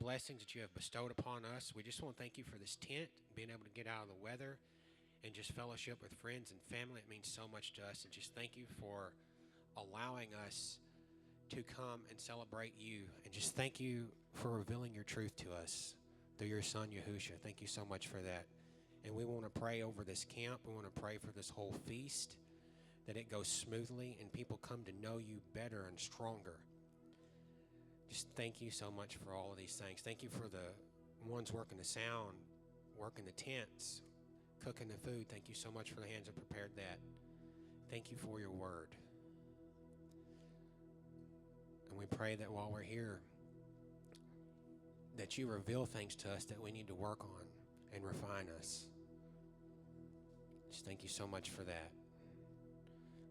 blessings that you have bestowed upon us. We just want to thank you for this tent, being able to get out of the weather and just fellowship with friends and family. It means so much to us. And just thank you for allowing us to come and celebrate you. And just thank you for revealing your truth to us through your son, Yahusha. Thank you so much for that. And we want to pray over this camp. We want to pray for this whole feast, that it goes smoothly and people come to know you better and stronger. Just thank you so much for all of these things. Thank you for the ones working the sound, working the tents, cooking the food. Thank you so much for the hands that prepared that. Thank you for your word. And we pray that while we're here, that you reveal things to us that we need to work on and refine us. Just thank you so much for that.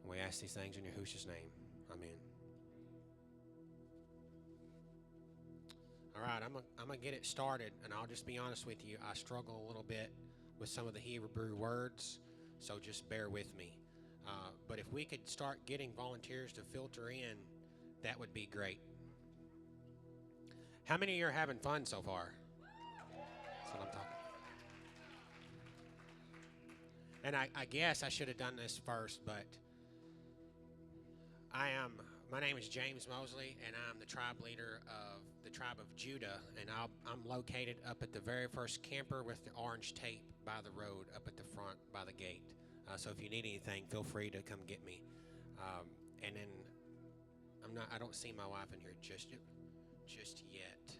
And we ask these things in Yahushua's name. Amen. All right, I'm gonna get it started, and I'll just be honest with you. I struggle a little bit with some of the Hebrew words, so just bear with me. But if we could start getting volunteers to filter in, that would be great. How many of you are having fun so far? That's what I'm talking about. And I guess I should have done this first, but my name is James Mosley, and I'm the tribe leader of the tribe of Judah, and I'm located up at the very first camper with the orange tape by the road up at the front by the gate. So if you need anything, feel free to come get me. And then I don't see my wife in here just yet,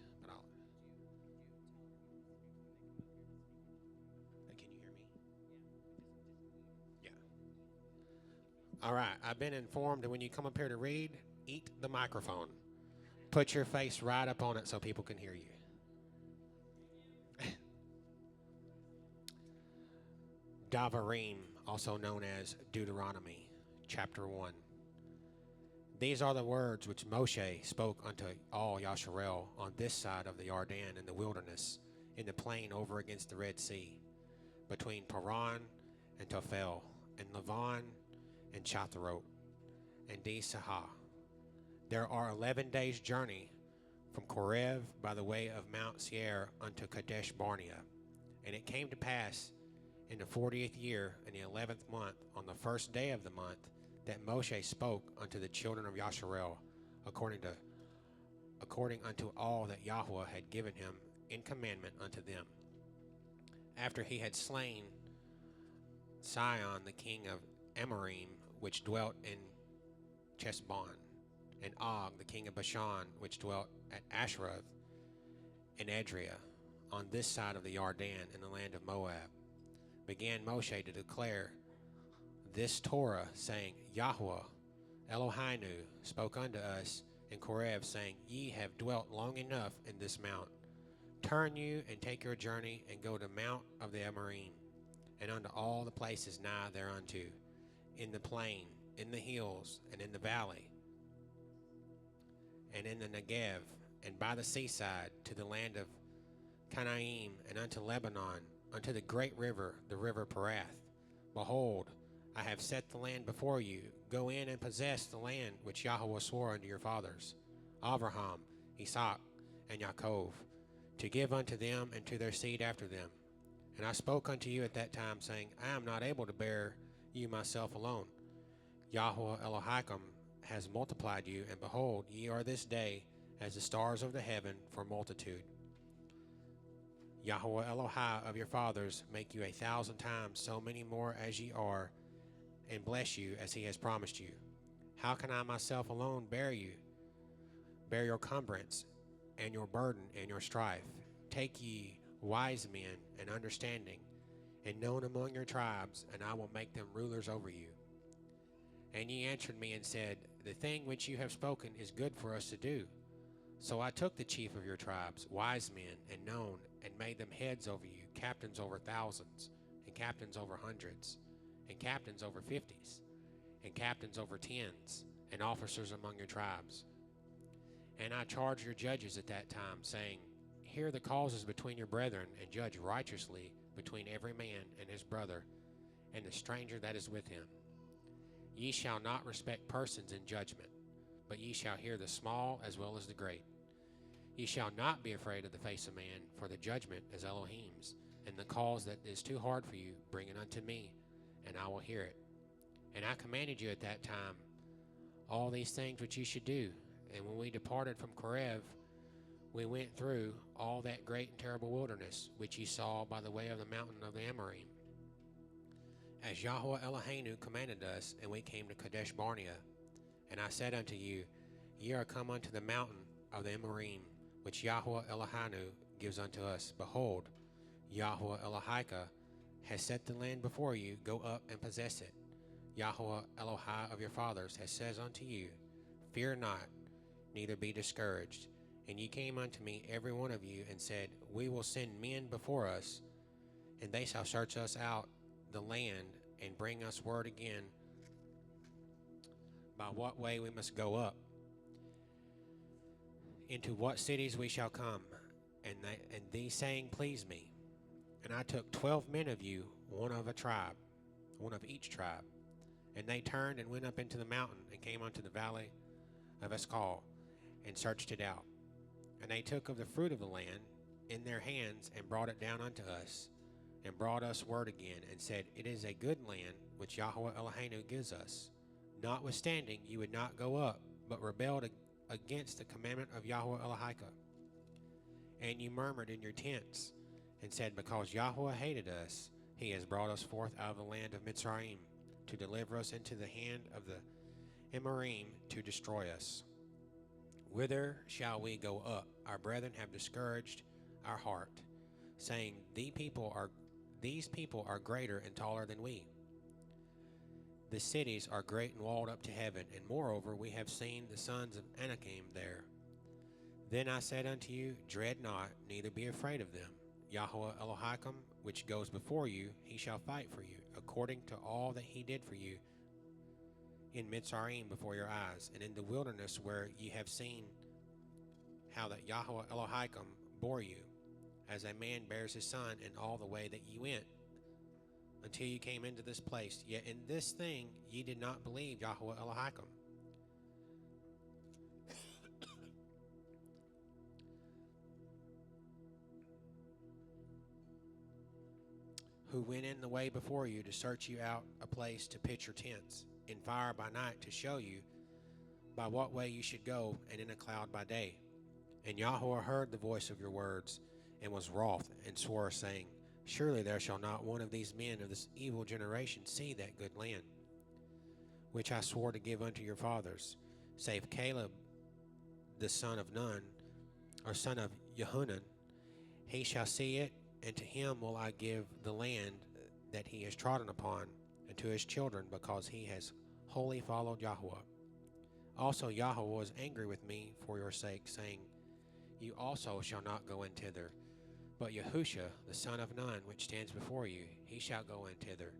but can you hear me? Yeah. All right, I've been informed that when you come up here to read, eat the microphone. Put your face right up on it so people can hear you. Devarim, also known as Deuteronomy, chapter 1. These are the words which Moshe spoke unto all Yasharel on this side of the Jordan in the wilderness, in the plain over against the Red Sea, between Paran and Tophel, and Lavan and Chatharoth, and Di-Sahah. There are 11 days' journey from Korev by the way of Mount Seir unto Kadesh Barnea. And it came to pass in the 40th year, in the 11th month, on the first day of the month, that Moshe spoke unto the children of Yasharel, according unto all that Yahweh had given him in commandment unto them. After he had slain Sihon the king of Amorim, which dwelt in Chesbon, and Og the king of Bashan, which dwelt at Ashroth and Edria, on this side of the Jordan in the land of Moab, began Moshe to declare this Torah, saying, Yahweh Eloheinu spoke unto us in Korev, saying, Ye have dwelt long enough in this mount. Turn you and take your journey, and go to Mount of the Amorim, and unto all the places nigh thereunto, in the plain, in the hills, and in the valley, and in the Negev, and by the seaside, to the land of Canaim, and unto Lebanon, unto the great river, the river Perath. Behold, I have set the land before you. Go in and possess the land which Yahweh swore unto your fathers, Abraham, Isaac, and Jacob, to give unto them and to their seed after them. And I spoke unto you at that time, saying, I am not able to bear you myself alone. Yahweh Elohim has multiplied you, and behold, ye are this day as the stars of the heaven for multitude. Yahweh Elohai of your fathers make you 1,000 times so many more as ye are, and bless you as he has promised you. How can I myself alone bear your cumbrance, and your burden, and your strife? Take ye wise men and understanding, and known among your tribes, and I will make them rulers over you. And ye answered me and said, The thing which you have spoken is good for us to do. So I took the chief of your tribes, wise men and known, and made them heads over you, captains over thousands, and captains over hundreds, and captains over 50s, and captains over 10s, and officers among your tribes. And I charged your judges at that time, saying, Hear the causes between your brethren, and judge righteously between every man and his brother, and the stranger that is with him. Ye shall not respect persons in judgment, but ye shall hear the small as well as the great. Ye shall not be afraid of the face of man, for the judgment is Elohim's, and the cause that is too hard for you, bring it unto me, and I will hear it. And I commanded you at that time all these things which ye should do. And when we departed from Korev, we went through all that great and terrible wilderness, which ye saw by the way of the mountain of the Amorim, as Yahweh Eloheinu commanded us, and we came to Kadesh Barnea. And I said unto you, Ye are come unto the mountain of the Amorim, which Yahweh Eloheinu gives unto us. Behold, Yahweh Elohika has set the land before you. Go up and possess it. Yahweh Elohai of your fathers has said unto you, Fear not, neither be discouraged. And ye came unto me, every one of you, and said, We will send men before us, and they shall search us out the land, and bring us word again by what way we must go up, into what cities we shall come. And these saying pleased me. And I took 12 men of you, one of each tribe. And they turned and went up into the mountain, and came unto the valley of Escol, and searched it out. And they took of the fruit of the land in their hands, and brought it down unto us, and brought us word again, and said, It is a good land which Yahweh Eloheinu gives us. Notwithstanding, you would not go up, but rebelled against the commandment of Yahweh Elohika. And you murmured in your tents, and said, Because Yahweh hated us, he has brought us forth out of the land of Mitzrayim, to deliver us into the hand of the Amorim, to destroy us. Whither shall we go up? Our brethren have discouraged our heart, saying, These people are greater and taller than we. The cities are great and walled up to heaven, and moreover we have seen the sons of Anakim there. Then I said unto you, Dread not, neither be afraid of them. Yahweh Elohim, which goes before you, he shall fight for you, according to all that he did for you in Mitzrayim before your eyes, and in the wilderness where ye have seen how that Yahweh Elohim bore you, as a man bears his son in all the way that ye went, until you came into this place. Yet in this thing ye did not believe Yahweh Elohim. Who went in the way before you to search you out a place to pitch your tents, in fire by night to show you by what way you should go, and in a cloud by day. And Yahweh heard the voice of your words, and was wroth, and swore, saying, Surely there shall not one of these men of this evil generation see that good land, which I swore to give unto your fathers, save Caleb the son of Nun, or son of Jehunan. He shall see it, and to him will I give the land that he has trodden upon, and to his children, because he has wholly followed Yahweh. Also Yahweh was angry with me for your sake, saying, You also shall not go in thither. But Yahusha, the son of Nun, which stands before you, he shall go in thither.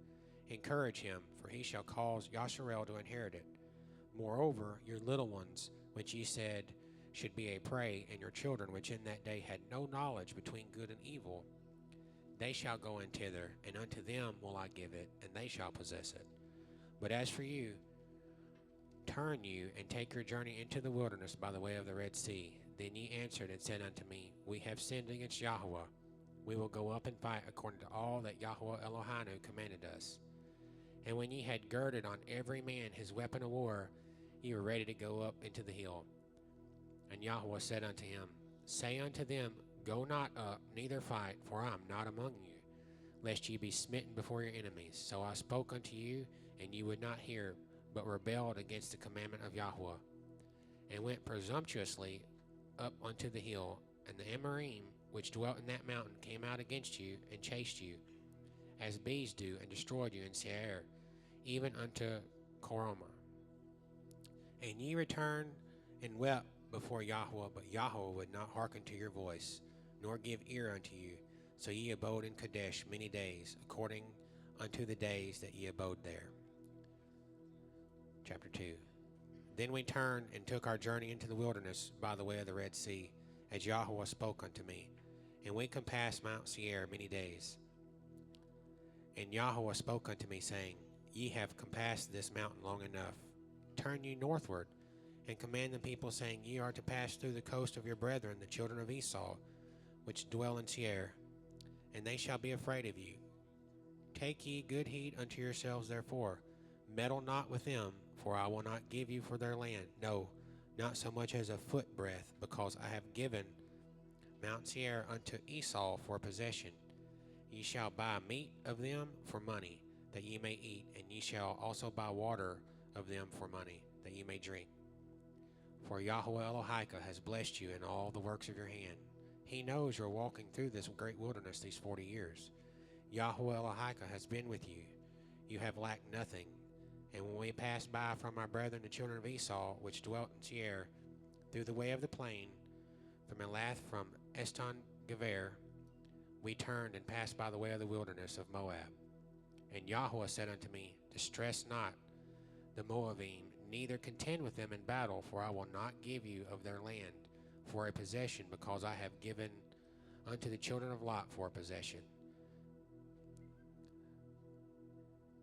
Encourage him, for he shall cause Yasharel to inherit it. Moreover, your little ones, which ye said should be a prey, and your children, which in that day had no knowledge between good and evil, they shall go in thither, and unto them will I give it, and they shall possess it. But as for you, turn you, and take your journey into the wilderness by the way of the Red Sea. Then ye answered and said unto me, We have sinned against Yahweh. We will go up and fight according to all that Yahweh Eloheinu commanded us. And when ye had girded on every man his weapon of war, ye were ready to go up into the hill. And Yahweh said unto him, Say unto them, Go not up, neither fight, for I am not among you, lest ye be smitten before your enemies. So I spoke unto you, and ye would not hear, but rebelled against the commandment of Yahweh, and went presumptuously up unto the hill. And the Amorim, which dwelt in that mountain, came out against you, and chased you, as bees do, and destroyed you in Seir, even unto Koroma. And ye returned and wept before Yahweh, but Yahweh would not hearken to your voice, nor give ear unto you. So ye abode in Kadesh many days, according unto the days that ye abode there. Chapter 2. Then we turned and took our journey into the wilderness by the way of the Red Sea, as Yahweh spoke unto me. And we compassed Mount Seir many days. And Yahweh spoke unto me, saying, Ye have compassed this mountain long enough. Turn ye northward, and command the people, saying, Ye are to pass through the coast of your brethren, the children of Esau, which dwell in Seir, and they shall be afraid of you. Take ye good heed unto yourselves, therefore. Meddle not with them, for I will not give you for their land, no, not so much as a foot breadth, because I have given Mount Seir unto Esau for possession. Ye shall buy meat of them for money, that ye may eat, and ye shall also buy water of them for money, that ye may drink. For Yahweh Elohika has blessed you in all the works of your hand. He knows you're walking through this great wilderness these 40 years. Yahweh Elohika has been with you. You have lacked nothing. And when we passed by from our brethren the children of Esau, which dwelt in Seir, through the way of the plain, from Elath, from Eston Gever, we turned and passed by the way of the wilderness of Moab. And Yahweh said unto me, Distress not the Moabim, neither contend with them in battle, for I will not give you of their land for a possession, because I have given unto the children of Lot for a possession.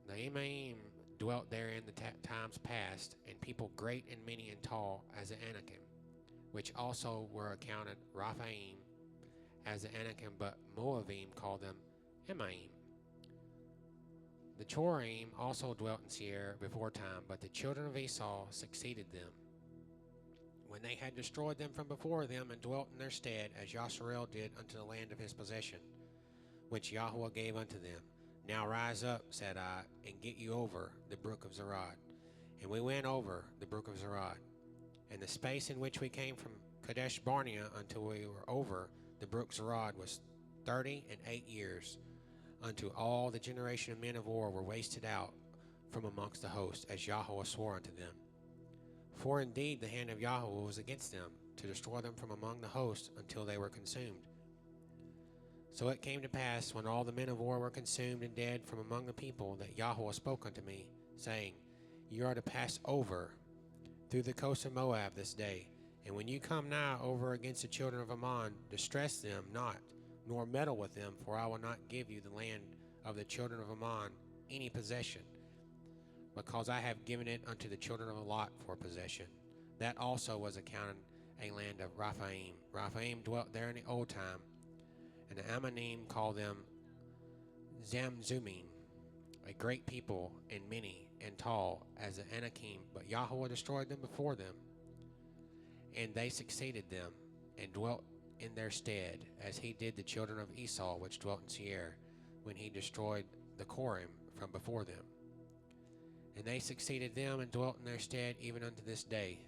The Emaim dwelt there in the times past, and people great and many and tall as the Anakim, which also were accounted Raphaim as the Anakim, but Moabim called them Emaim. The Choraim also dwelt in Seir before time, but the children of Esau succeeded them, when they had destroyed them from before them, and dwelt in their stead, as Yasharel did unto the land of his possession, which Yahweh gave unto them. Now rise up, said I, and get you over the brook of Zerad. And we went over the brook of Zerad. And the space in which we came from Kadesh Barnea until we were over the brook Zerad was 38 years, unto all the generation of men of war were wasted out from amongst the host, as Yahweh swore unto them. For indeed the hand of Yahweh was against them, to destroy them from among the host until they were consumed. So it came to pass, when all the men of war were consumed and dead from among the people, that Yahweh spoke unto me, saying, You are to pass over through the coast of Moab this day, and when you come nigh over against the children of Ammon, distress them not, nor meddle with them, for I will not give you the land of the children of Ammon any possession, because I have given it unto the children of Lot for possession. That also was accounted a land of Raphaim. Raphaim dwelt there in the old time, and the Ammonim called them Zamzumim, a great people, and many, and tall, as the Anakim. But Yahweh destroyed them before them, and they succeeded them, and dwelt in their stead, as he did the children of Esau, which dwelt in Seir, when he destroyed the Chorim from before them. And they succeeded them, and dwelt in their stead, even unto this day.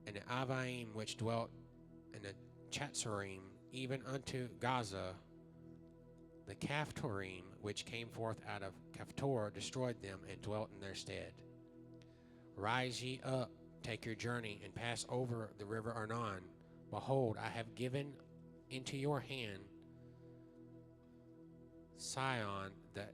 And the Avaim, which dwelt in the Chatzarim, even unto Gaza, the Caphtorim, which came forth out of Caphtor, destroyed them, and dwelt in their stead. Rise ye up, take your journey, and pass over the river Arnon. Behold, I have given into your hand Sihon the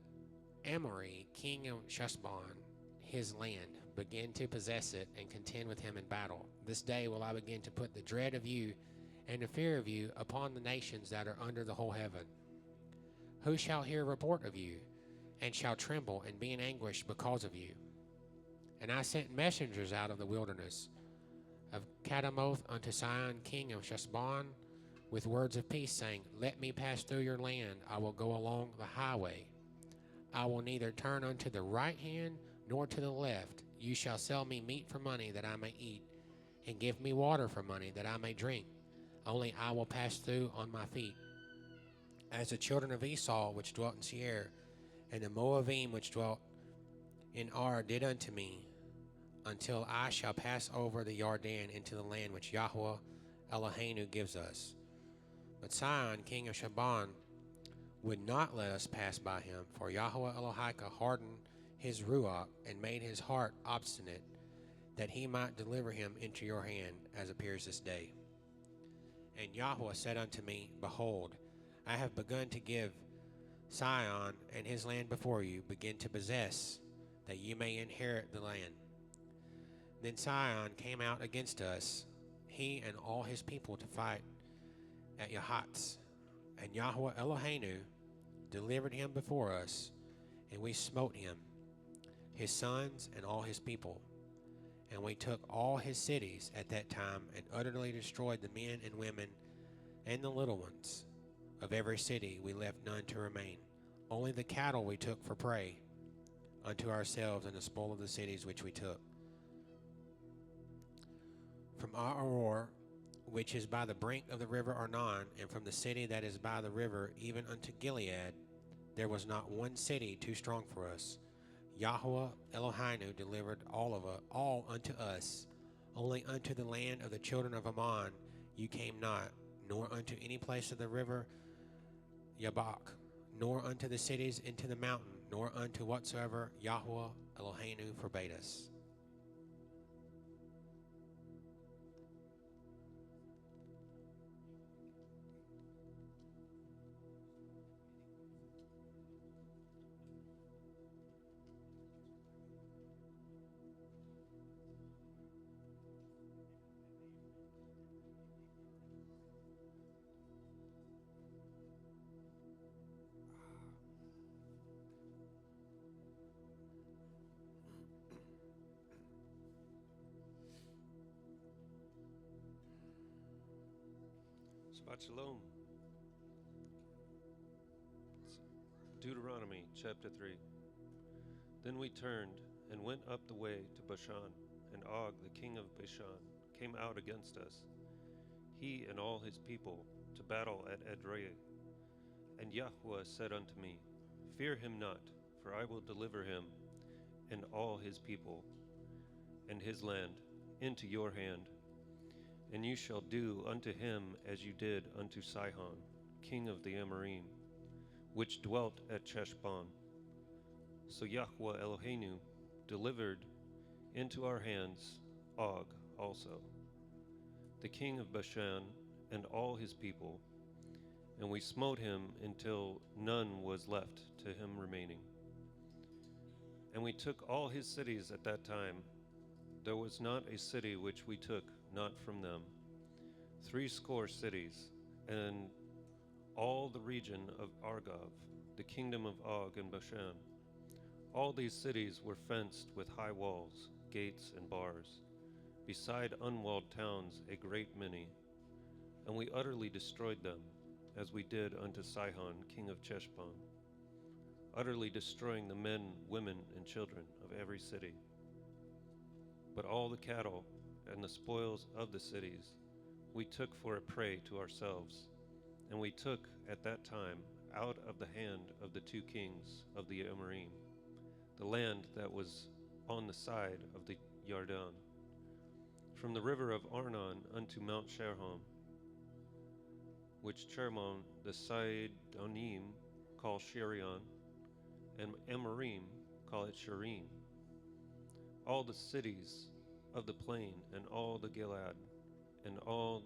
Amorite, king of Heshbon, his land. Begin to possess it, and contend with him in battle. This day will I begin to put the dread of you and the fear of you upon the nations that are under the whole heaven. Who shall hear a report of you, and shall tremble and be in anguish because of you? And I sent messengers out of the wilderness of Cadamoth unto Sihon king of Heshbon, with words of peace, saying, Let me pass through your land. I will go along the highway. I will neither turn unto the right hand nor to the left. You shall sell me meat for money, that I may eat, and give me water for money, that I may drink. Only I will pass through on my feet. As the children of Esau, which dwelt in Seir, and the Moabim, which dwelt in Ar, did unto me, until I shall pass over the Jordan into the land which Yahweh Eloheinu gives us. But Sihon, king of Heshbon, would not let us pass by him, for Yahweh Elohika hardened his ruach, and made his heart obstinate, that he might deliver him into your hand, as appears this day. And Yahweh said unto me, Behold, I have begun to give Sihon and his land before you. Begin to possess, that you may inherit the land. Then Sihon came out against us, he and all his people, to fight at Yahatz. And Yahweh Eloheinu delivered him before us, and we smote him, his sons, and all his people. And we took all his cities at that time, and utterly destroyed the men and women and the little ones. Of every city we left none to remain. Only the cattle we took for prey unto ourselves, and the spoil of the cities which we took. From Aroer, which is by the brink of the river Arnon, and from the city that is by the river, even unto Gilead, there was not one city too strong for us. Yahweh Elohinu delivered all unto us. Only unto the land of the children of Ammon you came not, nor unto any place of the river Yabok, nor unto the cities into the mountain, nor unto whatsoever Yahweh Elohinu forbade us. Shabbat Shalom. Deuteronomy chapter 3. Then we turned and went up the way to Bashan, and Og, the king of Bashan, came out against us, he and all his people, to battle at Edrei. And Yahweh said unto me, Fear him not, for I will deliver him and all his people and his land into your hand. And you shall do unto him as you did unto Sihon, king of the Amorim, which dwelt at Cheshbon. So Yahweh Elohenu delivered into our hands Og also, the king of Bashan, and all his people, and we smote him until none was left to him remaining. And we took all his cities at that time. There was not a city which we took not from them, 80 cities, and all the region of Argob, the kingdom of Og and Bashan. All these cities were fenced with high walls, gates, and bars, beside unwalled towns a great many. And we utterly destroyed them, as we did unto Sihon, king of Cheshbon, utterly destroying the men, women, and children of every city. But all the cattle and the spoils of the cities we took for a prey to ourselves, and we took at that time out of the hand of the 2 kings of the Amorim, the land that was on the side of the Yarden, from the river of Arnon unto Mount Sherhom, which Chermon the Sidonim call Shirion, and Amorim call it Shirin. All the cities of the plain, and all the Gilead, and all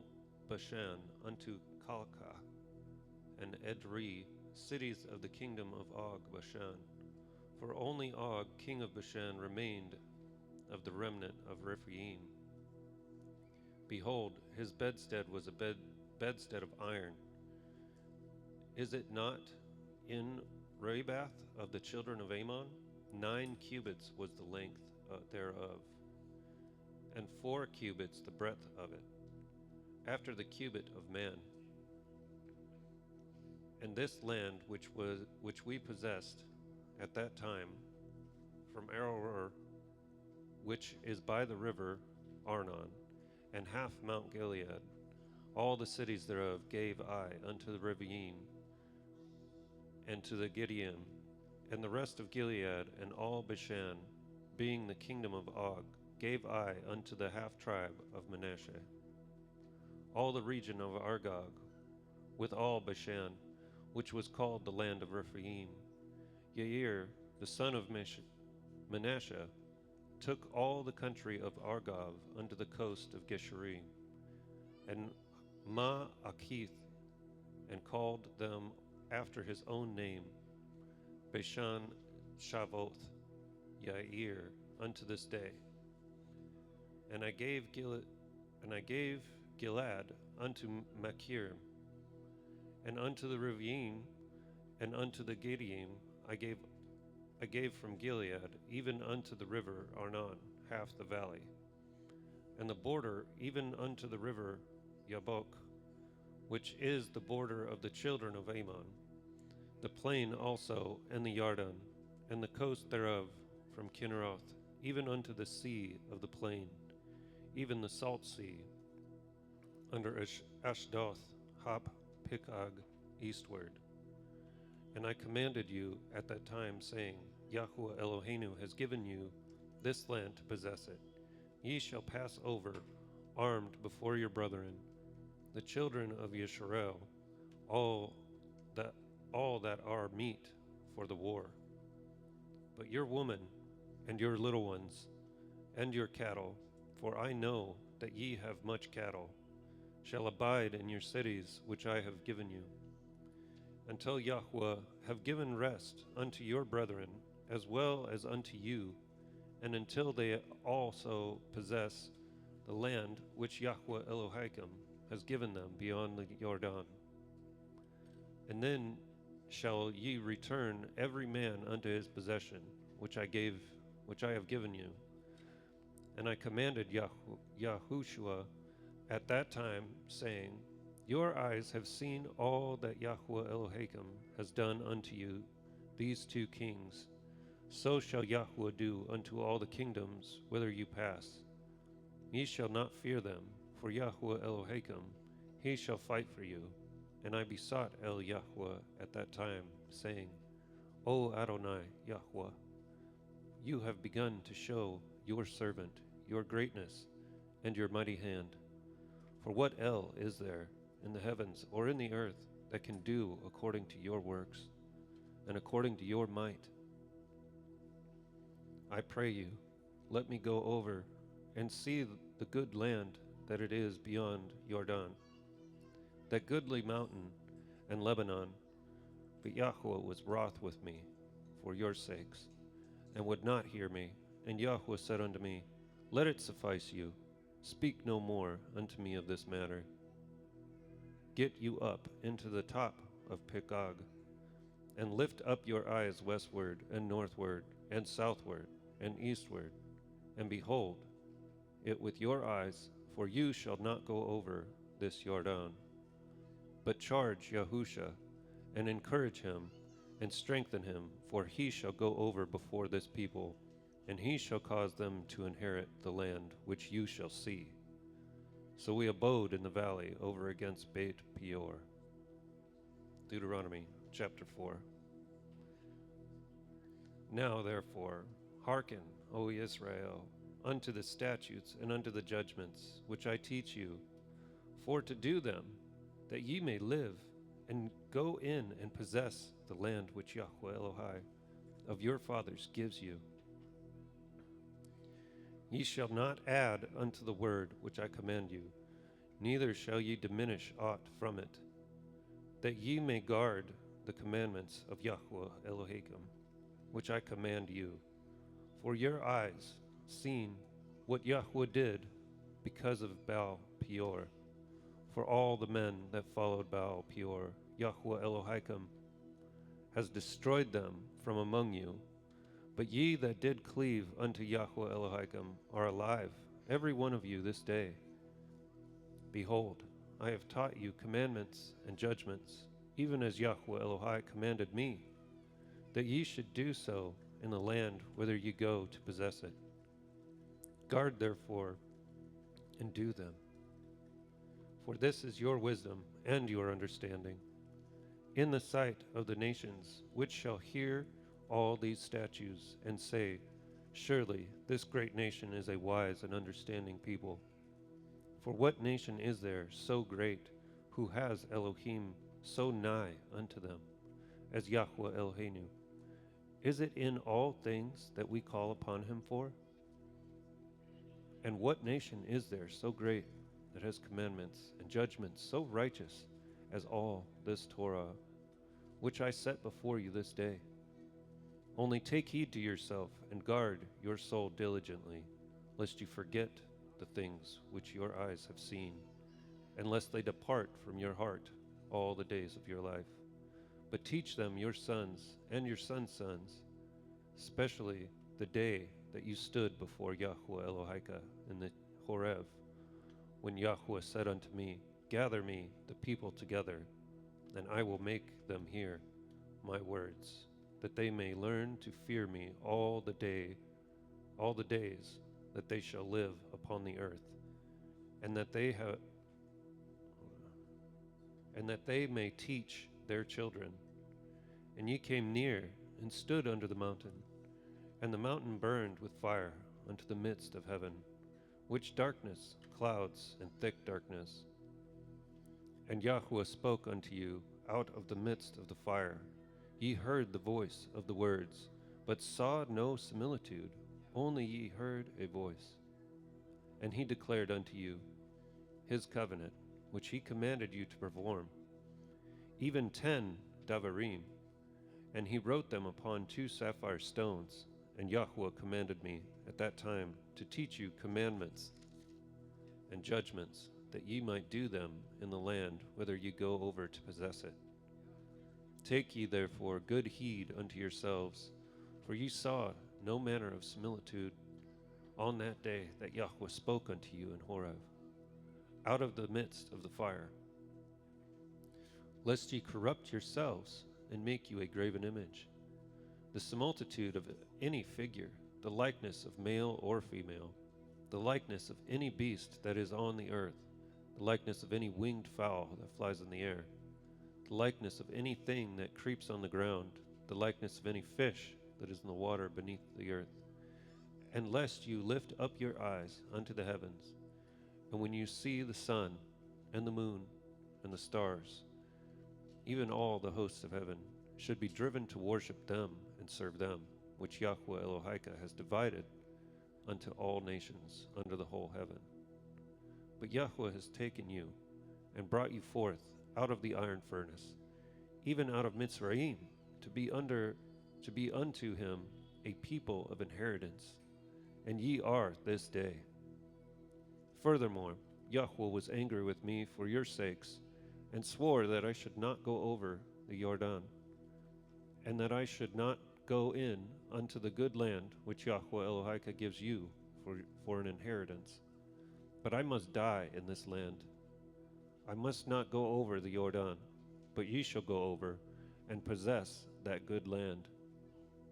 Bashan unto Kalka, and Edrei, cities of the kingdom of Og Bashan. For only Og, king of Bashan, remained of the remnant of Rephaim. Behold, his bedstead was a bedstead of iron. Is it not in Rebath of the children of Ammon? 9 cubits was the length thereof, and 4 cubits the breadth of it, after the cubit of man. And this land which we possessed at that time, from Aroer, which is by the river Arnon, and half Mount Gilead, all the cities thereof gave I unto the Rephaim, and to the Gideon, and the rest of Gilead, and all Bashan, being the kingdom of Og, gave I unto the half tribe of Manasseh. All the region of Argob, with all Bashan, which was called the land of Rephaim. Yair, the son of Manasseh, took all the country of Argob unto the coast of Geshurim, and Ma'akith, and called them after his own name, Bashan Shavoth Yair, unto this day. And I gave Gilead unto Machir, and unto the Rephaim, and unto the Gideon I gave from Gilead, even unto the river Arnon, half the valley, and the border even unto the river Yabok, which is the border of the children of Ammon, the plain also, and the Yarden, and the coast thereof, from Kinneroth, even unto the sea of the plain, even the salt sea, under Ashdoth, Hap, Pikag, eastward. And I commanded you at that time, saying, Yahuwah Eloheinu has given you this land to possess it. Ye shall pass over, armed before your brethren, the children of Yisrael, all that are meet for the war. But your woman, and your little ones, and your cattle, for I know that ye have much cattle, shall abide in your cities which I have given you, until Yahuwah have given rest unto your brethren, as well as unto you, and until they also possess the land which Yahuwah Elohim has given them beyond the Jordan. And then shall ye return every man unto his possession, which I have given you. And I commanded Yahushua at that time, saying, Your eyes have seen all that Yahuwah Elohim has done unto you, these two kings. So shall Yahuwah do unto all the kingdoms whither you pass. Ye shall not fear them, for Yahuwah Elohim, he shall fight for you. And I besought El Yahuwah at that time, saying, O Adonai Yahuwah, you have begun to show your servant your greatness and your mighty hand. For what El is there in the heavens or in the earth that can do according to your works and according to your might? I pray you, let me go over and see the good land that it is beyond Jordan, that goodly mountain and Lebanon. But Yahuwah was wroth with me for your sakes, and would not hear me. And Yahuwah said unto me, Let it suffice you, speak no more unto me of this matter. Get you up into the top of Pikag, and lift up your eyes westward and northward and southward and eastward, and behold it with your eyes, for you shall not go over this Jordan. But charge Yahusha, and encourage him, and strengthen him, for he shall go over before this people, and he shall cause them to inherit the land which you shall see. So we abode in the valley over against Beit Peor. Deuteronomy chapter 4. Now therefore, hearken, O Israel, unto the statutes and unto the judgments which I teach you, for to do them, that ye may live, and go in and possess the land which Yahuwah Elohai of your fathers gives you. Ye shall not add unto the word which I command you, neither shall ye diminish aught from it, that ye may guard the commandments of Yahuwah Elohim, which I command you. For your eyes seen what Yahuwah did because of Baal Peor. For all the men that followed Baal Peor, Yahuwah Elohim has destroyed them from among you. But ye that did cleave unto Yahuwah Elohim are alive, every one of you this day. Behold, I have taught you commandments and judgments, even as Yahuwah Elohai commanded me, that ye should do so in the land whither ye go to possess it. Guard therefore, and do them. For this is your wisdom and your understanding, in the sight of the nations, which shall hear all these statutes, and say, Surely this great nation is a wise and understanding people. For what nation is there so great, who has Elohim so nigh unto them, as Yahuwah Eloheinu? Is it in all things that we call upon him for? And what nation is there so great, that has commandments and judgments so righteous as all this Torah, which I set before you this day? Only take heed to yourself, and guard your soul diligently, lest you forget the things which your eyes have seen, and lest they depart from your heart all the days of your life. But teach them your sons and your sons' sons, especially the day that you stood before Yahuwah Elohika in the Horeb, when Yahweh said unto me, Gather me the people together, and I will make them hear my words, that they may learn to fear me all the days that they shall live upon the earth, and that they may teach their children. And ye came near and stood under the mountain, and the mountain burned with fire unto the midst of heaven, which darkness, clouds, and thick darkness. And Yahweh spoke unto you out of the midst of the fire. Ye heard the voice of the words, but saw no similitude, only ye heard a voice. And he declared unto you his covenant, which he commanded you to perform, even 10 Devarim. And he wrote them upon 2 sapphire stones. And Yahweh commanded me at that time to teach you commandments and judgments, that ye might do them in the land whither ye go over to possess it. Take ye therefore good heed unto yourselves, for ye saw no manner of similitude on that day that Yahweh spoke unto you in Horeb, out of the midst of the fire, lest ye corrupt yourselves and make you a graven image, the similitude of any figure, the likeness of male or female, the likeness of any beast that is on the earth, the likeness of any winged fowl that flies in the air, the likeness of anything that creeps on the ground, the likeness of any fish that is in the water beneath the earth. And lest you lift up your eyes unto the heavens, and when you see the sun and the moon and the stars, even all the hosts of heaven, should be driven to worship them and serve them, which Yahweh Elohika has divided unto all nations under the whole heaven. But Yahweh has taken you and brought you forth out of the iron furnace, even out of Mitzrayim, to be unto him a people of inheritance, and ye are this day. Furthermore, Yahweh was angry with me for your sakes, and swore that I should not go over the Jordan, and that I should not go in unto the good land which Yahweh Elohika gives you for an inheritance. But I must die in this land. I must not go over the Jordan, but ye shall go over and possess that good land.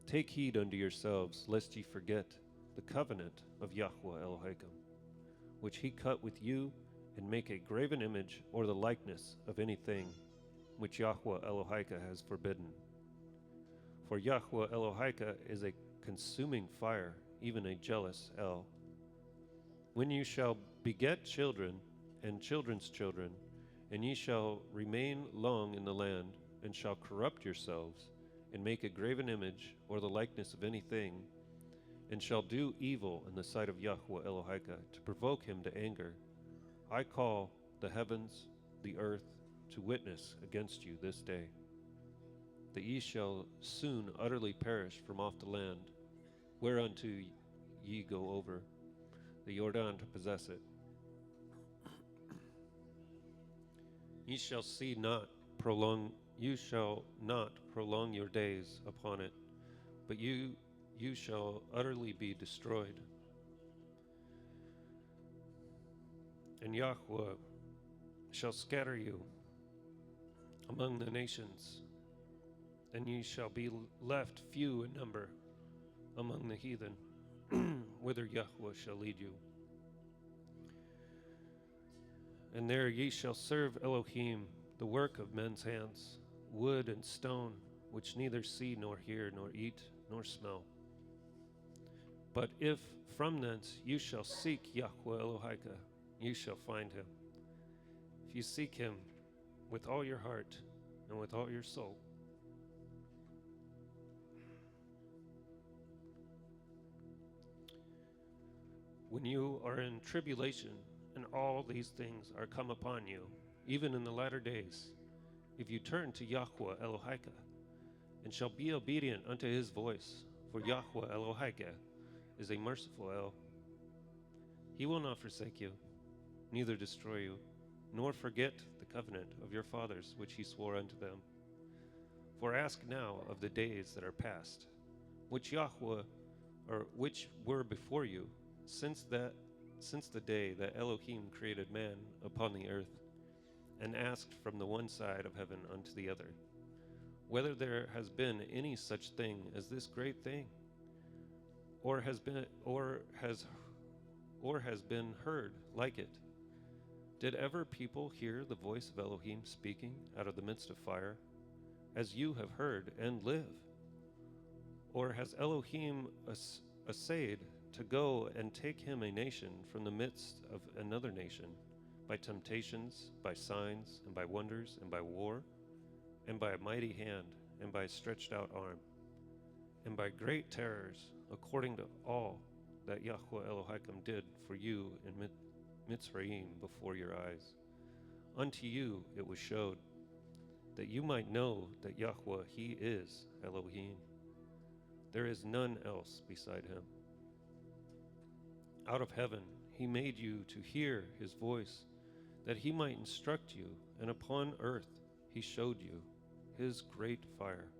Take heed unto yourselves, lest ye forget the covenant of Yahweh Elohim, which he cut with you, and make a graven image or the likeness of anything which Yahweh Elohika has forbidden. For Yahweh Elohika is a consuming fire, even a jealous El. When you shall beget children and children's children, and ye shall remain long in the land, and shall corrupt yourselves, and make a graven image or the likeness of anything, and shall do evil in the sight of Yahweh Elohika, to provoke him to anger, I call the heavens, the earth, to witness against you this day, that ye shall soon utterly perish from off the land, whereunto ye go over the Jordan to possess it. You shall not prolong your days upon it, but you shall utterly be destroyed. And Yahweh shall scatter you among the nations, and ye shall be left few in number among the heathen, whither Yahweh shall lead you. And there ye shall serve Elohim, the work of men's hands, wood and stone, which neither see nor hear nor eat nor smell. But if from thence you shall seek Yahweh Elohika, you shall find him, if you seek him with all your heart and with all your soul. When you are in tribulation, and all these things are come upon you, even in the latter days, if you turn to Yahweh Elohika, and shall be obedient unto his voice, for Yahweh Elohika is a merciful El. He will not forsake you, neither destroy you, nor forget the covenant of your fathers which he swore unto them. For ask now of the days that are past, which Yahweh, or which were before you, since that since the day that Elohim created man upon the earth, and asked from the one side of heaven unto the other, whether there has been any such thing as this great thing, or has been heard like it. Did ever people hear the voice of Elohim speaking out of the midst of fire, as you have heard, and live? Or has Elohim essayed to go and take him a nation from the midst of another nation, by temptations, by signs, and by wonders, and by war, and by a mighty hand, and by a stretched out arm, and by great terrors, according to all that Yahweh Elohim did for you in Mitzrayim before your eyes? Unto you it was showed, that you might know that Yahweh, he is Elohim. There is none else beside him. Out of heaven he made you to hear his voice, that he might instruct you, and upon earth he showed you his great fire,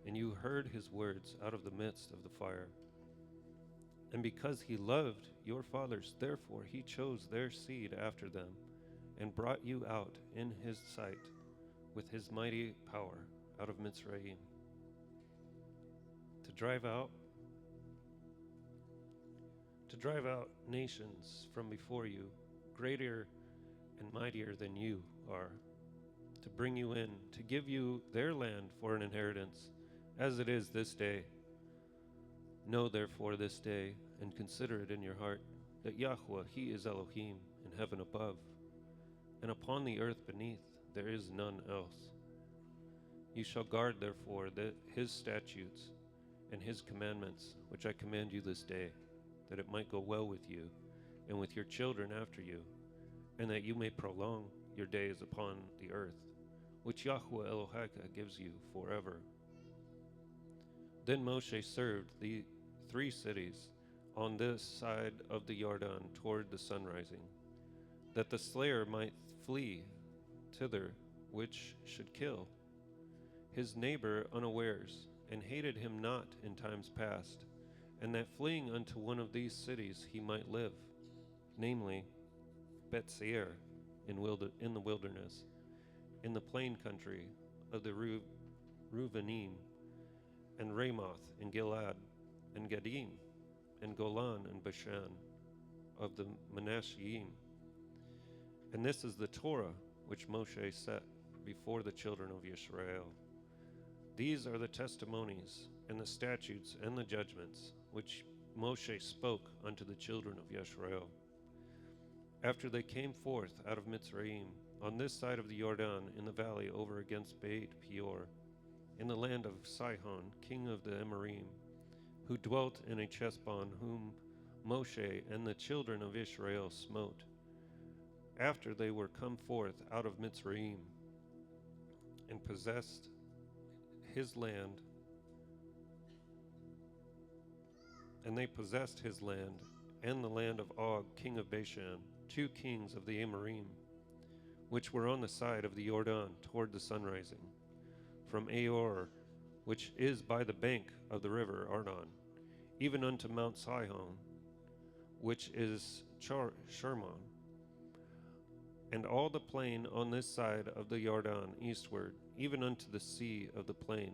and you heard his words out of the midst of the fire. And because he loved your fathers, therefore he chose their seed after them, and brought you out in his sight with his mighty power out of Mitzrayim, to drive out nations from before you, greater and mightier than you are, to bring you in, to give you their land for an inheritance, as it is this day. Know therefore this day, and consider it in your heart, that Yahweh, he is Elohim in heaven above, and upon the earth beneath there is none else. You shall guard therefore his statutes and his commandments, which I command you this day, that it might go well with you, and with your children after you, and that you may prolong your days upon the earth, which Yahweh Elohim gives you forever. Then Moshe served the 3 cities on this side of the Jordan toward the sunrising, that the slayer might flee thither which should kill his neighbor unawares, and hated him not in times past, and that fleeing unto one of these cities he might live, namely Bet-Seir in the wilderness, in the plain country of the Reuvenim, and Ramoth in Gilead, and Gadim, and Golan and Bashan of the Menasheim. And this is the Torah which Moshe set before the children of Yisrael. These are the testimonies and the statutes and the judgments which Moshe spoke unto the children of Yisrael, after they came forth out of Mitzrayim, on this side of the Jordan, in the valley over against Beit Peor, in the land of Sihon, king of the Amorim, who dwelt in a Chesbon, whom Moshe and the children of Israel smote, after they were come forth out of Mitzrayim, and possessed his land. And they possessed his land, and the land of Og, king of Bashan, 2 kings of the Amorim, which were on the side of the Jordan toward the sunrising, from Aor, which is by the bank of the river Arnon, even unto Mount Sihon, which is Shermon, and all the plain on this side of the Jordan eastward, even unto the sea of the plain,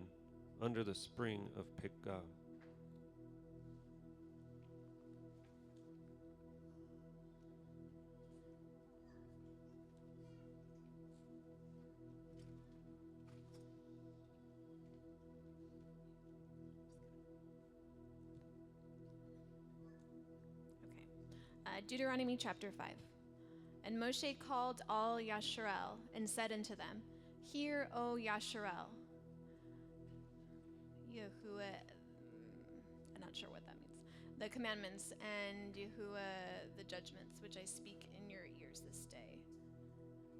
under the spring of Pikgah. Deuteronomy chapter 5. And Moshe called all Yasharel and said unto them, Hear, O Yasharel. Yahuwah, I'm not sure what that means. The commandments, and Yahuwah, the judgments, which I speak in your ears this day,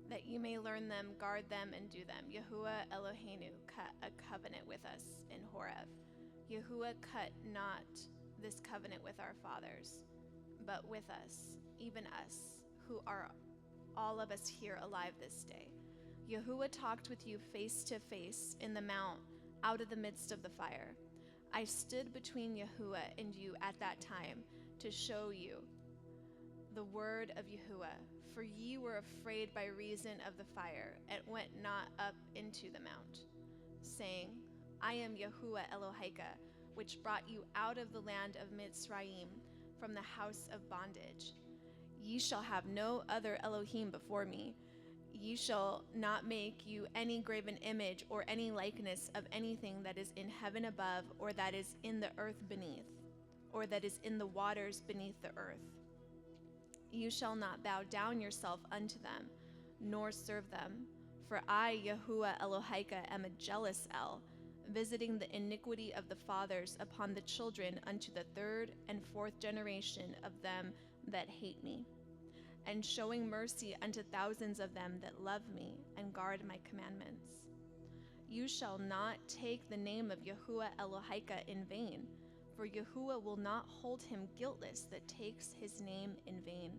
that you may learn them, guard them, and do them. Yahuwah Eloheinu cut a covenant with us in Horeb. Yahuwah cut not this covenant with our fathers, but with us, even us, who are all of us here alive this day. Yahuwah talked with you face to face in the mount out of the midst of the fire. I stood between Yahuwah and you at that time to show you the word of Yahuwah, for ye were afraid by reason of the fire, and went not up into the mount, saying, I am Yahuwah Eloheka, which brought you out of the land of Mitzrayim, from the house of bondage. Ye shall have no other Elohim before me. Ye shall not make you any graven image or any likeness of anything that is in heaven above, or that is in the earth beneath, or that is in the waters beneath the earth. You shall not bow down yourself unto them, nor serve them. For I, Yahuwah Eloheka, am a jealous El, visiting the iniquity of the fathers upon the children unto the third and fourth generation of them that hate me, and showing mercy unto thousands of them that love me and guard my commandments. You shall not take the name of Yahuwah Eloheka in vain, for Yahuwah will not hold him guiltless that takes his name in vain.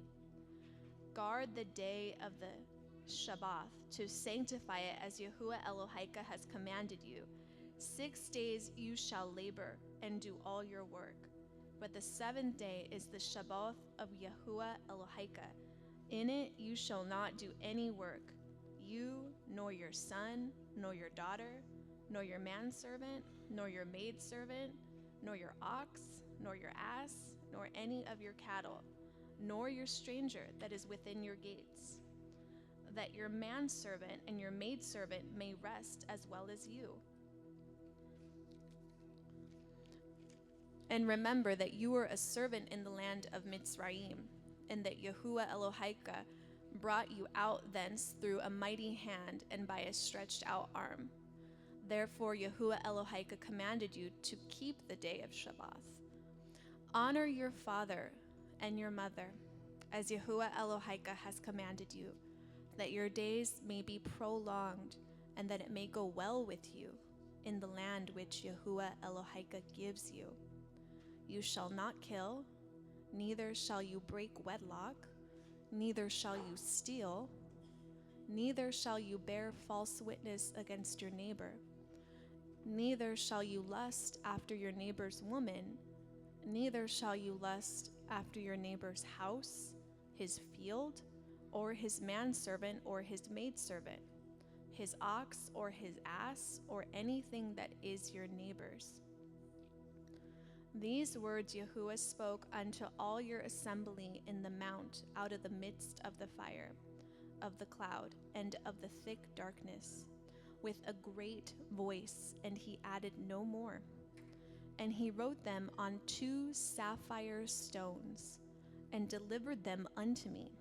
Guard the day of the Shabbath, to sanctify it as Yahuwah Eloheka has commanded you. 6 days you shall labor and do all your work, but the 7th day is the Shabbath of Yahuwah Eloheka. In it you shall not do any work, you, nor your son, nor your daughter, nor your manservant, nor your maidservant, nor your ox, nor your ass, nor any of your cattle, nor your stranger that is within your gates, that your manservant and your maidservant may rest as well as you. And remember that you were a servant in the land of Mitzrayim, and that Yahuwah Eloheka brought you out thence through a mighty hand and by a stretched out arm. Therefore Yahuwah Eloheka commanded you to keep the day of Shabbath. Honor your father and your mother, as Yahuwah Eloheka has commanded you, that your days may be prolonged, and that it may go well with you in the land which Yahuwah Eloheka gives you. You shall not kill, neither shall you break wedlock, neither shall you steal, neither shall you bear false witness against your neighbor, neither shall you lust after your neighbor's woman, neither shall you lust after your neighbor's house, his field, or his manservant or his maidservant, his ox or his ass, or anything that is your neighbor's. These words Yahuwah spoke unto all your assembly in the mount out of the midst of the fire, of the cloud, and of the thick darkness, with a great voice, and he added no more. And he wrote them on 2 sapphire stones, and delivered them unto me.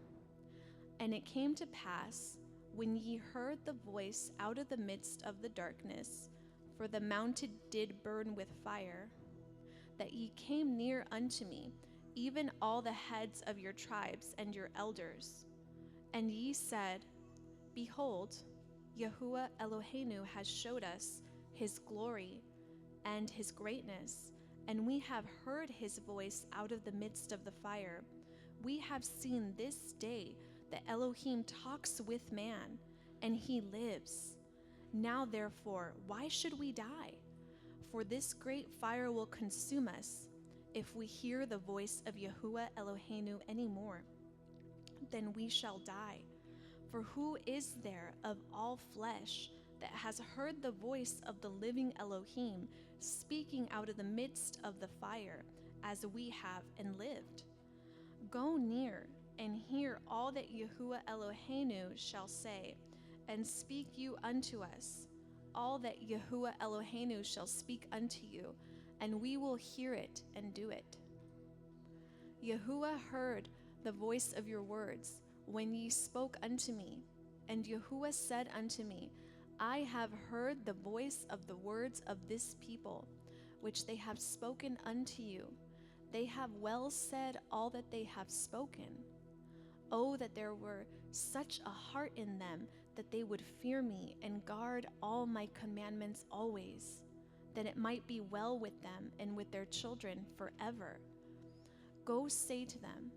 And it came to pass, when ye heard the voice out of the midst of the darkness, for the mountain did burn with fire, that ye came near unto me, even all the heads of your tribes and your elders. And ye said, Behold, Yahuwah Eloheinu has showed us his glory and his greatness, and we have heard his voice out of the midst of the fire. We have seen this day that Elohim talks with man, and he lives. Now therefore, why should we die? For this great fire will consume us, if we hear the voice of Yahuwah Eloheinu any more. Then we shall die. For who is there of all flesh that has heard the voice of the living Elohim speaking out of the midst of the fire, as we have and lived? Go near and hear all that Yahuwah Eloheinu shall say, and speak you unto us all that Yahuwah Eloheinu shall speak unto you, and we will hear it and do it. Yahuwah heard the voice of your words when ye spoke unto me, and Yahuwah said unto me, I have heard the voice of the words of this people, which they have spoken unto you. They have well said all that they have spoken. Oh, that there were such a heart in them, that they would fear me and guard all my commandments always, that it might be well with them and with their children forever. Go say to them,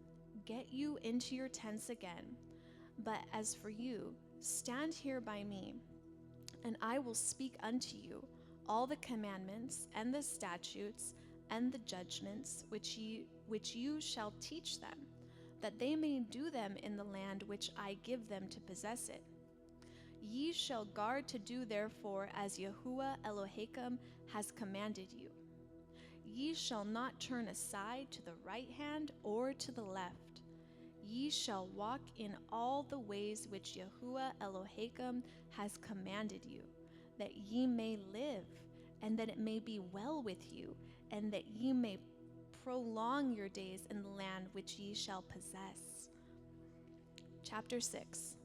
Get you into your tents again. But as for you, stand here by me, and I will speak unto you all the commandments and the statutes and the judgments which you shall teach them, that they may do them in the land which I give them to possess it. Ye shall guard to do therefore as Yahuwah Elohim has commanded you. Ye shall not turn aside to the right hand or to the left. Ye shall walk in all the ways which Yahuwah Elohim has commanded you, that ye may live, and that it may be well with you, and that ye may prolong your days in the land which ye shall possess. Chapter 6.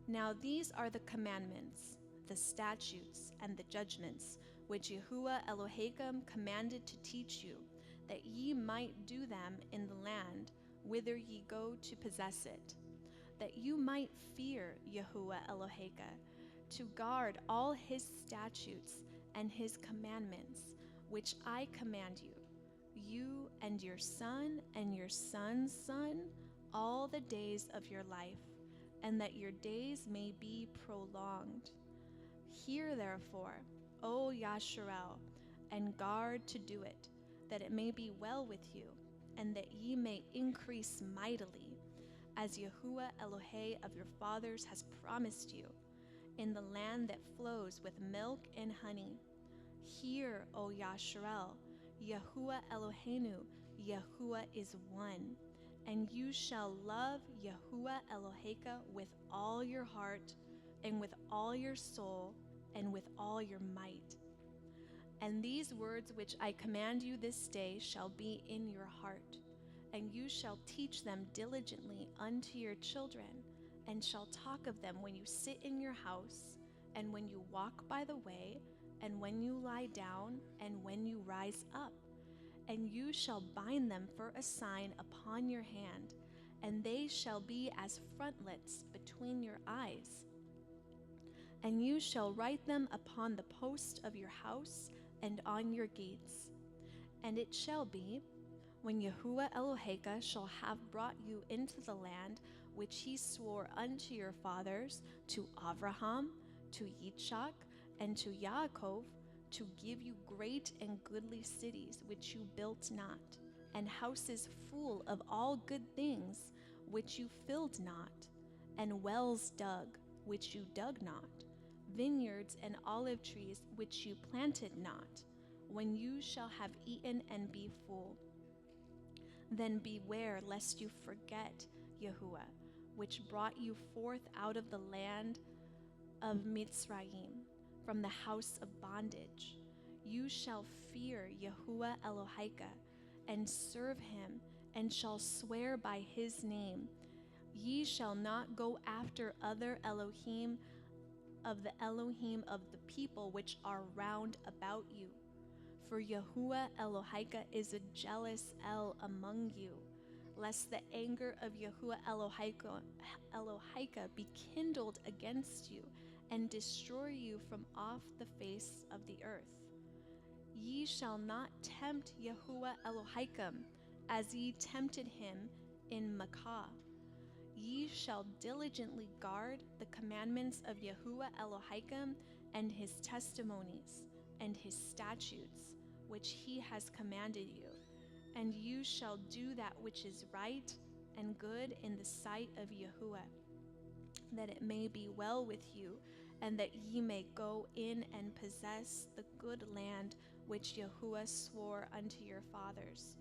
Now these are the commandments, the statutes, and the judgments, which Yahuwah Elohim commanded to teach you, that ye might do them in the land whither ye go to possess it, that you might fear Yahuwah Elohim, to guard all his statutes and his commandments, which I command you, you and your son and your son's son, all the days of your life, and that your days may be prolonged. Hear therefore, O Yasharel, and guard to do it, that it may be well with you, and that ye may increase mightily, as Yahuwah Elohim of your fathers has promised you, in the land that flows with milk and honey. Hear, O Yasharel, Yahuwah Eloheinu, Yahuwah is one, and you shall love Yahuwah Elohim with all your heart, and with all your soul, and with all your might. And these words which I command you this day shall be in your heart, and you shall teach them diligently unto your children, and shall talk of them when you sit in your house, and when you walk by the way, and when you lie down, and when you rise up. And you shall bind them for a sign upon your hand, and they shall be as frontlets between your eyes. And you shall write them upon the post of your house and on your gates. And it shall be, when Yahuwah Elohim shall have brought you into the land which he swore unto your fathers, to Abraham, to Yitzchak, and to Yaakov, to give you great and goodly cities which you built not, and houses full of all good things which you filled not, and wells dug which you dug not, vineyards and olive trees which you planted not, when you shall have eaten and be full. Then beware lest you forget Yahuwah, which brought you forth out of the land of Mitzrayim, from the house of bondage. You shall fear Yahuwah Elohim, and serve him, and shall swear by his name. Ye shall not go after other Elohim of the people which are round about you. For Yahuwah Elohim is a jealous El among you, lest the anger of Yahuwah Elohim be kindled against you, and destroy you from off the face of the earth. Ye shall not tempt Yahuwah Elohim, as ye tempted him in Makkah. Ye shall diligently guard the commandments of Yahuwah Elohim, and his testimonies, and his statutes, which he has commanded you. And you shall do that which is right and good in the sight of Yahuwah, that it may be well with you, and that ye may go in and possess the good land which Yahuwah swore unto your fathers,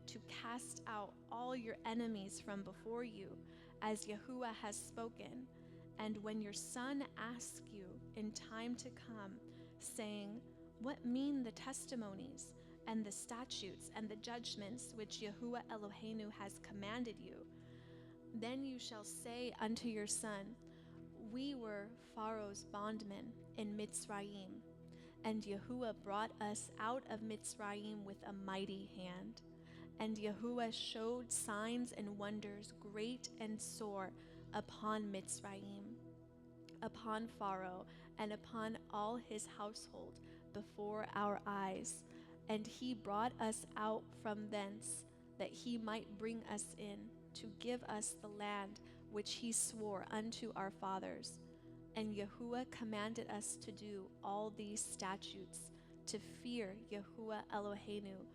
to cast out all your enemies from before you, as Yahuwah has spoken. And when your son asks you in time to come, saying, What mean the testimonies, and the statutes, and the judgments which Yahuwah Eloheinu has commanded you? Then you shall say unto your son, We were Pharaoh's bondmen in Mitzrayim, and Yahuwah brought us out of Mitzrayim with a mighty hand. And Yahuwah showed signs and wonders great and sore upon Mitzrayim, upon Pharaoh, and upon all his household before our eyes. And he brought us out from thence, that he might bring us in, to give us the land which he swore unto our fathers. And Yahuwah commanded us to do all these statutes, to fear Yahuwah Eloheinu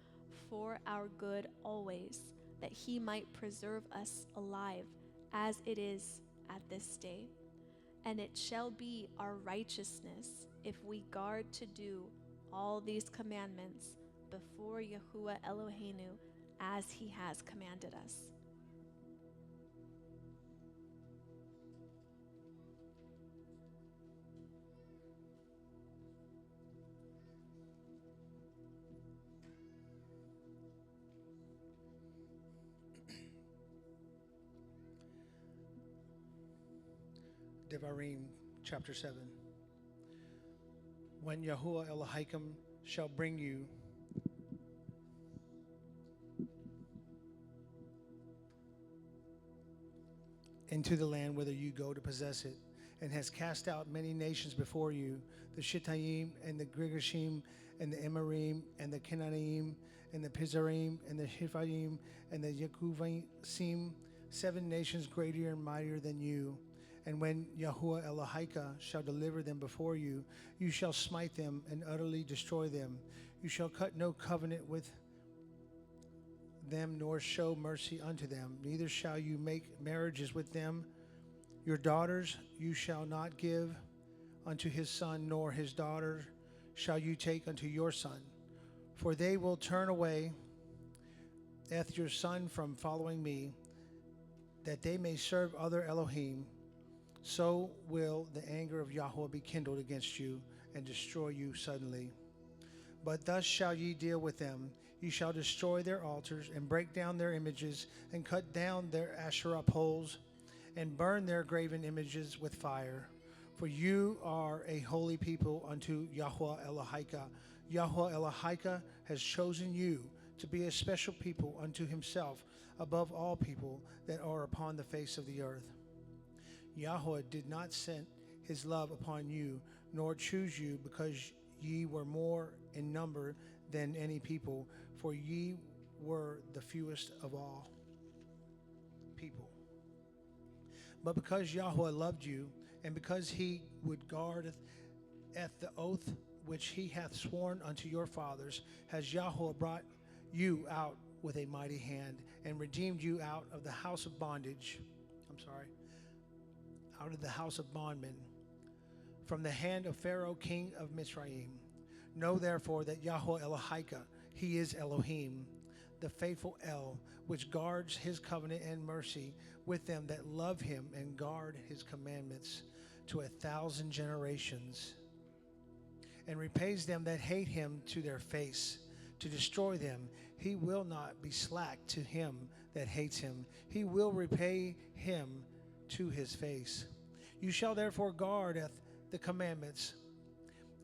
for our good always, that he might preserve us alive, as it is at this day. And it shall be our righteousness if we guard to do all these commandments before Yahuwah Eloheinu, as he has commanded us. Devarim, chapter 7. When Yahuwah Elohim shall bring you into the land whither you go to possess it, and has cast out many nations before you, the Shittayim, and the Girgashim, and the Emarim, and the Kenanim, and the Pizarim, and the Hiphaim, and the Yekuvim, 7 nations greater and mightier than you. And when Yahuwah Elohim shall deliver them before you, you shall smite them and utterly destroy them. You shall cut no covenant with them, nor show mercy unto them. Neither shall you make marriages with them. Your daughters you shall not give unto his son, nor his daughter shall you take unto your son. For they will turn away your son from following me, that they may serve other Elohim. So will the anger of Yahweh be kindled against you, and destroy you suddenly. But thus shall ye deal with them. Ye shall destroy their altars, and break down their images, and cut down their Asherah poles, and burn their graven images with fire. For you are a holy people unto Yahweh Elohim. Yahweh Elohim has chosen you to be a special people unto himself above all people that are upon the face of the earth. Yahweh did not send his love upon you, nor choose you, because ye were more in number than any people, for ye were the fewest of all people. But because Yahweh loved you, and because he would guard at the oath which he hath sworn unto your fathers, has Yahweh brought you out with a mighty hand, and redeemed you out of the house of bondage. Out of the house of bondmen, from the hand of Pharaoh king of Mitzrayim. Know therefore that Yahweh Elohim, he is Elohim, the faithful El, which guards his covenant and mercy with them that love him and guard his commandments to 1,000 generations, and repays them that hate him to their face, to destroy them. He will not be slack to him that hates him. He will repay him to his face. You shall therefore guard at the commandments,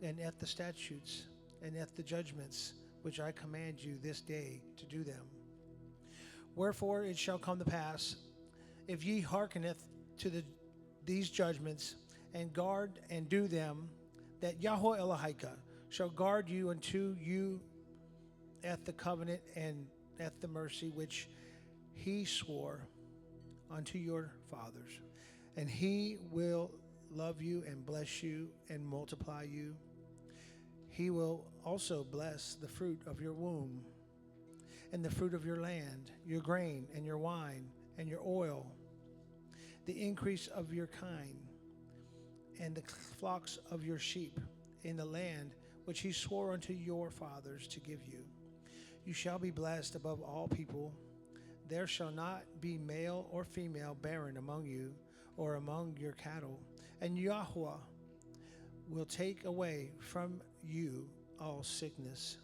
and at the statutes, and at the judgments which I command you this day to do them. Wherefore it shall come to pass, if ye hearkeneth to these judgments, and guard and do them, that Yahweh Elohim shall guard you unto you at the covenant and at the mercy which he swore unto your fathers. And he will love you and bless you and multiply you. He will also bless the fruit of your womb, and the fruit of your land, your grain and your wine and your oil, the increase of your kind, and the flocks of your sheep in the land which he swore unto your fathers to give you. You shall be blessed above all people. There shall not be male or female barren among you, or among your cattle. And Yahweh will take away from you all sickness.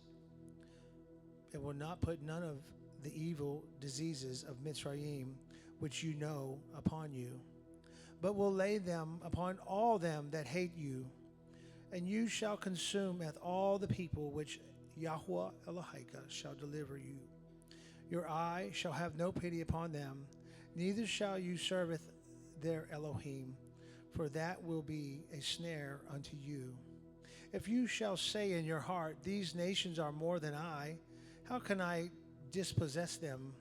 It will not put none of the evil diseases of Mitzrayim, which you know, upon you, but will lay them upon all them that hate you. And you shall consume at all the people which Yahweh Elohim shall deliver you. Your eye shall have no pity upon them, neither shall you serveth their Elohim, for that will be a snare unto you. If you shall say in your heart, these nations are more than I, how can I dispossess them?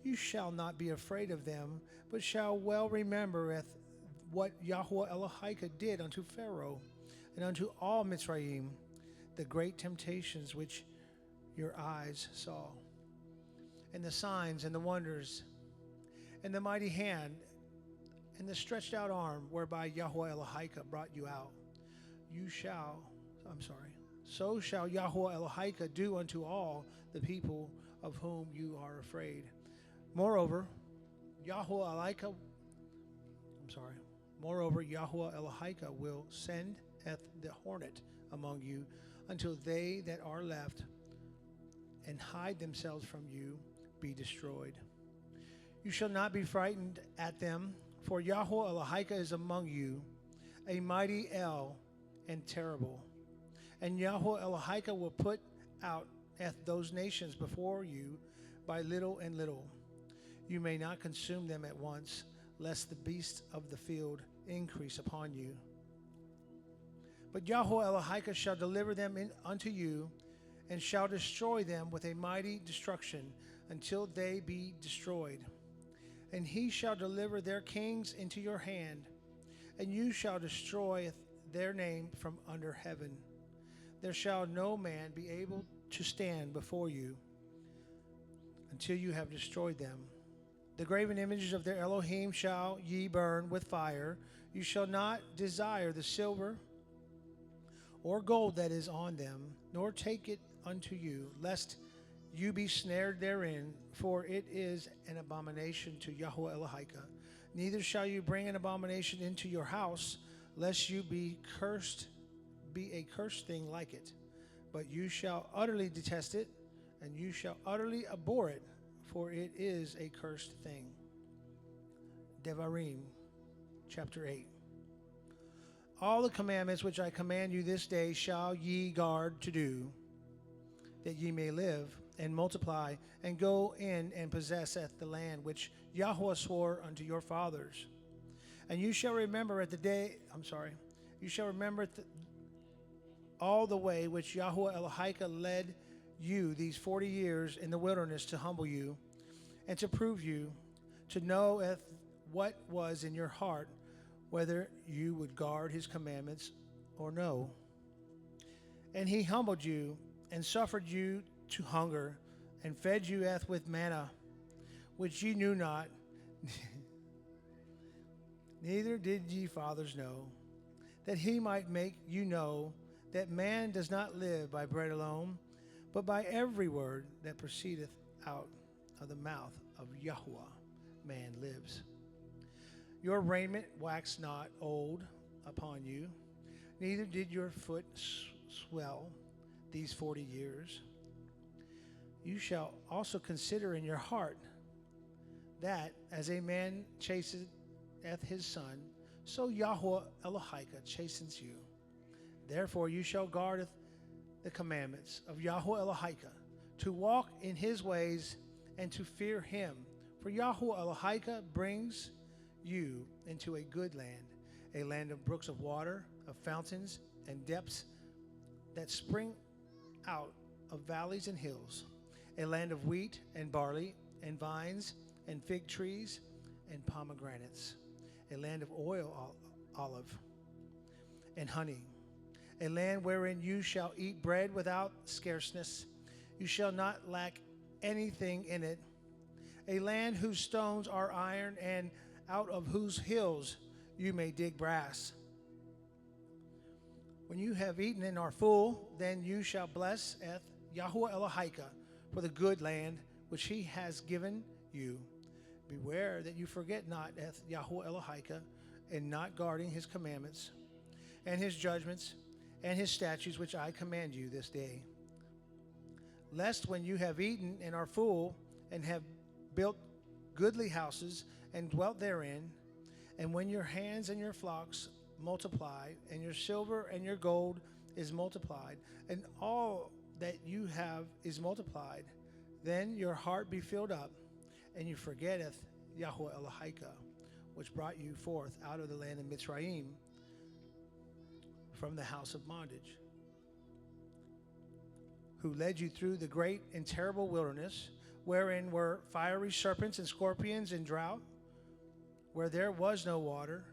You shall not be afraid of them, but shall well remember what Yahweh Elohim did unto Pharaoh and unto all Mitzrayim, the great temptations which your eyes saw. and the signs and the wonders, and the mighty hand, and the stretched out arm whereby Yahweh Elohika brought you out. So shall Yahweh Elohika do unto all the people of whom you are afraid. Moreover, Yahweh Elohika will send the hornet among you until they that are left and hide themselves from you be destroyed. You shall not be frightened at them, for Yahweh Elohika is among you, a mighty El and terrible. And Yahweh Elohika will put out those nations before you by little and little. You may not consume them at once, lest the beasts of the field increase upon you. But Yahweh Elohika shall deliver them unto you, and shall destroy them with a mighty destruction until they be destroyed. And he shall deliver their kings into your hand, and you shall destroy their name from under heaven. There shall no man be able to stand before you until you have destroyed them. The graven images of their Elohim shall ye burn with fire. You shall not desire the silver or gold that is on them, nor take it unto you, lest you be snared therein, for it is an abomination to Yahweh Elohika. Neither shall you bring an abomination into your house, lest you be a cursed thing like it. But you shall utterly detest it, and you shall utterly abhor it, for it is a cursed thing. Devarim, chapter 8. All the commandments which I command you this day shall ye guard to do, that ye may live and multiply, and go in and possess the land which Yahweh swore unto your fathers. And you shall remember all the way which Yahweh Elohika led you these 40 years in the wilderness to humble you, and to prove you, to know what was in your heart, whether you would guard his commandments or no. And he humbled you, and suffered you to hunger, and fed you with manna, which ye knew not, neither did ye fathers know, that he might make you know that man does not live by bread alone, but by every word that proceedeth out of the mouth of Yahweh man lives. Your raiment waxed not old upon you, neither did your foot swell these 40 years. You shall also consider in your heart that as a man chasteneth his son, so Yahweh Elohika chastens you. Therefore you shall guard the commandments of Yahweh Elohika, to walk in his ways and to fear him. For Yahweh Elohika brings you into a good land, a land of brooks of water, of fountains and depths that spring out of valleys and hills, a land of wheat and barley and vines and fig trees and pomegranates, a land of olive and honey, a land wherein you shall eat bread without scarceness. You shall not lack anything in it, a land whose stones are iron, and out of whose hills you may dig brass. When you have eaten and are full, then you shall bless Yahweh Elohika for the good land which he has given you. Beware that you forget not Yahweh Elohika in not guarding his commandments and his judgments and his statutes which I command you this day. Lest when you have eaten and are full, and have built goodly houses and dwelt therein, and when your hands and your flocks multiply, and your silver and your gold is multiplied, and all that you have is multiplied, then your heart be filled up, and you forgetteth Yahweh Elohika, which brought you forth out of the land of Mitzrayim, from the house of bondage, who led you through the great and terrible wilderness, wherein were fiery serpents and scorpions and drought, where there was no water,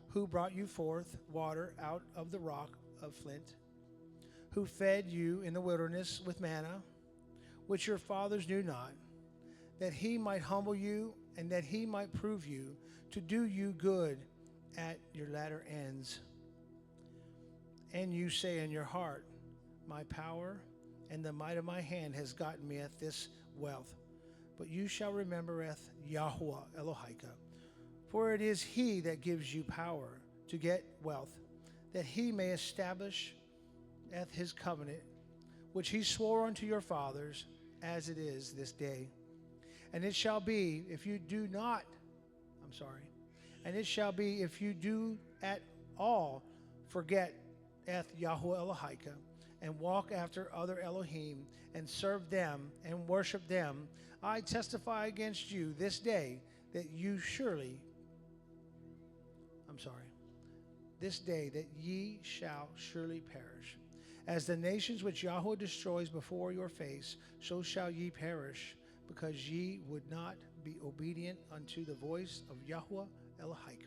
who brought you forth water out of the rock of flint, who fed you in the wilderness with manna, which your fathers knew not, that he might humble you, and that he might prove you, to do you good at your latter ends. And you say in your heart, my power and the might of my hand has gotten me at this wealth. But you shall remember Yahweh Elohika, for it is he that gives you power to get wealth, that he may establish his covenant, which he swore unto your fathers, as it is this day. And it shall be, if you do not, and it shall be, if you do at all forget Yahweh Elohika, and walk after other Elohim, and serve them, and worship them, I testify against you this day that this day that ye shall surely perish. As the nations which Yahweh destroys before your face, so shall ye perish, because ye would not be obedient unto the voice of Yahweh Elohim.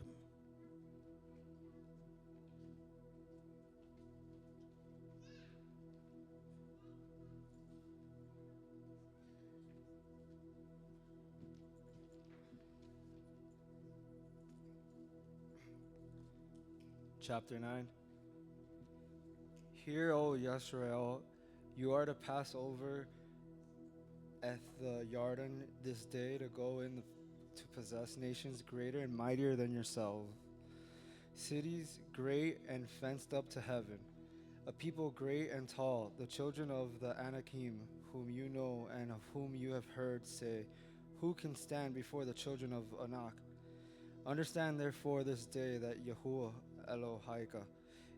Chapter 9. Hear, O Yisrael, you are to pass over at the Yarden this day to go in to possess nations greater and mightier than yourselves, cities great and fenced up to heaven, a people great and tall, the children of the Anakim, whom you know and of whom you have heard say, who can stand before the children of Anak? Understand therefore this day that Yahuwah Elohika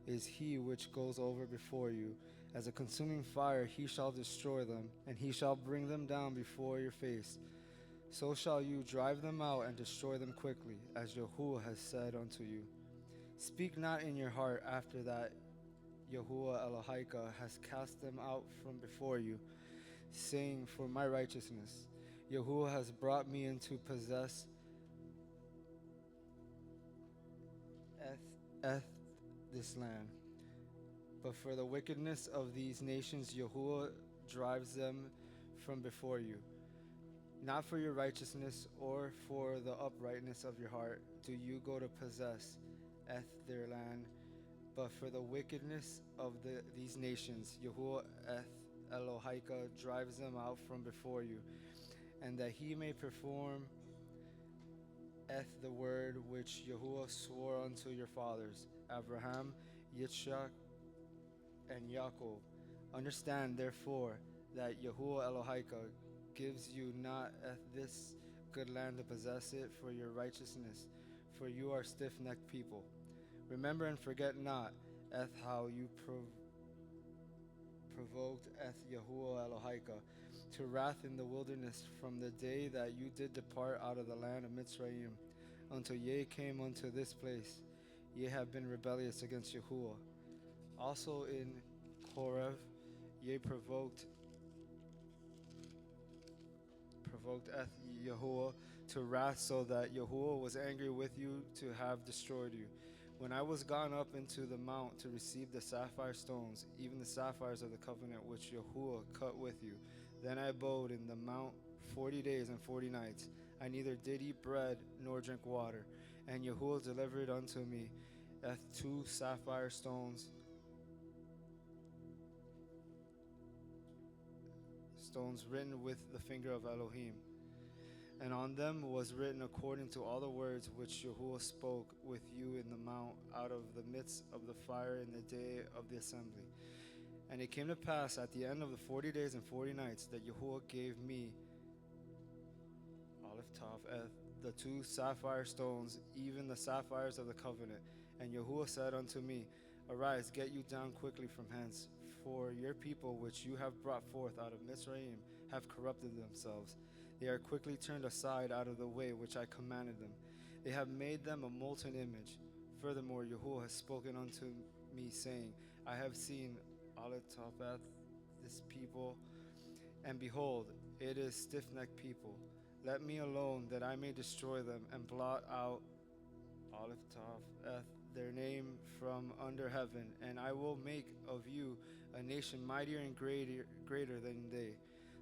is he which goes over before you. As a consuming fire he shall destroy them, and he shall bring them down before your face. So shall you drive them out and destroy them quickly, as Yahuwah has said unto you. Speak not in your heart after that Yahuwah Elohika has cast them out from before you, saying, for my righteousness Yahuwah has brought me in to possess this land. But for the wickedness of these nations Yahuwah drives them from before you. Not for your righteousness or for the uprightness of your heart do you go to possess their land, but for the wickedness of these nations Yahuwah Elohika drives them out from before you, and that he may perform the word which Yahuwah swore unto your fathers, Abraham, Yitzchak, and Yaakov. Understand therefore that Yahuwah Elohika gives you not this good land to possess it for your righteousness, for you are stiff-necked people. Remember and forget not how you provoked Yahuwah Elohika to wrath in the wilderness from the day that you did depart out of the land of Mitzrayim, until ye came unto this place. Ye have been rebellious against Yahuwah. Also in Horeb ye provoked Yahuwah to wrath, so that Yahuwah was angry with you to have destroyed you. When I was gone up into the mount to receive the sapphire stones, even the sapphires of the covenant which Yahuwah cut with you, then I abode in the mount 40 days and 40 nights. I neither did eat bread nor drink water. And Yahuwah delivered unto me 2 sapphire stones written with the finger of Elohim. And on them was written according to all the words which Yahuwah spoke with you in the mount out of the midst of the fire in the day of the assembly. And it came to pass at the end of the 40 days and 40 nights that Yahuwah gave me the 2 sapphire stones, even the sapphires of the covenant. And Yahuwah said unto me, Arise, get you down quickly from hence, for your people which you have brought forth out of Mitzrayim have corrupted themselves. They are quickly turned aside out of the way which I commanded them. They have made them a molten image. Furthermore, Yahuwah has spoken unto me, saying, I have seen Aletapeth, this people, and behold, it is stiff-necked people. Let me alone, that I may destroy them, and blot out Aleph-Tapheth, their name from under heaven, and I will make of you a nation mightier and greater than they.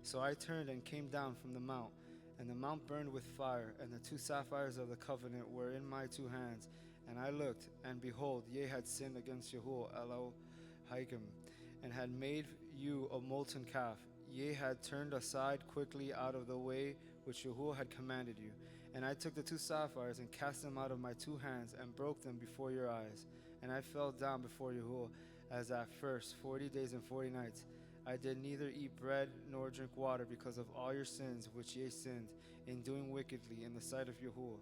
So I turned and came down from the mount, And the mount burned with fire, and the 2 sapphires of the covenant were in my 2 hands. And I looked, and behold, ye had sinned against Yahuwah Elohim, and had made you a molten calf. Ye had turned aside quickly out of the way which Yahuwah had commanded you. And I took the 2 sapphires, and cast them out of my 2 hands, and broke them before your eyes. And I fell down before Yahuwah, as at first, 40 days and 40 nights. I did neither eat bread nor drink water, because of all your sins which ye sinned in doing wickedly in the sight of Yahuwah,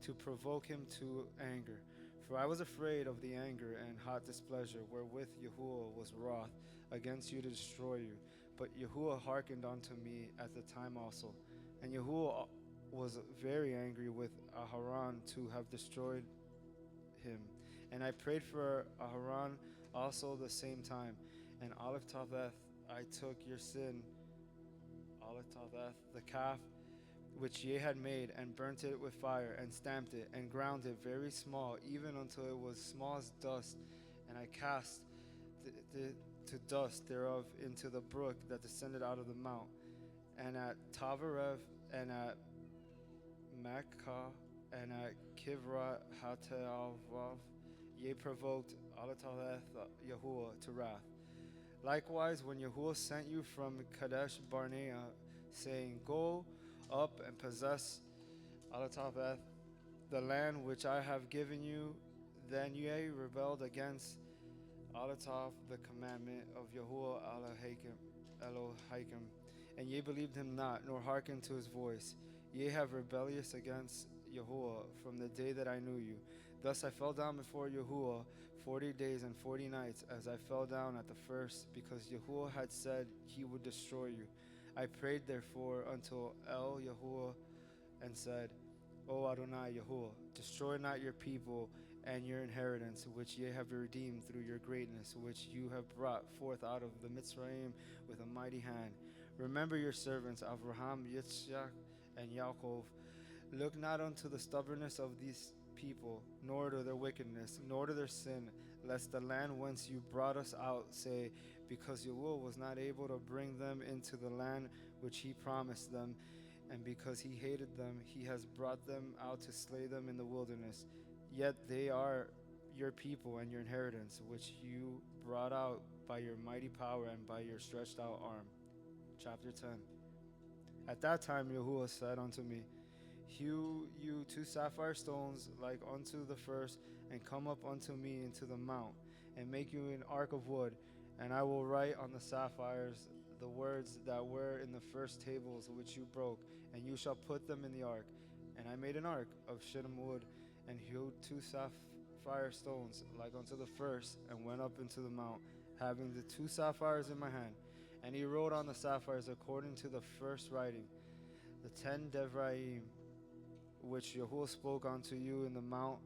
to provoke him to anger. For I was afraid of the anger and hot displeasure wherewith Yahuwah was wroth against you to destroy you. But Yahuwah hearkened unto me at the time also. And Yahuwah was very angry with Aharon to have destroyed him. And I prayed for Aharon also the same time. And Aleph Taveth, I took your sin, Aleph Taveth, the calf which ye had made, and burnt it with fire, and stamped it, and ground it very small, even until it was small as dust. And I cast to dust thereof into the brook that descended out of the mount. And at Tavarev, and at Makkah, and at Kivra Hateavav, ye provoked Alataveth Yahuwah to wrath. Likewise, when Yahuwah sent you from Kadesh Barnea, saying, Go up and possess Alataveth, the land which I have given you, then ye rebelled against Alatav, the commandment of Yahuwah Elohim, and ye believed him not, nor hearkened to his voice. Ye have rebellious against Yahuwah from the day that I knew you. Thus I fell down before Yahuwah 40 days and 40 nights, as I fell down at the first, because Yahuwah had said he would destroy you. I prayed therefore unto El Yahuwah, and said, O Adonai Yahuwah, destroy not your people and your inheritance, which ye have redeemed through your greatness, which you have brought forth out of the Mitzrayim with a mighty hand. Remember your servants Abraham, Yitzchak, and Yaakov. Look not unto the stubbornness of these people, nor to their wickedness, nor to their sin, lest the land whence you brought us out say, because Yahuwah was not able to bring them into the land which he promised them, and because he hated them, he has brought them out to slay them in the wilderness. Yet they are your people and your inheritance, which you brought out by your mighty power and by your stretched out arm. Chapter 10. At that time Yahuwah said unto me, Hew you 2 sapphire stones like unto the first, and come up unto me into the mount, and make you an ark of wood, and I will write on the sapphires the words that were in the first tables which you broke, and you shall put them in the ark. And I made an ark of shittim wood, and hewed 2 sapphire stones like unto the first, and went up into the mount, having the 2 sapphires in my hand. And he wrote on the sapphires according to the first writing, the 10 Devarim, which Yahuwah spoke unto you in the mount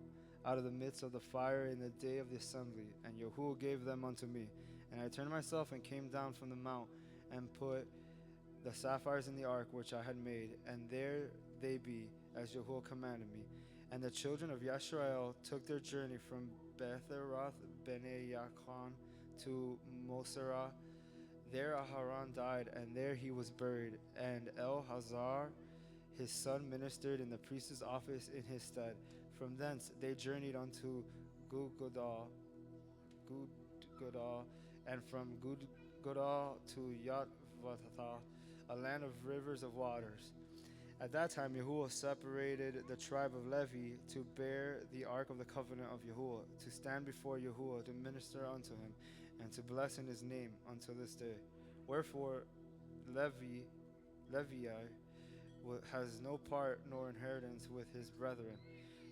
out of the midst of the fire in the day of the assembly. And Yahuwah gave them unto me. And I turned myself and came down from the mount, and put the sapphires in the ark which I had made, and there they be, as Yahuwah commanded me. And the children of Yisrael took their journey from Betheroth Bene Yachan to Moserah. There Aharon died, and there he was buried. And El-Hazar, his son, ministered in the priest's office in his stead. From thence they journeyed unto Gudgodah, and from Gudgodah to Yotvatha, a land of rivers of waters. At that time Yahuwah separated the tribe of Levi to bear the ark of the covenant of Yahuwah, to stand before Yahuwah, to minister unto him, and to bless in his name until this day. Wherefore Levi has no part nor inheritance with his brethren.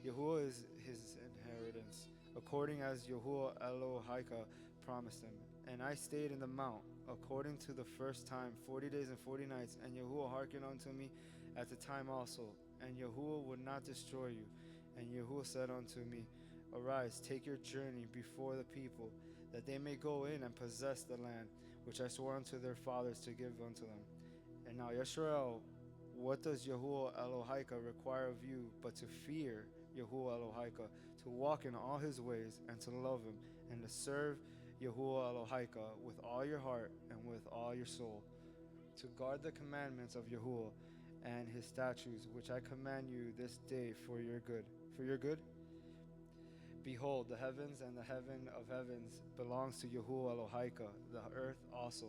Yahuwah is his inheritance, according as Yahuwah Elohim promised him. And I stayed in the mount, according to the first time, 40 days and 40 nights, and Yahuwah hearkened unto me at the time also, and Yahuwah would not destroy you. And Yahuwah said unto me, Arise, take your journey before the people, that they may go in and possess the land, which I swore unto their fathers to give unto them. And now, Yisrael, what does Yahuwah Elohim require of you but to fear Yahuwah Elohim, to walk in all his ways, and to love him, and to serve Yahuwah Elohim with all your heart and with all your soul, to guard the commandments of Yahuwah and his statutes, which I command you this day for your good. For your good? Behold, the heavens and the heaven of heavens belongs to Yahuwah Elohika, the earth also,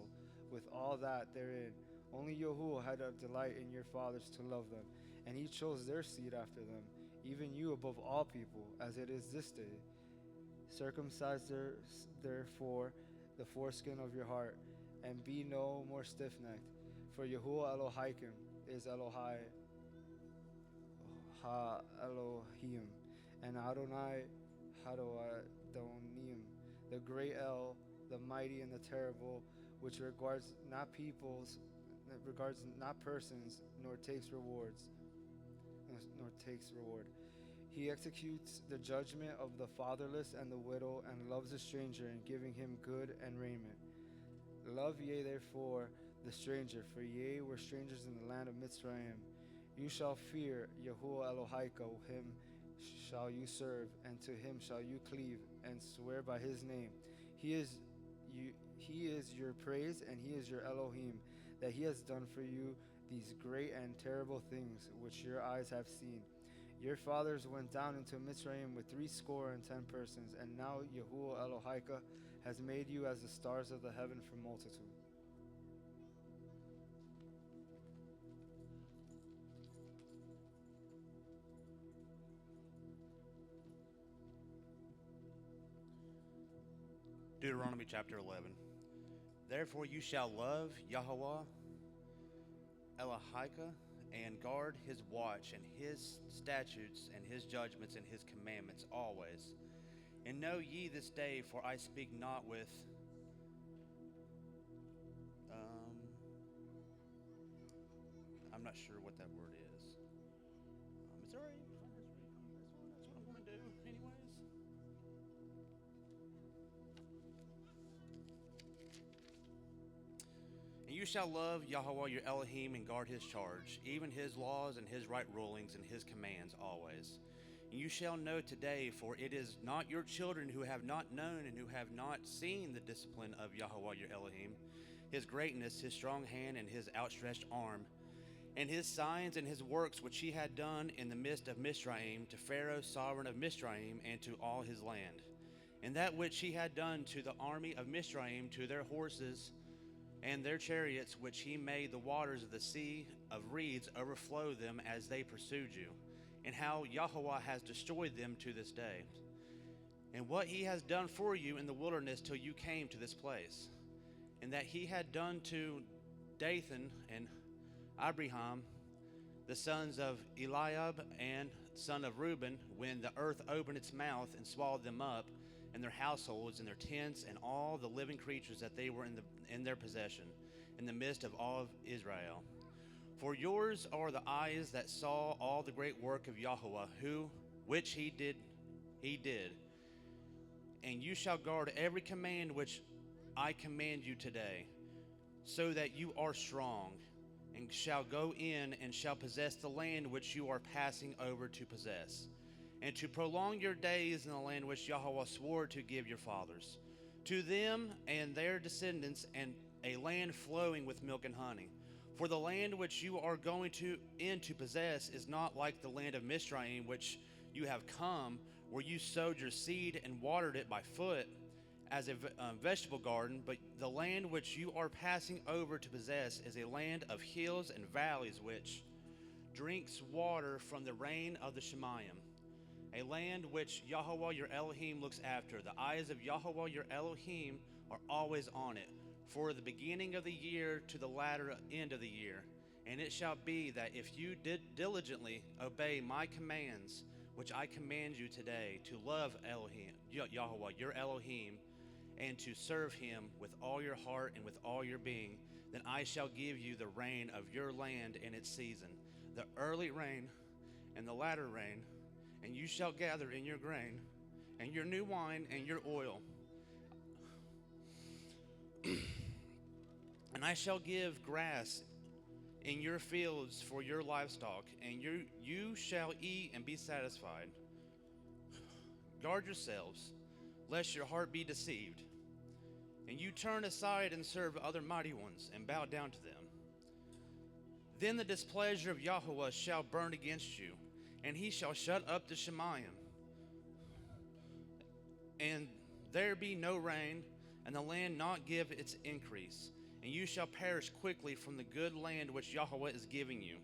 with all that therein. Only Yahuwah had a delight in your fathers to love them, and he chose their seed after them, even you above all people, as it is this day. Circumcise therefore the foreskin of your heart, and be no more stiff-necked. For Yahuwah Elohim is Elohai ha-Elohim, and Adonai Hadonim, the great El, the mighty and the terrible, which regards not persons, nor takes reward. He executes the judgment of the fatherless and the widow, and loves the stranger, in giving him good and raiment. Love ye therefore the stranger, for ye were strangers in the land of Mitzrayim. You shall fear Yahuwah Elohika, him shall you serve, and to him shall you cleave, and swear by his name. He is your praise, and he is your Elohim, that he has done for you these great and terrible things which your eyes have seen. Your fathers went down into Mitzrayim with 70 persons, and now Yahuwah Elohika has made you as the stars of the heaven for multitude. Deuteronomy chapter 11. Therefore you shall love Yahweh Elohika, and guard his watch and his statutes and his judgments and his commandments always. And know ye this day, for I speak not with I'm not sure what that word is. It's all right. That's what I'm going to do anyways. And you shall love Yahweh your Elohim, and guard his charge, even his laws and his right rulings and his commands always. And you shall know today, for it is not your children who have not known and who have not seen the discipline of Yahweh your Elohim, his greatness, his strong hand, and his outstretched arm, and his signs and his works which he had done in the midst of Mizraim, to Pharaoh sovereign of Mizraim, and to all his land. And that which he had done to the army of Mizraim, to their horses and their chariots, which he made the waters of the sea of reeds overflow them as they pursued you, and how Yahweh has destroyed them to this day, and what he has done for you in the wilderness till you came to this place, and that he had done to Dathan and Abraham, the sons of Eliab and son of Reuben, when the earth opened its mouth and swallowed them up, and their households and their tents and all the living creatures that they were in their possession, in the midst of all of Israel. For yours are the eyes that saw all the great work of Yahweh, which he did. And you shall guard every command which I command you today, so that you are strong, and shall go in and shall possess the land which you are passing over to possess, and to prolong your days in the land which Yahweh swore to give your fathers, to them and their descendants, and a land flowing with milk and honey. For the land which you are going in to possess is not like the land of Mizraim, which you have come, where you sowed your seed and watered it by foot as a vegetable garden, but the land which you are passing over to possess is a land of hills and valleys, which drinks water from the rain of the Shemayim, a land which Yahweh your Elohim looks after. The eyes of Yahweh your Elohim are always on it, for the beginning of the year to the latter end of the year. And it shall be that if you did diligently obey my commands, which I command you today, to love Elohim, Yahweh your Elohim, and to serve him with all your heart and with all your being, then I shall give you the rain of your land in its season, the early rain and the latter rain, and you shall gather in your grain and your new wine and your oil. And I shall give grass in your fields for your livestock, and you shall eat and be satisfied. Guard yourselves, lest your heart be deceived, and you turn aside and serve other mighty ones, and bow down to them. Then the displeasure of Yahweh shall burn against you, and he shall shut up the Shemayim, and there be no rain, and the land not give its increase. And you shall perish quickly from the good land which Yahweh is giving you.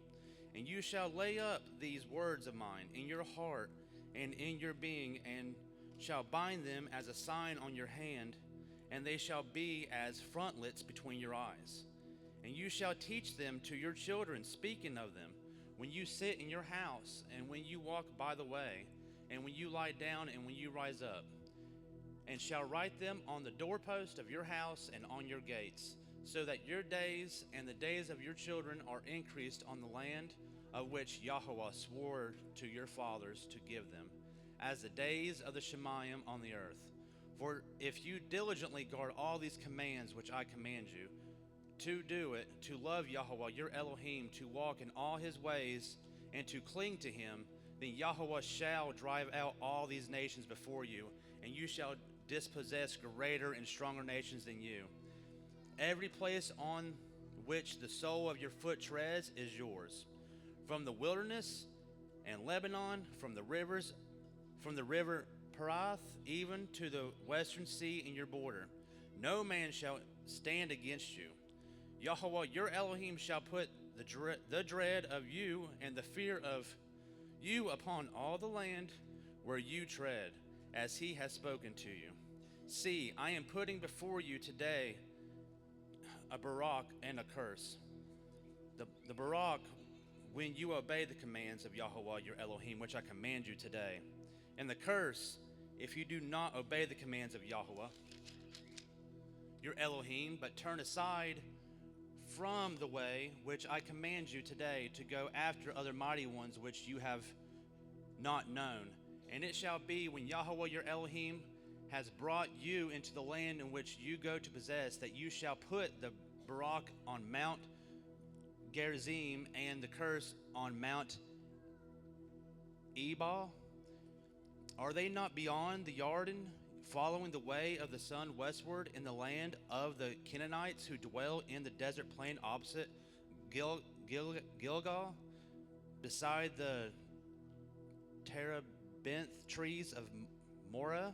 And you shall lay up these words of mine in your heart and in your being, and shall bind them as a sign on your hand, and they shall be as frontlets between your eyes. And you shall teach them to your children, speaking of them, when you sit in your house, and when you walk by the way, and when you lie down, and when you rise up. And shall write them on the doorpost of your house and on your gates, so that your days and the days of your children are increased on the land of which Yahweh swore to your fathers to give them, as the days of the Shemayim on the earth. For if you diligently guard all these commands which I command you, to do it, to love Yahweh your Elohim, to walk in all his ways, and to cling to him, then Yahweh shall drive out all these nations before you, and you shall dispossess greater and stronger nations than you. Every place on which the sole of your foot treads is yours, from the wilderness and Lebanon, from the rivers, from the river Parath, even to the western sea in your border. No man shall stand against you. Yahweh your Elohim shall put the dread of you and the fear of you upon all the land where you tread, as he has spoken to you. See, I am putting before you today a barak and a curse. The barak, when you obey the commands of Yahweh your Elohim, which I command you today. And the curse, if you do not obey the commands of Yahweh your Elohim, but turn aside from the way which I command you today, to go after other mighty ones which you have not known. And it shall be, when Yahweh your Elohim has brought you into the land in which you go to possess, that you shall put the barak on Mount Gerizim and the curse on Mount Ebal. Are they not beyond the Jordan, following the way of the sun westward, in the land of the Canaanites who dwell in the desert plain opposite Gilgal, beside the terebinth trees of Moreh?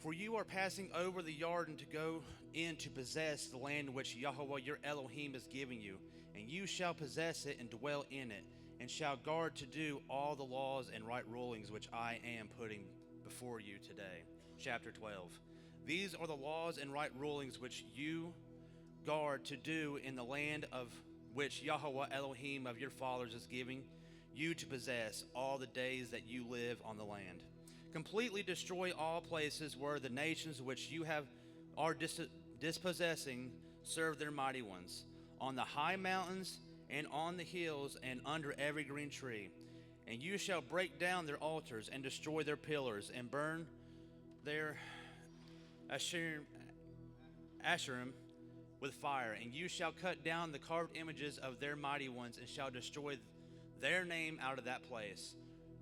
For you are passing over the Jordan to go in to possess the land which Yahweh your Elohim is giving you, and you shall possess it and dwell in it, and shall guard to do all the laws and right rulings which I am putting before you today. Chapter 12. These are the laws and right rulings which you guard to do in the land of which Yahweh Elohim of your fathers is giving you to possess all the days that you live on the land. Completely destroy all places where the nations which you are dispossessing serve their mighty ones, on the high mountains and on the hills and under every green tree. And you shall break down their altars and destroy their pillars and burn their Asherim with fire. And you shall cut down the carved images of their mighty ones and shall destroy their name out of that place.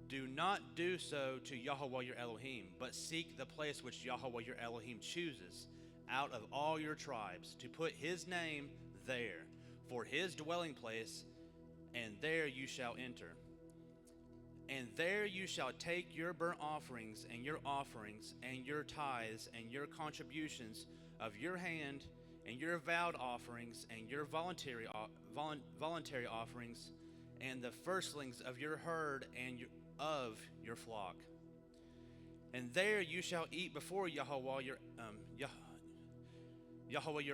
Do not do so to Yahweh your Elohim, but seek the place which Yahweh your Elohim chooses out of all your tribes, to put his name there for his dwelling place, and there you shall enter. And there you shall take your burnt offerings and your tithes and your contributions of your hand, and your vowed offerings and your voluntary offerings, and the firstlings of your herd and of your flock. And there you shall eat before Yahweh your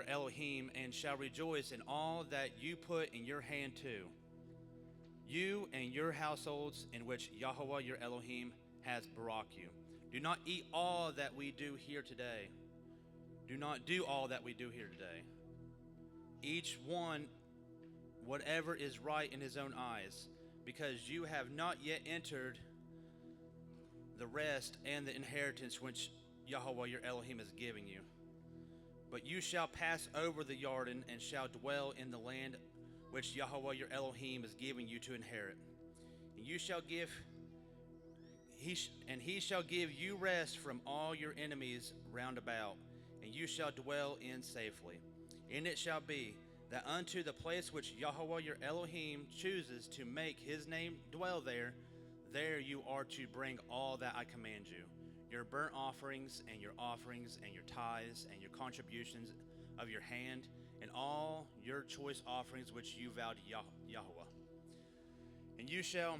Elohim, and shall rejoice in all that you put in your hand too, you and your households in which Yahweh your Elohim has barak you. Do not eat all that we do here today. Do not do all that we do here today. Each one whatever is right in his own eyes, because you have not yet entered the rest and the inheritance which Yahweh your Elohim is giving you. But you shall pass over the Jordan and shall dwell in the land which Yahweh your Elohim is giving you to inherit. And you shall give, he shall give you rest from all your enemies round about, and you shall dwell in safely. And it shall be that unto the place which Yahweh your Elohim chooses to make his name dwell there, there you are to bring all that I command you, your burnt offerings and your tithes and your contributions of your hand, and all your choice offerings which you vowed to Yahweh. And you shall,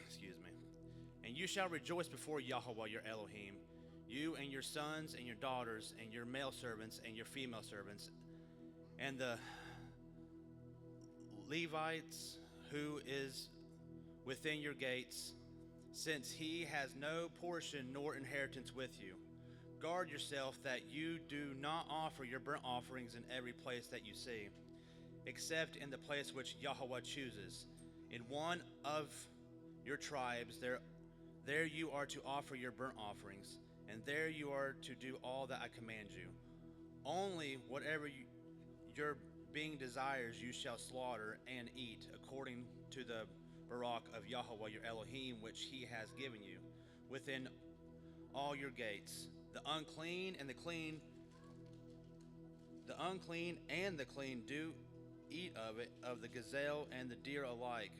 excuse me, and you shall rejoice before Yahweh your Elohim, you and your sons and your daughters and your male servants and your female servants, and the Levites who is within your gates, since he has no portion nor inheritance with you. Guard yourself that you do not offer your burnt offerings in every place that you see, except in the place which Yahweh chooses. In one of your tribes, there you are to offer your burnt offerings, and there you are to do all that I command you. Only whatever your being desires you shall slaughter and eat, according to the Barak of Yahweh your Elohim, which he has given you, within all your gates. The unclean and the clean do eat of it, of the gazelle and the deer alike.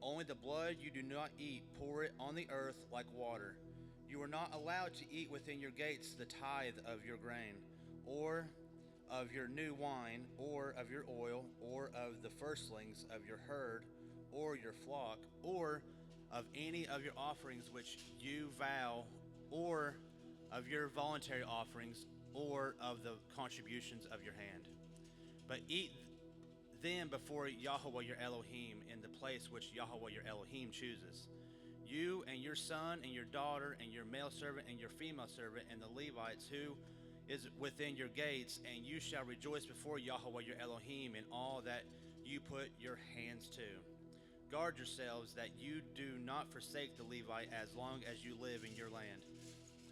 Only the blood you do not eat, pour it on the earth like water. You are not allowed to eat within your gates the tithe of your grain, or of your new wine, or of your oil, or of the firstlings of your herd, or your flock, or of any of your offerings which you vow, or of your voluntary offerings, or of the contributions of your hand. But eat them before Yahweh your Elohim in the place which Yahweh your Elohim chooses. You and your son and your daughter and your male servant and your female servant and the Levites who is within your gates, and you shall rejoice before Yahweh your Elohim in all that you put your hands to. Guard yourselves that you do not forsake the Levite as long as you live in your land.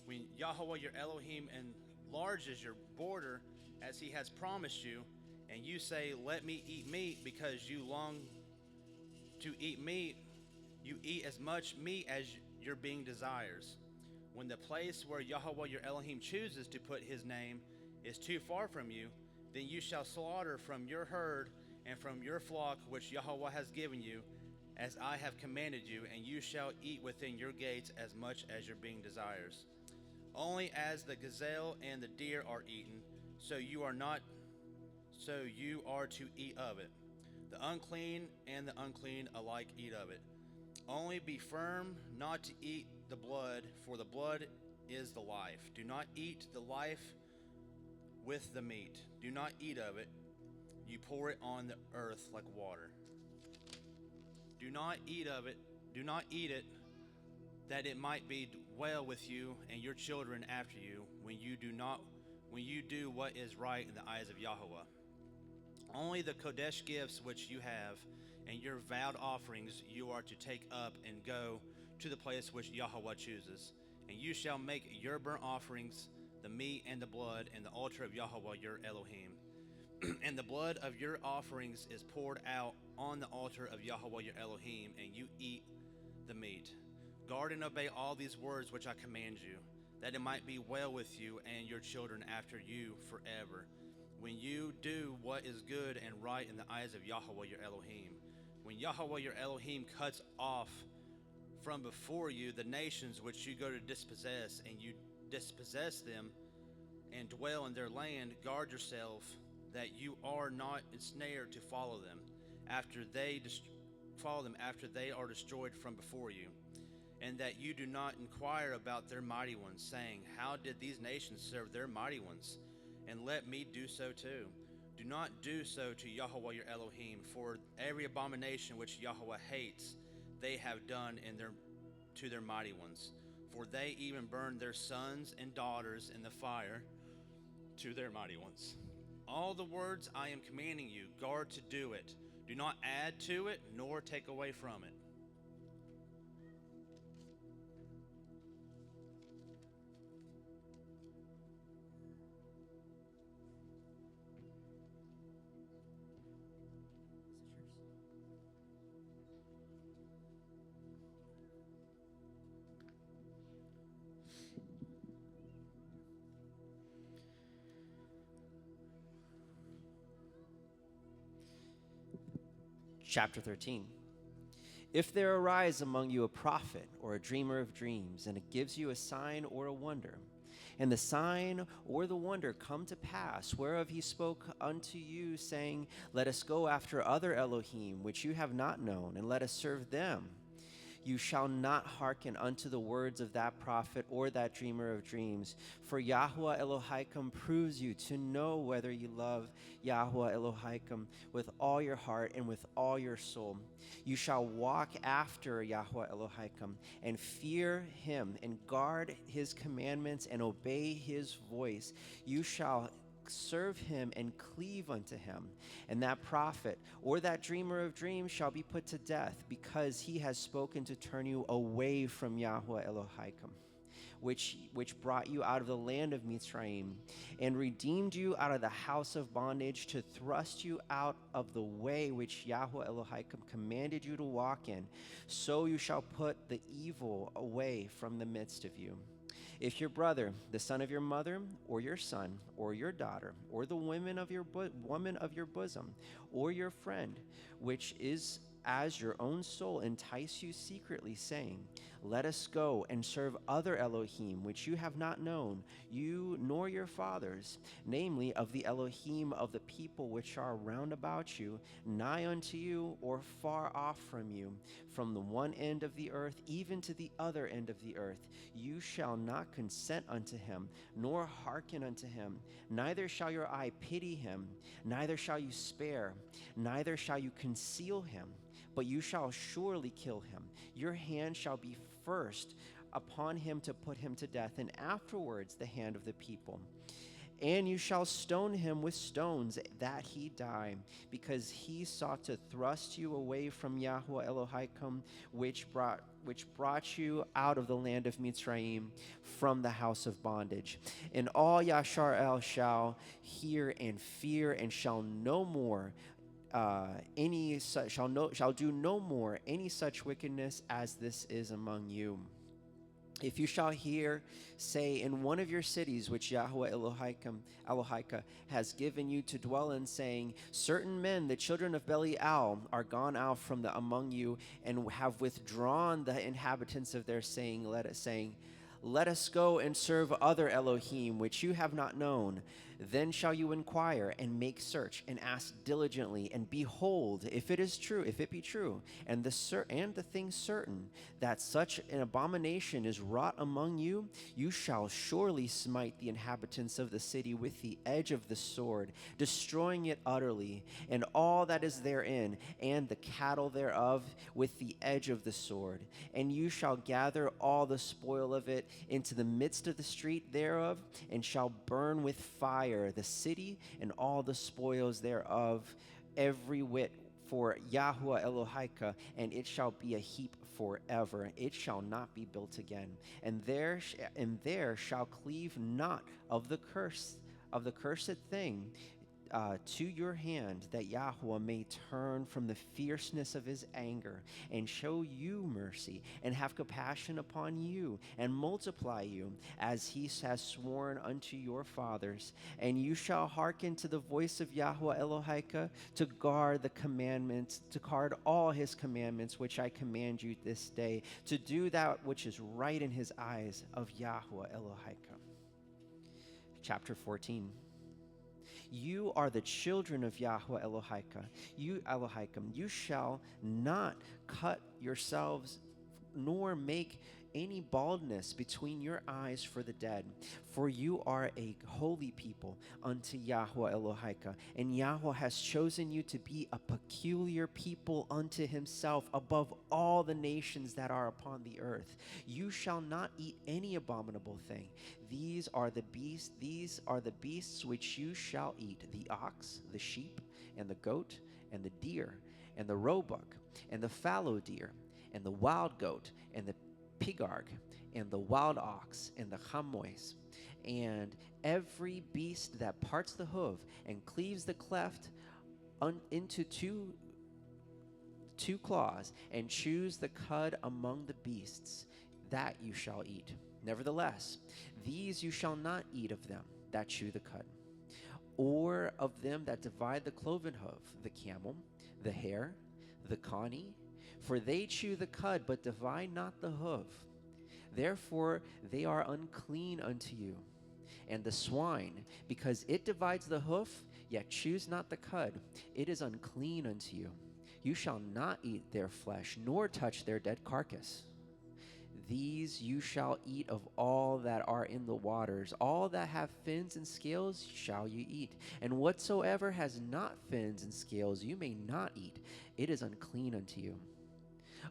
When Yahweh your Elohim enlarges your border as he has promised you, and you say, let me eat meat, because you long to eat meat, you eat as much meat as your being desires. When the place where Yahweh your Elohim chooses to put his name is too far from you, then you shall slaughter from your herd and from your flock which Yahweh has given you, as I have commanded you, and you shall eat within your gates as much as your being desires. Only as the gazelle and the deer are eaten, so you are to eat of it. The unclean and the unclean alike eat of it. Only be firm not to eat the blood, for the blood is the life. Do not eat the life with the meat. Do not eat of it. You pour it on the earth like water. Do not eat of it. Do not eat it, that it might be well with you and your children after you, when you do what is right in the eyes of Yahweh. Only the Kodesh gifts which you have and your vowed offerings you are to take up and go to the place which Yahweh chooses. And you shall make your burnt offerings, the meat and the blood, and the altar of Yahweh your Elohim. And the blood of your offerings is poured out on the altar of Yahweh your Elohim, and you eat the meat. Guard and obey all these words which I command you, that it might be well with you and your children after you forever, when you do what is good and right in the eyes of Yahweh your Elohim. When Yahweh your Elohim cuts off from before you the nations which you go to dispossess, and you dispossess them and dwell in their land, guard yourself that you are not ensnared to follow them after they are destroyed from before you, and that you do not inquire about their mighty ones, saying, how did these nations serve their mighty ones? And let me do so too. Do not do so to Yahweh your Elohim, for every abomination which Yahweh hates they have done to their mighty ones. For they even burned their sons and daughters in the fire to their mighty ones. All the words I am commanding you, guard to do it. Do not add to it, nor take away from it. Chapter 13. If there arise among you a prophet or a dreamer of dreams, and it gives you a sign or a wonder, and the sign or the wonder come to pass, whereof he spoke unto you, saying, Let us go after other Elohim, which you have not known, and let us serve them, you shall not hearken unto the words of that prophet or that dreamer of dreams. For Yahweh Elohim proves you to know whether you love Yahweh Elohim with all your heart and with all your soul. You shall walk after Yahweh Elohim and fear him and guard his commandments and obey his voice. You shall serve him and cleave unto him, and that prophet or that dreamer of dreams shall be put to death, because he has spoken to turn you away from Yahweh Elohim, which brought you out of the land of Mitzrayim, and redeemed you out of the house of bondage, to thrust you out of the way which Yahweh Elohim commanded you to walk in. So you shall put the evil away from the midst of you. If your brother, the son of your mother, or your son, or your daughter, or the woman of your bosom, or your friend, which is as your own soul, entice you secretly, saying, Let us go and serve other Elohim, which you have not known, you nor your fathers, namely of the Elohim of the people which are round about you, nigh unto you, or far off from you, from the one end of the earth even to the other end of the earth, you shall not consent unto him, nor hearken unto him, neither shall your eye pity him, neither shall you spare, neither shall you conceal him, but you shall surely kill him. Your hand shall be first upon him to put him to death, and afterwards the hand of the people. And you shall stone him with stones, that he die, because he sought to thrust you away from Yahweh Elohim, which brought you out of the land of Mitzrayim, from the house of bondage. And all Yasharel shall hear and fear, and shall no more shall do no more any such wickedness as this is among you. If you shall hear, say, in one of your cities which Yahweh Elohim has given you to dwell in, saying, Certain men, the children of Belial, are gone out from among you, and have withdrawn the inhabitants of their saying, Let us go and serve other Elohim, which you have not known. Then shall you inquire and make search and ask diligently, and behold, if it is true, if it be true, and the thing certain, that such an abomination is wrought among you, you shall surely smite the inhabitants of the city with the edge of the sword, destroying it utterly, and all that is therein, and the cattle thereof with the edge of the sword. And you shall gather all the spoil of it into the midst of the street thereof, and shall burn with fire the city and all the spoils thereof, every whit for Yahweh Elohim, and it shall be a heap forever. It shall not be built again. And there shall cleave not of the cursed thing to your hand, that Yahweh may turn from the fierceness of his anger, and show you mercy, and have compassion upon you, and multiply you, as he has sworn unto your fathers. And you shall hearken to the voice of Yahweh Elohim, to guard the commandments, to guard all his commandments, which I command you this day, to do that which is right in his eyes of Yahweh Elohim. Chapter 14. You are the children of Yahweh Elohim. You shall not cut yourselves, nor make any baldness between your eyes for the dead. For you are a holy people unto Yahweh Elohim, and Yahweh has chosen you to be a peculiar people unto himself above all the nations that are upon the earth. You shall not eat any abominable thing. These are the beasts which you shall eat: the ox, the sheep, and the goat, and the deer, and the roebuck, and the fallow deer, and the wild goat, and the pigarg, and the wild ox, and the chamois, and every beast that parts the hoof and cleaves the cleft into two claws, and chews the cud among the beasts, that you shall eat. Nevertheless, these you shall not eat of them that chew the cud, or of them that divide the cloven hoof, the camel, the hare, the coney, for they chew the cud, but divide not the hoof. Therefore they are unclean unto you. And the swine, because it divides the hoof, yet chews not the cud, it is unclean unto you. You shall not eat their flesh, nor touch their dead carcass. These you shall eat of all that are in the waters. All that have fins and scales shall you eat. And whatsoever has not fins and scales you may not eat. It is unclean unto you.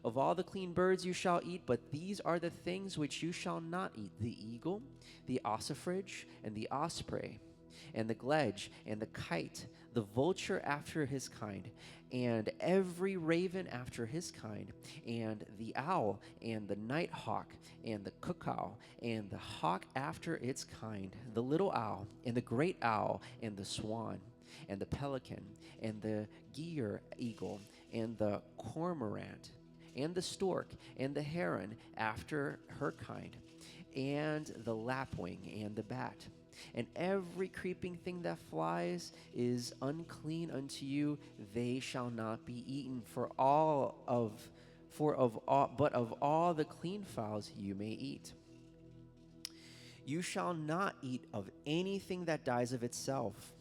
Of all the clean birds you shall eat, but these are the things which you shall not eat: the eagle, the ossifrage, and the osprey, and the gledge, and the kite, the vulture after his kind, and every raven after his kind, and the owl, and the night hawk, and the cuckoo, and the hawk after its kind, the little owl, and the great owl, and the swan, and the pelican, and the gier eagle, and the cormorant, and the stork, and the heron after her kind, and the lapwing, and the bat. And every creeping thing that flies is unclean unto you; they shall not be eaten. But of all the clean fowls you may eat. You shall not eat of anything that dies of itself.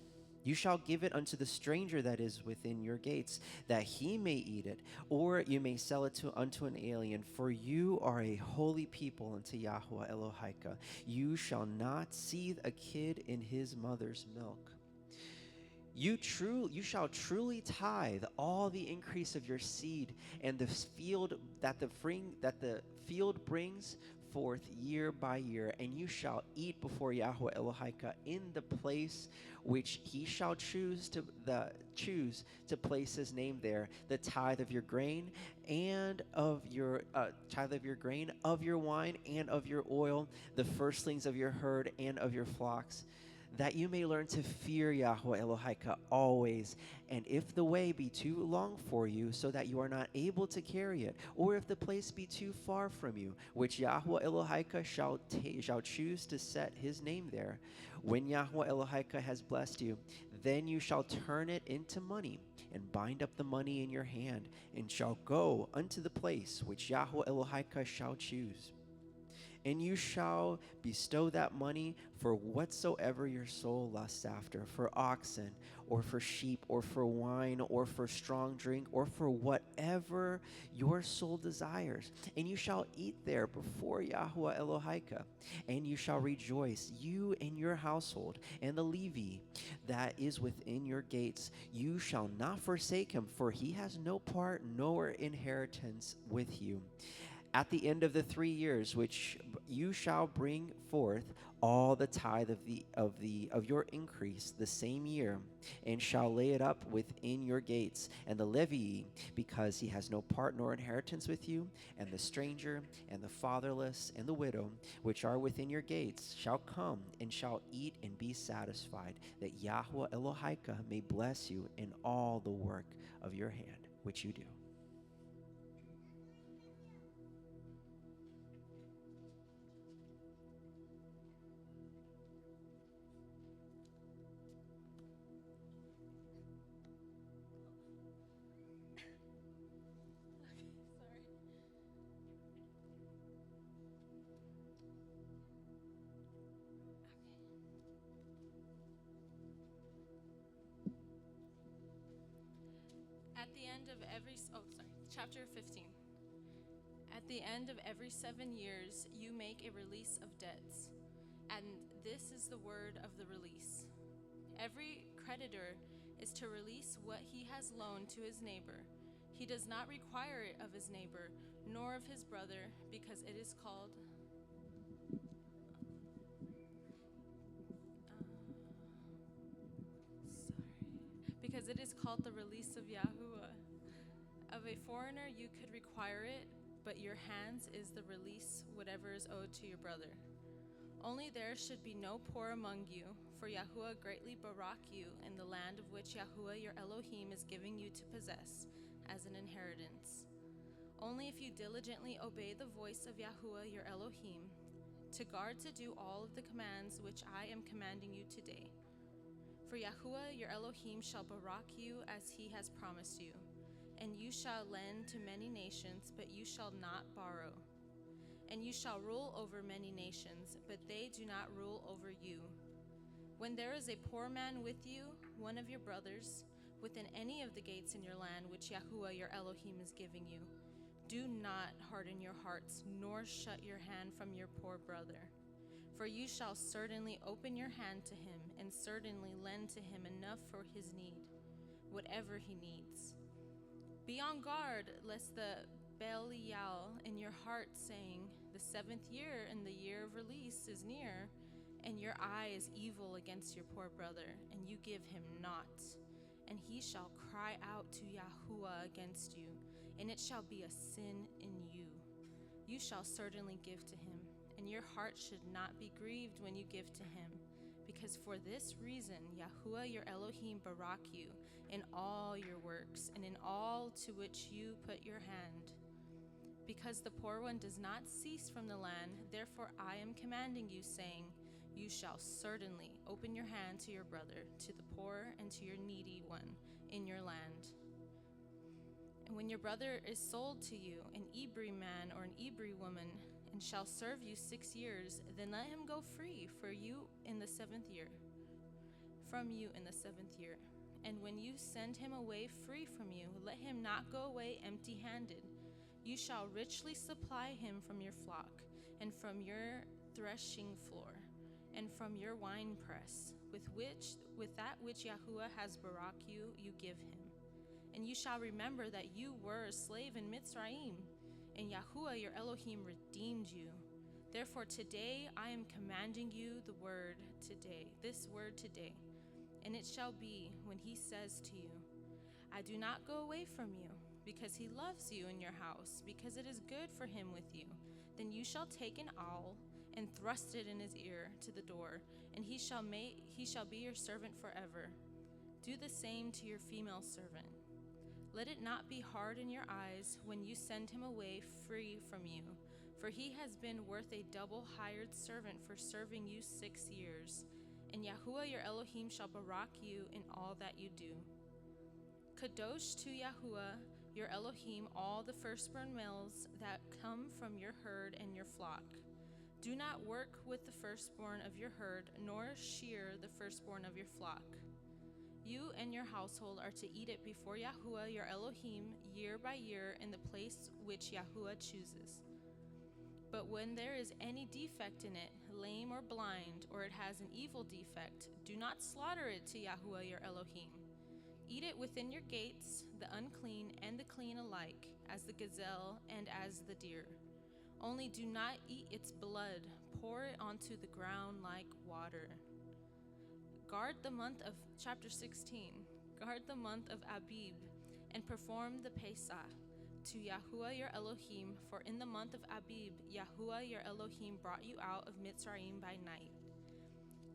You shall give it unto the stranger that is within your gates, that he may eat it, or you may sell it unto an alien. For you are a holy people unto Yahweh Elohika. You shall not seethe a kid in his mother's milk. You shall truly tithe all the increase of your seed, and the field that the field brings forth year by year, and you shall eat before Yahweh Elohika in the place which he shall choose to place his name there, the tithe of your grain and of your of your wine and of your oil, the firstlings of your herd and of your flocks, that you may learn to fear Yahweh Elohika always. And if the way be too long for you, so that you are not able to carry it, or if the place be too far from you, which Yahweh Elohika shall choose to set his name there, when Yahweh Elohika has blessed you, then you shall turn it into money, and bind up the money in your hand, and shall go unto the place which Yahweh Elohika shall choose. And you shall bestow that money for whatsoever your soul lusts after, for oxen, or for sheep, or for wine, or for strong drink, or for whatever your soul desires. And you shall eat there before Yahweh Elohika. And you shall rejoice, you and your household, and the Levi that is within your gates. You shall not forsake him, for he has no part nor inheritance with you. At the end of the 3 years, which you shall bring forth all the tithe of your increase the same year, and shall lay it up within your gates. And the Levi, because he has no part nor inheritance with you, and the stranger, and the fatherless, and the widow, which are within your gates, shall come and shall eat and be satisfied, that Yahweh Elohika may bless you in all the work of your hand which you do. Chapter 15. At the end of every 7 years, you make a release of debts, and this is the word of the release. Every creditor is to release what he has loaned to his neighbor. He does not require it of his neighbor, nor of his brother, because it is called the release of Yahuwah. Of a foreigner you could require it, but your hands is the release whatever is owed to your brother. Only there should be no poor among you, for Yahuwah greatly barak you in the land of which Yahuwah your Elohim is giving you to possess as an inheritance. Only if you diligently obey the voice of Yahuwah your Elohim, to guard to do all of the commands which I am commanding you today. For Yahuwah your Elohim shall barak you as he has promised you. And you shall lend to many nations, but you shall not borrow. And you shall rule over many nations, but they do not rule over you. When there is a poor man with you, one of your brothers, within any of the gates in your land which Yahuwah your Elohim is giving you, do not harden your hearts, nor shut your hand from your poor brother. For you shall certainly open your hand to him, and certainly lend to him enough for his need, whatever he needs. Be on guard, lest the Belial in your heart, saying, the 7th year and the year of release is near, and your eye is evil against your poor brother, and you give him naught. And he shall cry out to Yahuwah against you, and it shall be a sin in you. You shall certainly give to him, and your heart should not be grieved when you give to him, because for this reason Yahuwah your Elohim barak you in all your works, and in all to which you put your hand. Because the poor one does not cease from the land, therefore I am commanding you, saying, you shall certainly open your hand to your brother, to the poor and to your needy one in your land. And when your brother is sold to you, an Hebrew man or an Hebrew woman, and shall serve you 6 years, then let him go free from you in the 7th year. And when you send him away free from you, let him not go away empty-handed. You shall richly supply him from your flock, and from your threshing floor, and from your winepress, with that which Yahuwah has barak you, you give him. And you shall remember that you were a slave in Mitzrayim, and Yahuwah your Elohim redeemed you. Therefore today I am commanding you this word today. And it shall be, when he says to you, I do not go away from you, because he loves you in your house, because it is good for him with you, then you shall take an awl and thrust it in his ear to the door, and he shall be your servant forever. Do the same to your female servant. Let it not be hard in your eyes when you send him away free from you, for he has been worth a double hired servant for serving you 6 years. And Yahuwah your Elohim shall barak you in all that you do. Kadosh to Yahuwah your Elohim all the firstborn males that come from your herd and your flock. Do not work with the firstborn of your herd, nor shear the firstborn of your flock. You and your household are to eat it before Yahuwah your Elohim year by year in the place which Yahuwah chooses. But when there is any defect in it, lame or blind, or it has an evil defect, do not slaughter it to Yahuwah your Elohim. Eat it within your gates, the unclean and the clean alike, as the gazelle and as the deer. Only do not eat its blood, pour it onto the ground like water. Chapter 16, guard the month of Abib, and perform the Pesach to Yahuwah your Elohim, for in the month of Abib, Yahuwah your Elohim brought you out of Mitzrayim by night.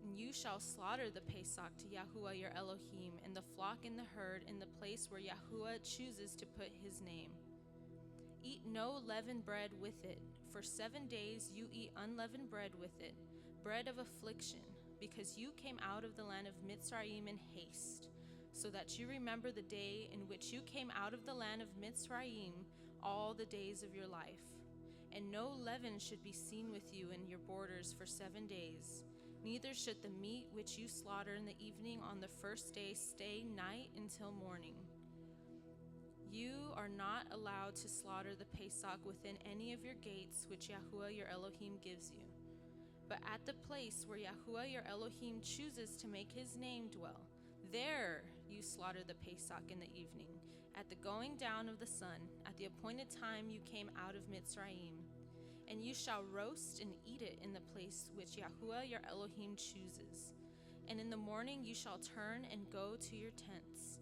And you shall slaughter the Pesach to Yahuwah your Elohim, and the flock and the herd in the place where Yahuwah chooses to put his name. Eat no leavened bread with it. For 7 days you eat unleavened bread with it, bread of affliction, because you came out of the land of Mitzrayim in haste, so that you remember the day in which you came out of the land of Mitzrayim all the days of your life. And no leaven should be seen with you in your borders for 7 days. Neither should the meat which you slaughter in the evening on the first day stay night until morning. You are not allowed to slaughter the Pesach within any of your gates which Yahuwah your Elohim gives you, but at the place where Yahuwah your Elohim chooses to make his name dwell, there you slaughter the Pesach in the evening, at the going down of the sun, at the appointed time you came out of Mitzrayim. And you shall roast and eat it in the place which Yahuwah your Elohim chooses. And in the morning you shall turn and go to your tents.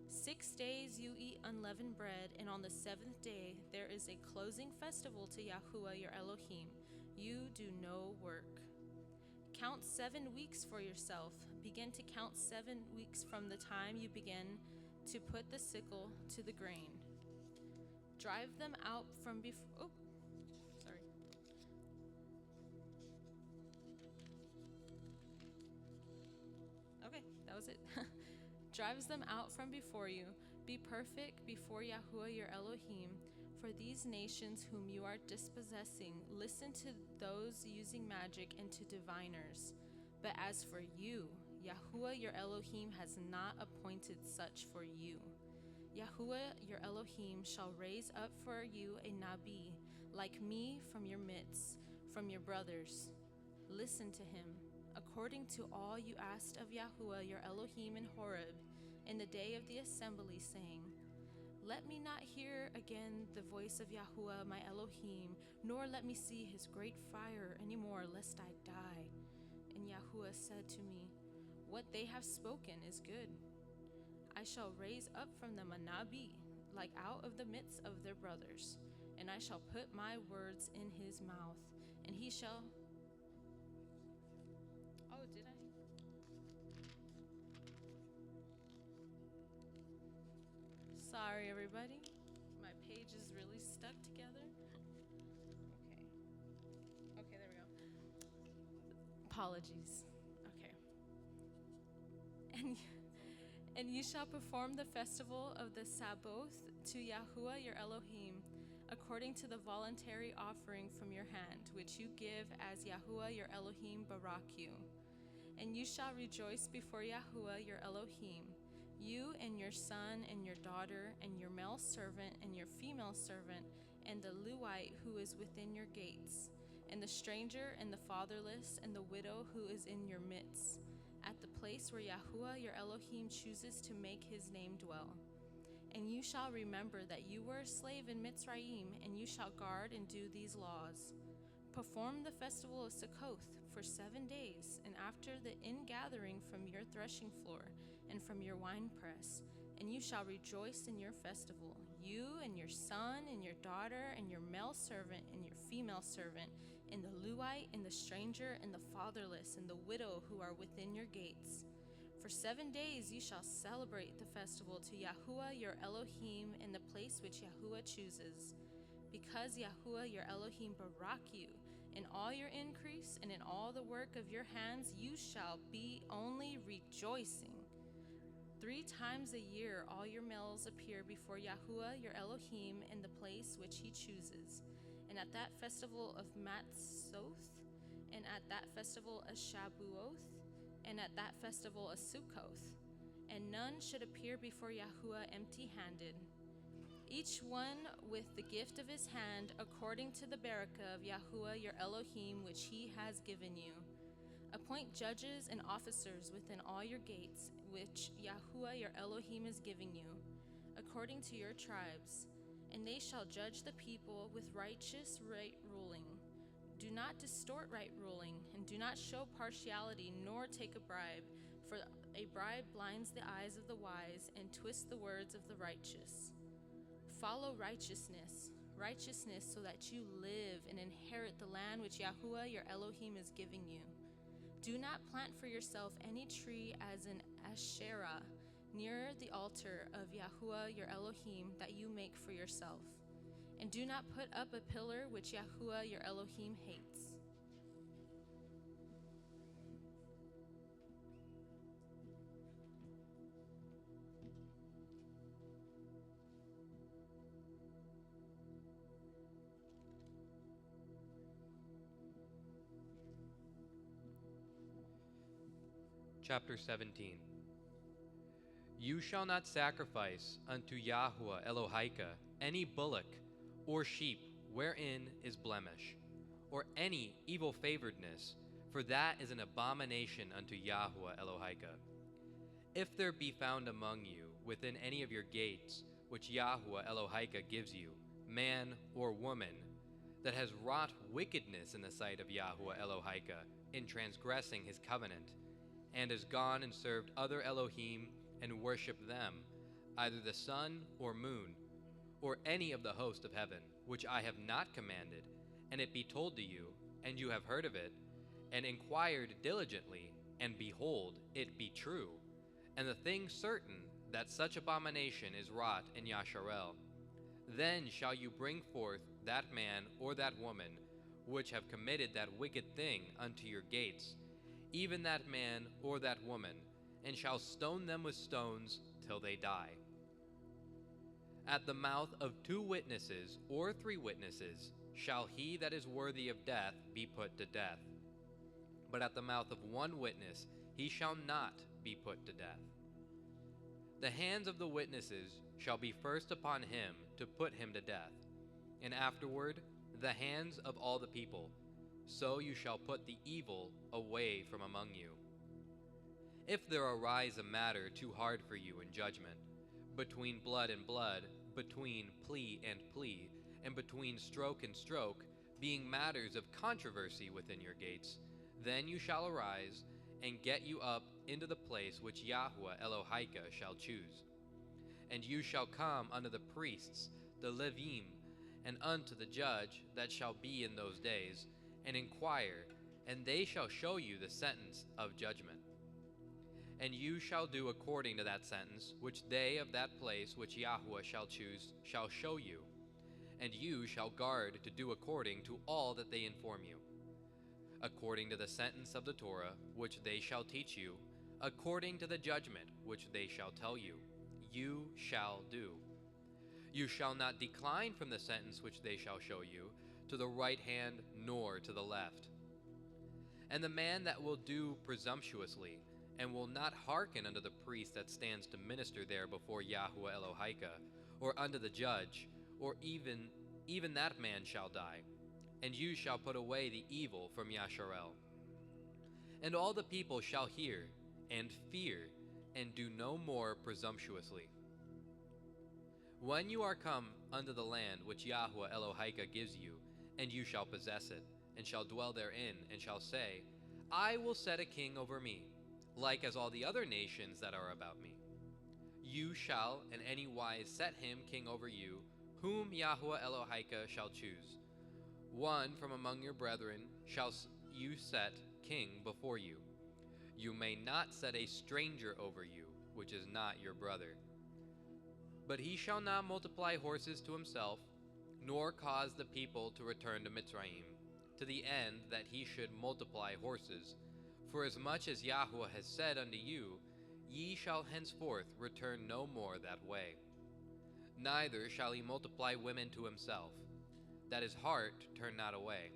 6 days you eat unleavened bread, and on the 7th day there is a closing festival to Yahuwah your Elohim. You do no work. Count 7 weeks for yourself. Begin to count 7 weeks from the time you begin to put the sickle to the grain. Drive them out from before. Okay, that was it. Drives them out from before you. Be perfect before Yahuwah your Elohim, for these nations whom you are dispossessing listen to those using magic and to diviners. But as for you, Yahuwah your Elohim has not appointed such for you. Yahuwah your Elohim shall raise up for you a Nabi, like me from your midst, from your brothers. Listen to him, according to all you asked of Yahuwah your Elohim in Horeb, in the day of the assembly, saying, Let me not hear again the voice of Yahuwah my Elohim, nor let me see his great fire any more, lest I die. And Yahuwah said to me, What they have spoken is good. I shall raise up from them a Nabi, like out of the midst of their brothers, and I shall put my words in his mouth, and he shall... Oh, did I? Sorry, everybody. My page is really stuck together. Okay, there we go. Apologies. Okay. And you shall perform the festival of the Sabbath to Yahuwah your Elohim, according to the voluntary offering from your hand, which you give as Yahuwah your Elohim barak you. And you shall rejoice before Yahuwah your Elohim, you and your son and your daughter and your male servant and your female servant and the Levite who is within your gates, and the stranger and the fatherless and the widow who is in your midst, at the place where Yahuwah your Elohim chooses to make his name dwell. And you shall remember that you were a slave in Mitzrayim, and you shall guard and do these laws. Perform the festival of Sukkot for 7 days, and after the ingathering from your threshing floor and from your winepress, and you shall rejoice in your festival, you and your son and your daughter and your male servant and your female servant, and the Levite and the stranger and the fatherless and the widow who are within your gates. For 7 days you shall celebrate the festival to Yahuwah your Elohim in the place which Yahuwah chooses. Because Yahuwah your Elohim barak you in all your increase and in all the work of your hands, you shall be only rejoicing. 3 times a year all your males appear before Yahuwah your Elohim in the place which he chooses. And at that festival of Matzoth, and at that festival of Shabuoth, and at that festival of Sukkoth. And none should appear before Yahuwah empty-handed, each one with the gift of his hand, according to the barakah of Yahuwah your Elohim which he has given you. Appoint judges and officers within all your gates, which Yahuwah your Elohim is giving you, according to your tribes, and they shall judge the people with righteous right ruling. Do not distort right ruling, and do not show partiality, nor take a bribe, for a bribe blinds the eyes of the wise and twists the words of the righteous. Follow righteousness, so that you live and inherit the land which Yahuwah your Elohim is giving you. Do not plant for yourself any tree as an Asherah near the altar of Yahuwah your Elohim that you make for yourself. And do not put up a pillar which Yahuwah your Elohim hates. Chapter 17. You shall not sacrifice unto Yahuwah Elohika any bullock or sheep wherein is blemish, or any evil favoredness, for that is an abomination unto Yahuwah Elohika. If there be found among you within any of your gates, which Yahuwah Elohika gives you, man or woman, that has wrought wickedness in the sight of Yahuwah Elohika in transgressing his covenant, and has gone and served other Elohim and worshipped them, either the sun or moon, or any of the host of heaven, which I have not commanded, and it be told to you, and you have heard of it, and inquired diligently, and behold, it be true, and the thing certain that such abomination is wrought in Yasharel, then shall you bring forth that man or that woman which have committed that wicked thing unto your gates, even that man or that woman, and shall stone them with stones till they die. At the mouth of 2 witnesses or 3 witnesses shall he that is worthy of death be put to death. But at the mouth of 1 witness he shall not be put to death. The hands of the witnesses shall be first upon him to put him to death, and afterward the hands of all the people. So you shall put the evil away from among you. If there arise a matter too hard for you in judgment, between blood and blood, between plea and plea, and between stroke and stroke, being matters of controversy within your gates, then you shall arise and get you up into the place which Yahweh Elohika shall choose. And you shall come unto the priests, the Levim, and unto the judge that shall be in those days, and inquire, and they shall show you the sentence of judgment. And you shall do according to that sentence which they of that place which Yahweh shall choose shall show you, and you shall guard to do according to all that they inform you, according to the sentence of the Torah which they shall teach you, according to the judgment which they shall tell you, you shall do. You shall not decline from the sentence which they shall show you, to the right hand nor to the left. And the man that will do presumptuously, and will not hearken unto the priest that stands to minister there before Yahweh Elohika, or unto the judge, or even that man shall die, and you shall put away the evil from Yasharel. And all the people shall hear, and fear, and do no more presumptuously. When you are come unto the land which Yahweh Elohika gives you, and you shall possess it, and shall dwell therein, and shall say, I will set a king over me, like as all the other nations that are about me. You shall in any wise set him king over you, whom Yahweh Elohika shall choose. One from among your brethren shall you set king before you. You may not set a stranger over you, which is not your brother. But he shall not multiply horses to himself, nor cause the people to return to Mitzrayim, to the end that he should multiply horses. For as much as Yahweh has said unto you, ye shall henceforth return no more that way. Neither shall he multiply women to himself, that his heart turn not away.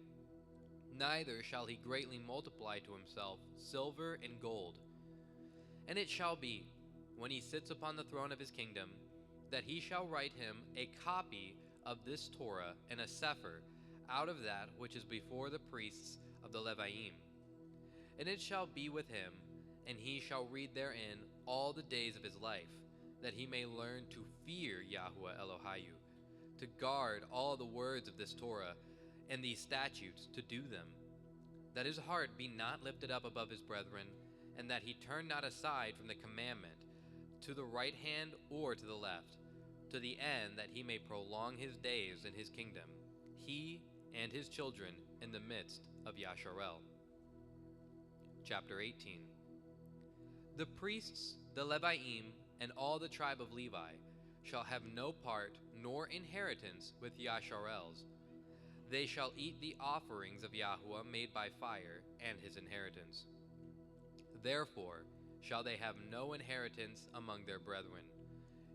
Neither shall he greatly multiply to himself silver and gold. And it shall be, when he sits upon the throne of his kingdom, that he shall write him a copy of this Torah and a sefer out of that which is before the priests of the Leviim. And it shall be with him, and he shall read therein all the days of his life, that he may learn to fear Yahweh Elohiu, to guard all the words of this Torah and these statutes, to do them, that his heart be not lifted up above his brethren, and that he turn not aside from the commandment to the right hand or to the left, to the end that he may prolong his days in his kingdom, he and his children in the midst of Yasharel. Chapter 18. The priests, the Leviim, and all the tribe of Levi shall have no part nor inheritance with Yasharels. They shall eat the offerings of Yahweh made by fire and his inheritance. Therefore shall they have no inheritance among their brethren.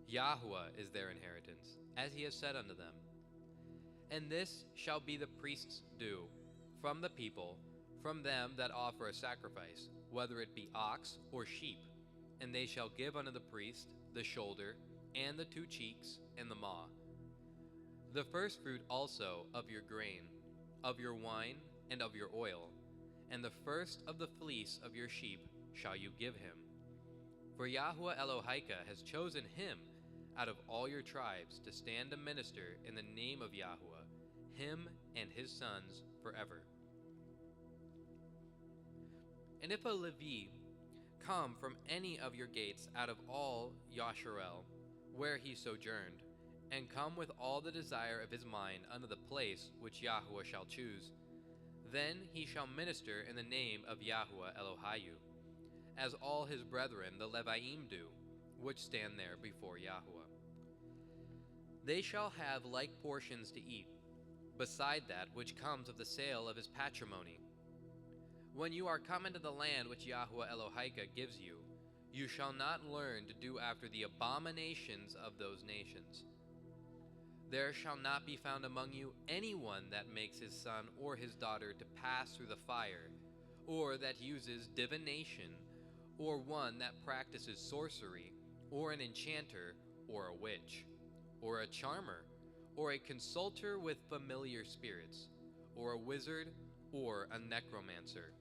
Yahweh is their inheritance, as he has said unto them. And this shall be the priest's due from the people, from them that offer a sacrifice, whether it be ox or sheep. And they shall give unto the priest the shoulder, and the 2 cheeks, and the maw. The first fruit also of your grain, of your wine, and of your oil, and the first of the fleece of your sheep shall you give him. For Yahweh Elohika has chosen him out of all your tribes to stand a minister in the name of Yahweh, him and his sons forever. And if a Levi come from any of your gates out of all Yasharel, where he sojourned, and come with all the desire of his mind unto the place which Yahweh shall choose, then he shall minister in the name of Yahweh Elohiu, as all his brethren the Leviim do, which stand there before Yahweh. They shall have like portions to eat, beside that which comes of the sale of his patrimony. When you are come into the land which Yahweh Elohika gives you, you shall not learn to do after the abominations of those nations. There shall not be found among you anyone that makes his son or his daughter to pass through the fire, or that uses divination, or one that practices sorcery, or an enchanter, or a witch, or a charmer, or a consulter with familiar spirits, or a wizard, or a necromancer.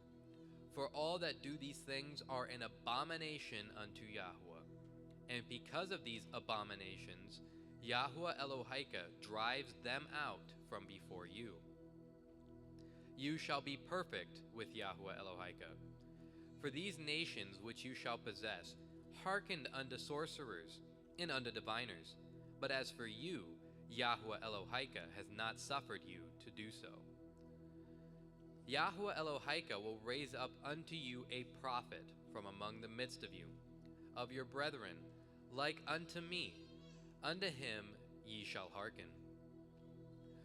For all that do these things are an abomination unto Yahweh. And because of these abominations, Yahweh Elohika drives them out from before you. You shall be perfect with Yahweh Elohika. For these nations which you shall possess hearkened unto sorcerers and unto diviners, but as for you, Yahweh Elohika has not suffered you to do so. Yahweh Elohika will raise up unto you a prophet from among the midst of you, of your brethren, like unto me. Unto him ye shall hearken.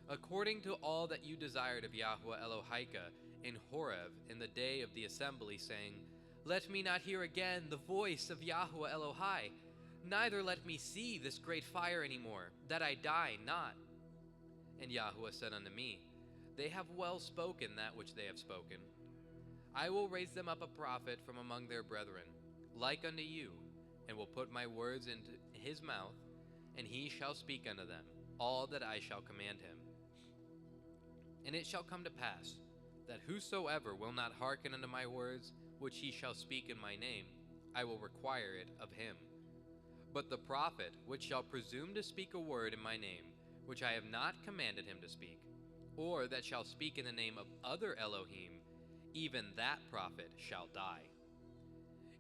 According to all that you desired of Yahweh Elohika in Horeb in the day of the assembly, saying, Let me not hear again the voice of Yahweh Elohai, neither let me see this great fire any more, that I die not. And Yahweh said unto me, They have well spoken that which they have spoken. I will raise them up a prophet from among their brethren, like unto you, and will put my words into his mouth, and he shall speak unto them all that I shall command him. And it shall come to pass, that whosoever will not hearken unto my words, which he shall speak in my name, I will require it of him. But the prophet which shall presume to speak a word in my name, which I have not commanded him to speak, or that shall speak in the name of other Elohim, even that prophet shall die.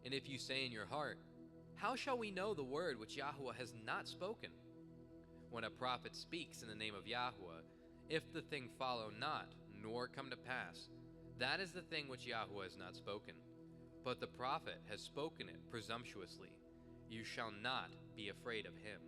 And if you say in your heart, How shall we know the word which Yahweh has not spoken? When a prophet speaks in the name of Yahweh, if the thing follow not, nor come to pass, that is the thing which Yahweh has not spoken. But the prophet has spoken it presumptuously. You shall not be afraid of him.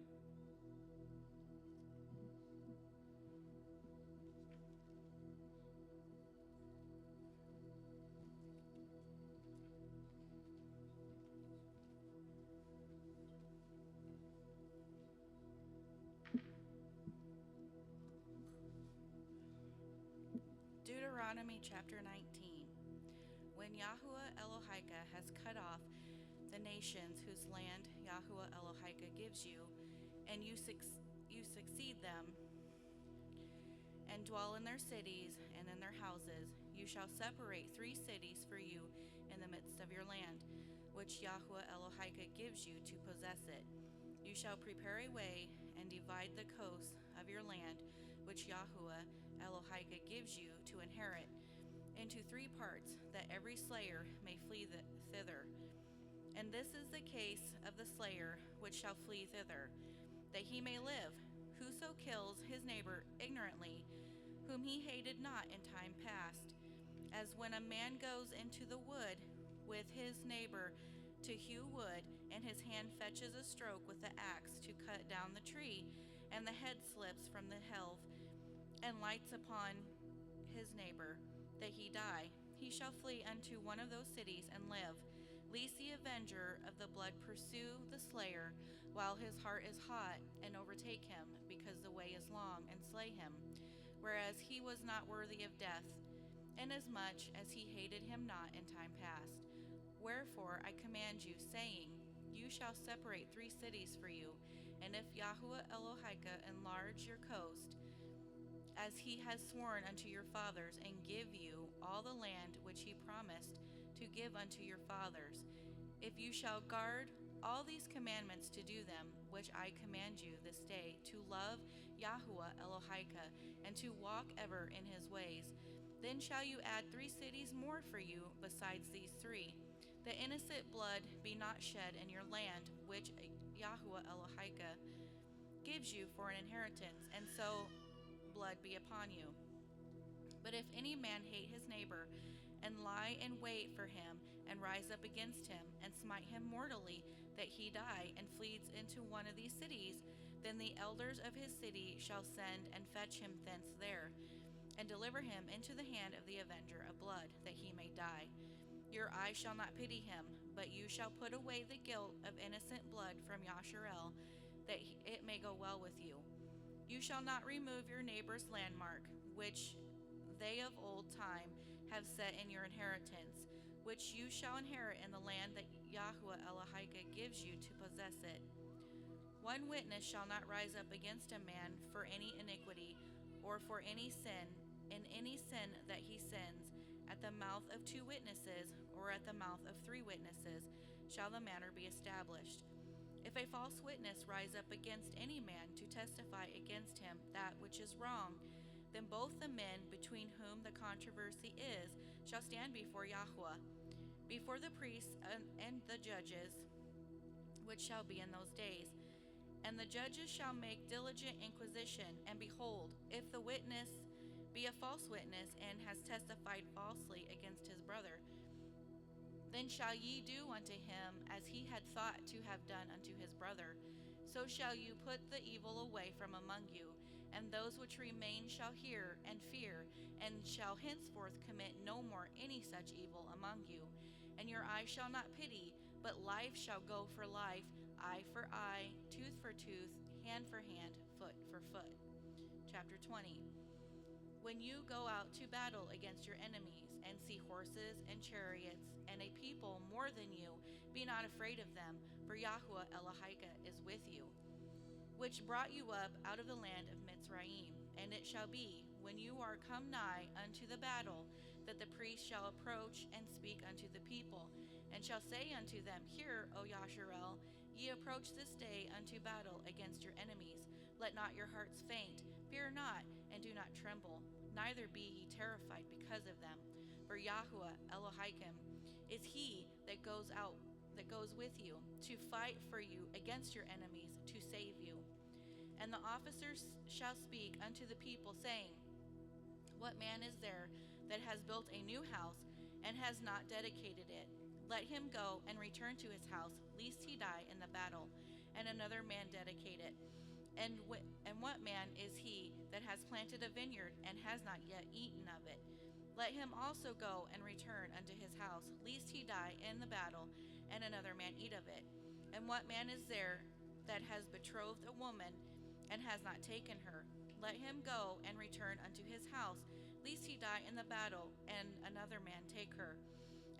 Deuteronomy chapter 19. When Yahweh Elohika has cut off the nations whose land Yahweh Elohika gives you, and you succeed them, and dwell in their cities and in their houses, you shall separate 3 cities for you in the midst of your land, which Yahweh Elohika gives you to possess it. You shall prepare a way and divide the coast of your land, which Yahweh Elohika gives you to inherit, into 3 parts, that every slayer may flee thither. And this is the case of the slayer which shall flee thither, that he may live. Whoso kills his neighbor ignorantly, whom he hated not in time past, as when a man goes into the wood with his neighbor to hew wood, and his hand fetches a stroke with the axe to cut down the tree, and the head slips from the helve, and lights upon his neighbor, that he die, he shall flee unto one of those cities and live, lest the avenger of the blood pursue the slayer while his heart is hot, and overtake him, because the way is long, and slay him, whereas he was not worthy of death, inasmuch as he hated him not in time past. Wherefore I command you, saying, You shall separate 3 cities for you, and if Yahweh Elohika enlarge your coast, as he has sworn unto your fathers, and give you all the land which he promised to give unto your fathers, if you shall guard all these commandments to do them, which I command you this day, to love Yahweh Elohika, and to walk ever in his ways, then shall you add 3 cities more for you besides these 3, that innocent blood be not shed in your land, which Yahweh Elohika gives you for an inheritance, and so blood be upon you. But if any man hate his neighbor, and lie in wait for him, and rise up against him, and smite him mortally, that he die, and flees into one of these cities, then the elders of his city shall send and fetch him thence there, and deliver him into the hand of the avenger of blood, that he may die. Your eye shall not pity him, but you shall put away the guilt of innocent blood from Yasharel, that it may go well with you. You shall not remove your neighbor's landmark, which they of old time have set in your inheritance, which you shall inherit in the land that Yahweh Elohika gives you to possess it. One witness shall not rise up against a man for any iniquity or for any sin, in any sin that he sins. At the mouth of 2 witnesses or at the mouth of 3 witnesses shall the matter be established. If a false witness rise up against any man to testify against him that which is wrong, then both the men between whom the controversy is shall stand before Yahweh, before the priests and the judges, which shall be in those days. And the judges shall make diligent inquisition, and behold, if the witness be a false witness and has testified falsely against his brother, then shall ye do unto him as he had thought to have done unto his brother. So shall you put the evil away from among you, and those which remain shall hear and fear, and shall henceforth commit no more any such evil among you. And your eye shall not pity, but life shall go for life, eye for eye, tooth for tooth, hand for hand, foot for foot. Chapter 20. When you go out to battle against your enemies, and see horses and chariots, and a people more than you, be not afraid of them, for Yahweh Elohika is with you, which brought you up out of the land of Mitzrayim. And it shall be, when you are come nigh unto the battle, that the priest shall approach and speak unto the people, and shall say unto them, Hear, O Yasharel, ye approach this day unto battle against your enemies. Let not your hearts faint, fear not, and do not tremble, neither be ye terrified because of them. For Yahweh Elohim is he that goes with you, to fight for you against your enemies, to save you. And the officers shall speak unto the people, saying, What man is there that has built a new house, and has not dedicated it? Let him go and return to his house, lest he die in the battle, and another man dedicate it. And what man is he that has planted a vineyard, and has not yet eaten of it? Let him also go and return unto his house, lest he die in the battle, and another man eat of it. And what man is there that has betrothed a woman, and has not taken her? Let him go and return unto his house, lest he die in the battle, and another man take her.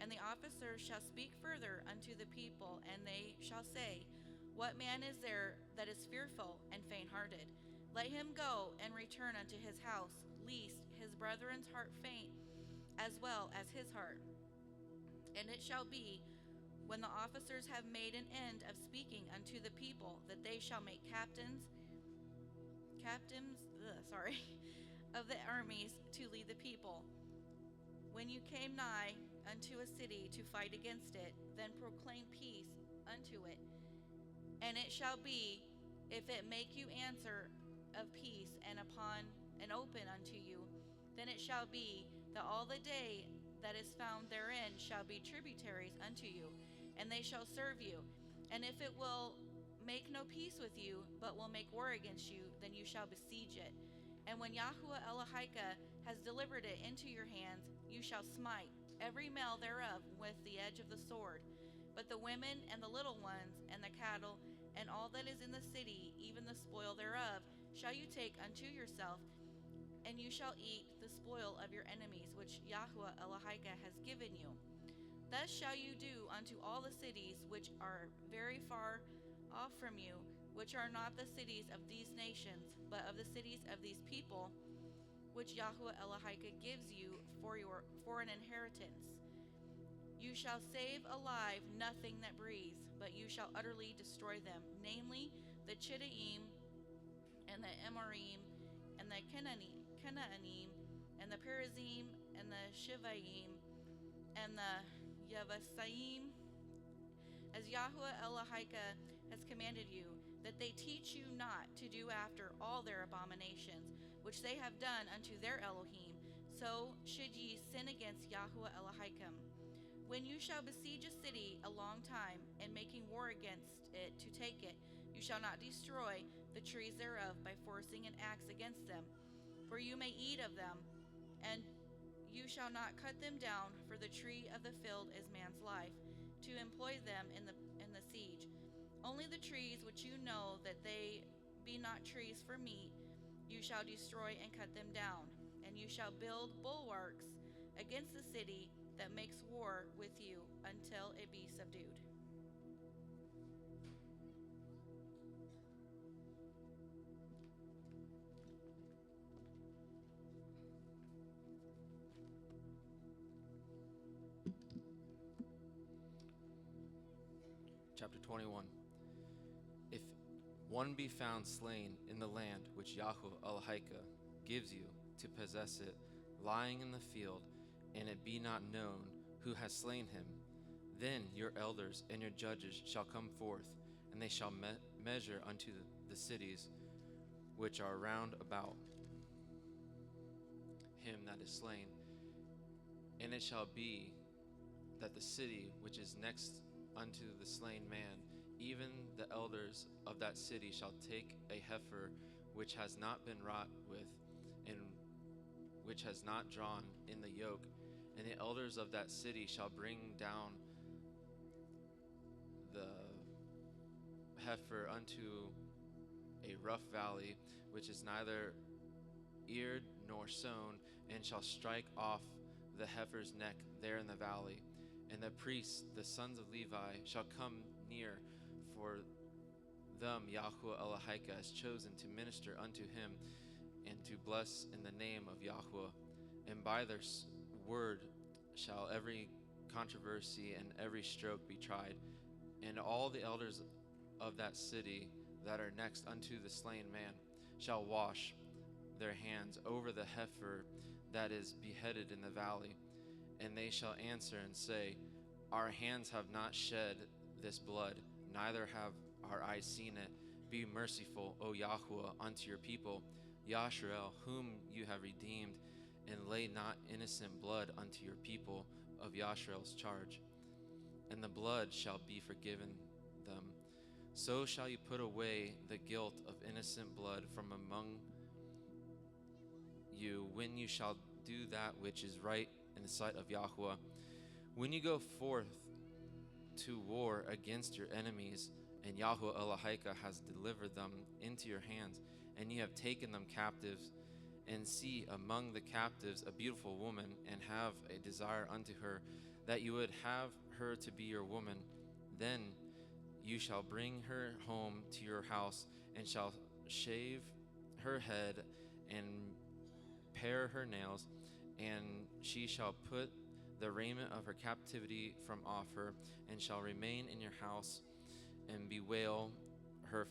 And the officers shall speak further unto the people, and they shall say, What man is there that is fearful and faint-hearted? Let him go and return unto his house, lest his brethren's heart faint, as well as his heart. And it shall be, when the officers have made an end of speaking unto the people, that they shall make captains of the armies to lead the people. When you came nigh unto a city to fight against it, then proclaim peace unto it. And it shall be, if it make you answer of peace and open unto you, then it shall be that all the day that is found therein shall be tributaries unto you, and they shall serve you. And if it will make no peace with you, but will make war against you, then you shall besiege it. And when Yahweh Elohika has delivered it into your hands, you shall smite every male thereof with the edge of the sword. But the women and the little ones and the cattle and all that is in the city, even the spoil thereof, shall you take unto yourself, and you shall eat the spoil of your enemies, which Yahweh Elohika has given you. Thus shall you do unto all the cities which are very far off from you, which are not the cities of these nations, but of the cities of these people, which Yahweh Elohika gives you for an inheritance. You shall save alive nothing that breathes, but you shall utterly destroy them, namely the Chittim, and the Amorim, and the Canaanim, and the Perizim, and the Shivaim, and the Yevusaim, as Yahweh Elohika has commanded you, that they teach you not to do after all their abominations, which they have done unto their Elohim, so should ye sin against Yahweh Elohim. When you shall besiege a city a long time, and making war against it to take it, you shall not destroy the trees thereof by forcing an axe against them, for you may eat of them, and you shall not cut them down, for the tree of the field is man's life, to employ them in the siege. Only the trees which you know that they be not trees for meat, You shall destroy and cut them down, and you shall build bulwarks against the city that makes war with you until it be subdued. Chapter 21. If one be found slain in the land which Yahweh Elohika gives you to possess it, lying in the field, and it be not known who has slain him, then your elders and your judges shall come forth, and they shall measure unto the cities which are round about him that is slain. And it shall be that the city which is next unto the slain man, even the elders of that city shall take a heifer which has not been wrought with, and which has not drawn in the yoke, and the elders of that city shall bring down the heifer unto a rough valley, which is neither eared nor sown, and shall strike off the heifer's neck there in the valley. And the priests, the sons of Levi, shall come near, for them Yahweh Elohika has chosen to minister unto him, and to bless in the name of Yahweh. And by their word shall every controversy and every stroke be tried. And all the elders of that city that are next unto the slain man shall wash their hands over the heifer that is beheaded in the valley. And they shall answer and say, Our hands have not shed this blood, neither have our eyes seen it. Be merciful, O Yahweh, unto your people, Yashrael, whom you have redeemed, and lay not innocent blood unto your people of Yashrael's charge. And the blood shall be forgiven them. So shall you put away the guilt of innocent blood from among you, when you shall do that which is right in the sight of Yahweh. When you go forth to war against your enemies, and Yahweh Elohika has delivered them into your hands, and you have taken them captives, and see among the captives a beautiful woman, and have a desire unto her, that you would have her to be your woman, then you shall bring her home to your house, and shall shave her head, and pare her nails, and she shall put the raiment of her captivity from off her, and shall remain in your house, and bewail her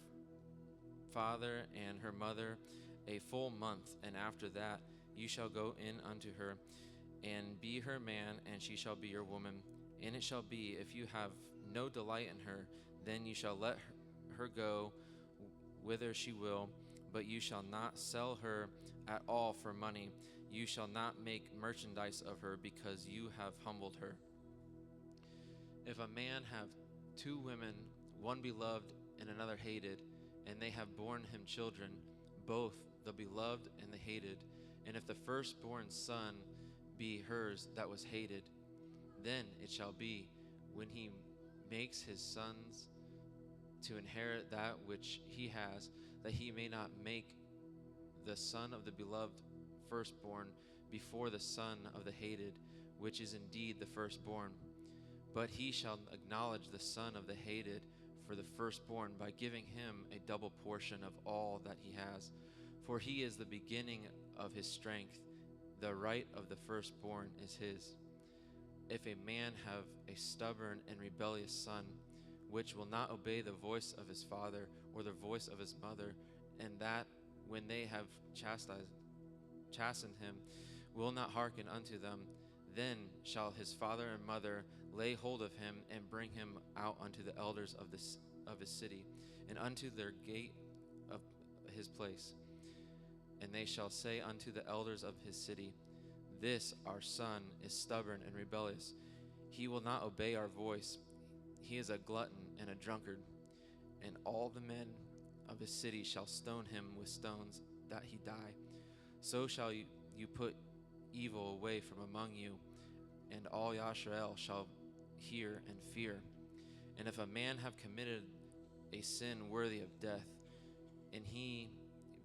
father and her mother a full month. And after that you shall go in unto her, and be her man, and she shall be your woman. And it shall be, if you have no delight in her, then you shall let her go whither she will, but you shall not sell her at all for money. You shall not make merchandise of her, because you have humbled her. If a man have two women, one beloved and another hated, and they have borne him children, both the beloved and the hated, and if the firstborn son be hers that was hated, then it shall be, when he makes his sons to inherit that which he has, that he may not make the son of the beloved firstborn before the son of the hated, which is indeed the firstborn. But he shall acknowledge the son of the hated for the firstborn by giving him a double portion of all that he has. For he is the beginning of his strength. The right of the firstborn is his. If a man have a stubborn and rebellious son, which will not obey the voice of his father or the voice of his mother, and that when they have chastened him, will not hearken unto them, then shall his father and mother lay hold of him, and bring him out unto the elders of his city, and unto their gate of his place. And they shall say unto the elders of his city, This our son is stubborn and rebellious. He will not obey our voice. He is a glutton and a drunkard. And all the men of his city shall stone him with stones, that he die. So shall you put evil away from among you, and all Yashrael shall hear and fear. And if a man have committed a sin worthy of death, and he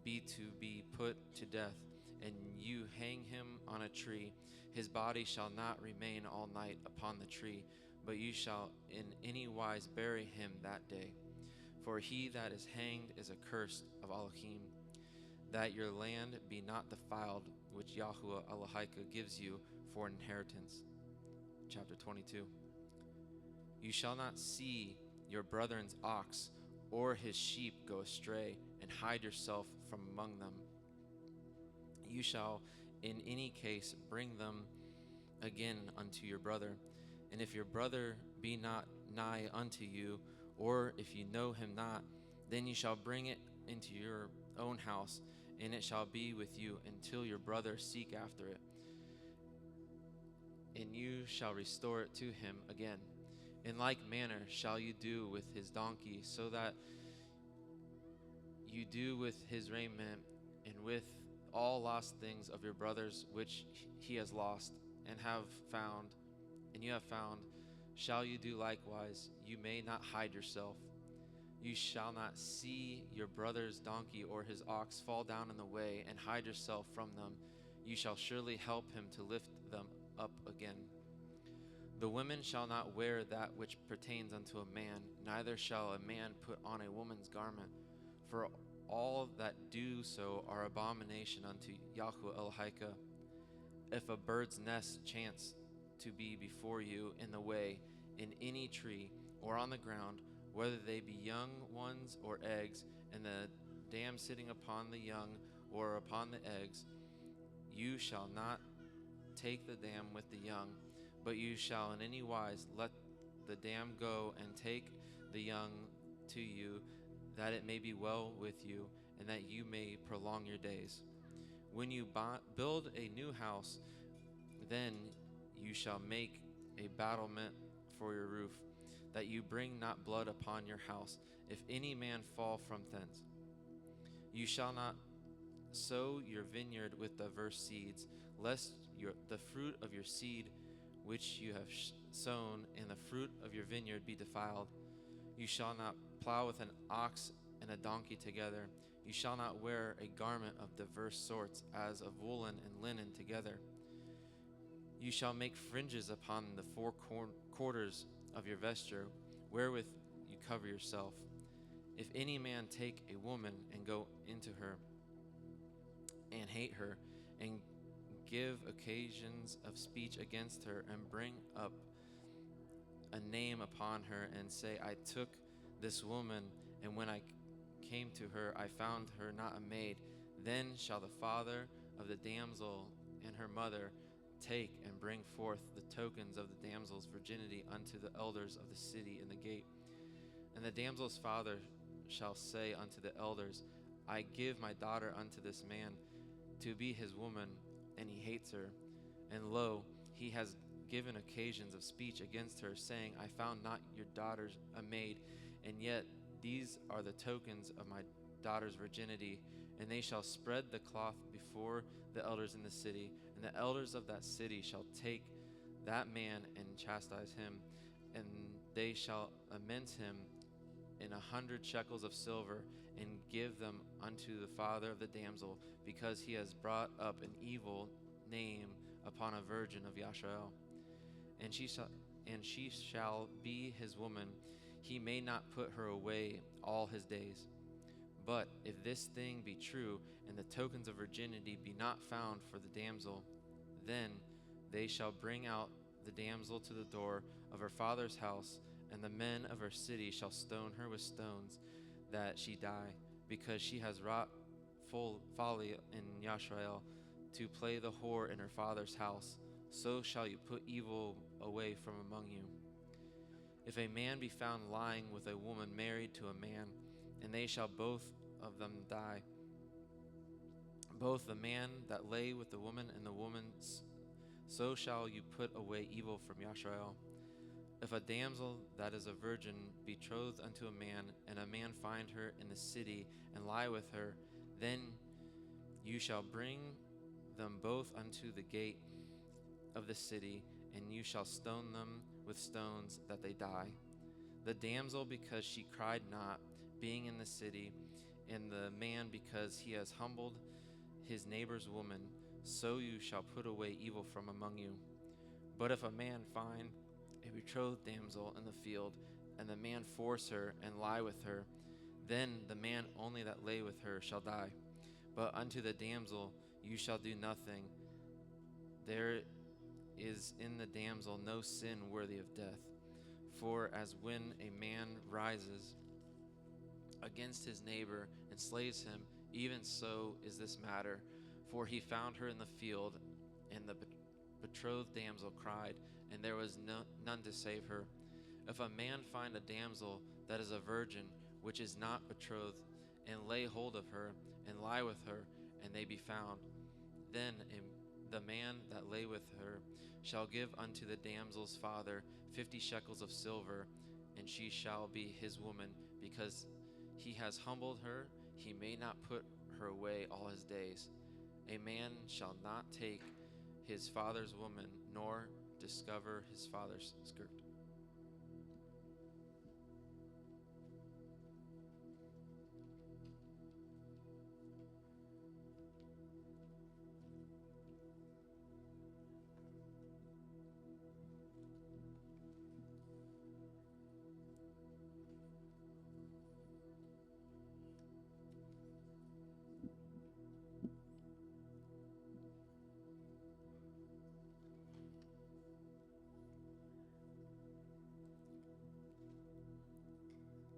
be put to death, and you hang him on a tree, his body shall not remain all night upon the tree, but you shall in any wise bury him that day. For he that is hanged is accursed of Elohim, that your land be not defiled, which Yahuwah Elohika gives you for an inheritance. Chapter 22. You shall not see your brethren's ox or his sheep go astray, and hide yourself from among them. You shall in any case bring them again unto your brother. And if your brother be not nigh unto you, or if you know him not, then you shall bring it into your own house, and it shall be with you until your brother seek after it, and you shall restore it to him again. In like manner shall you do with his donkey, so that you do with his raiment, and with all lost things of your brothers which he has lost, and you have found, shall you do likewise. You may not hide yourself. You shall not see your brother's donkey or his ox fall down in the way, and hide yourself from them. You shall surely help him to lift them up again. The women shall not wear that which pertains unto a man, neither shall a man put on a woman's garment, for all that do so are abomination unto Yahuwah Elohika. If a bird's nest chance to be before you in the way, in any tree, or on the ground, whether they be young ones or eggs, and the dam sitting upon the young or upon the eggs, you shall not take the dam with the young, but you shall in any wise let the dam go and take the young to you, that it may be well with you, and that you may prolong your days. When you build a new house, then you shall make a battlement for your roof, that you bring not blood upon your house, if any man fall from thence. You shall not sow your vineyard with diverse seeds, lest the fruit of your seed which you have sown and the fruit of your vineyard be defiled. You shall not plow with an ox and a donkey together. You shall not wear a garment of diverse sorts, as of woolen and linen together. You shall make fringes upon the four quarters of your vesture, wherewith you cover yourself. If any man take a woman and go into her, and hate her, and give occasions of speech against her, and bring up a name upon her, and say, I took this woman, and when I came to her, I found her not a maid, then shall the father of the damsel and her mother take and bring forth the tokens of the damsel's virginity unto the elders of the city in the gate. And the damsel's father shall say unto the elders, I give my daughter unto this man to be his woman, and he hates her. And lo, he has given occasions of speech against her, saying, I found not your daughter a maid, and yet these are the tokens of my daughter's virginity. And they shall spread the cloth before the elders in the city, and the elders of that city shall take that man and chastise him, and they shall amend him in 100 shekels of silver, and give them unto the father of the damsel, because he has brought up an evil name upon a virgin of Yashrael. And she shall be his woman. He may not put her away all his days. But if this thing be true, and the tokens of virginity be not found for the damsel, then they shall bring out the damsel to the door of her father's house, and the men of her city shall stone her with stones, that she die, because she has wrought folly in Yashrael, to play the whore in her father's house. So shall you put evil away from among you. If a man be found lying with a woman married to a man, and they shall both of them die, both the man that lay with the woman and the woman, so shall you put away evil from Yashrael. If a damsel that is a virgin betrothed unto a man, and a man find her in the city and lie with her, then you shall bring them both unto the gate of the city, and you shall stone them with stones that they die. The damsel, because she cried not, being in the city, and the man because he has humbled his neighbor's woman, so you shall put away evil from among you. But if a man find a betrothed damsel in the field, and the man force her and lie with her, then the man only that lay with her shall die. But unto the damsel you shall do nothing. There is in the damsel no sin worthy of death. For as when a man rises against his neighbor and slays him, even so is this matter. For he found her in the field, and the betrothed damsel cried, and there was none to save her. If a man find a damsel that is a virgin, which is not betrothed, and lay hold of her, and lie with her, and they be found, then the man that lay with her shall give unto the damsel's father 50 shekels of silver, and she shall be his woman, because he has humbled her. He may not put her away all his days. A man shall not take his father's woman, nor discover his father's skirt.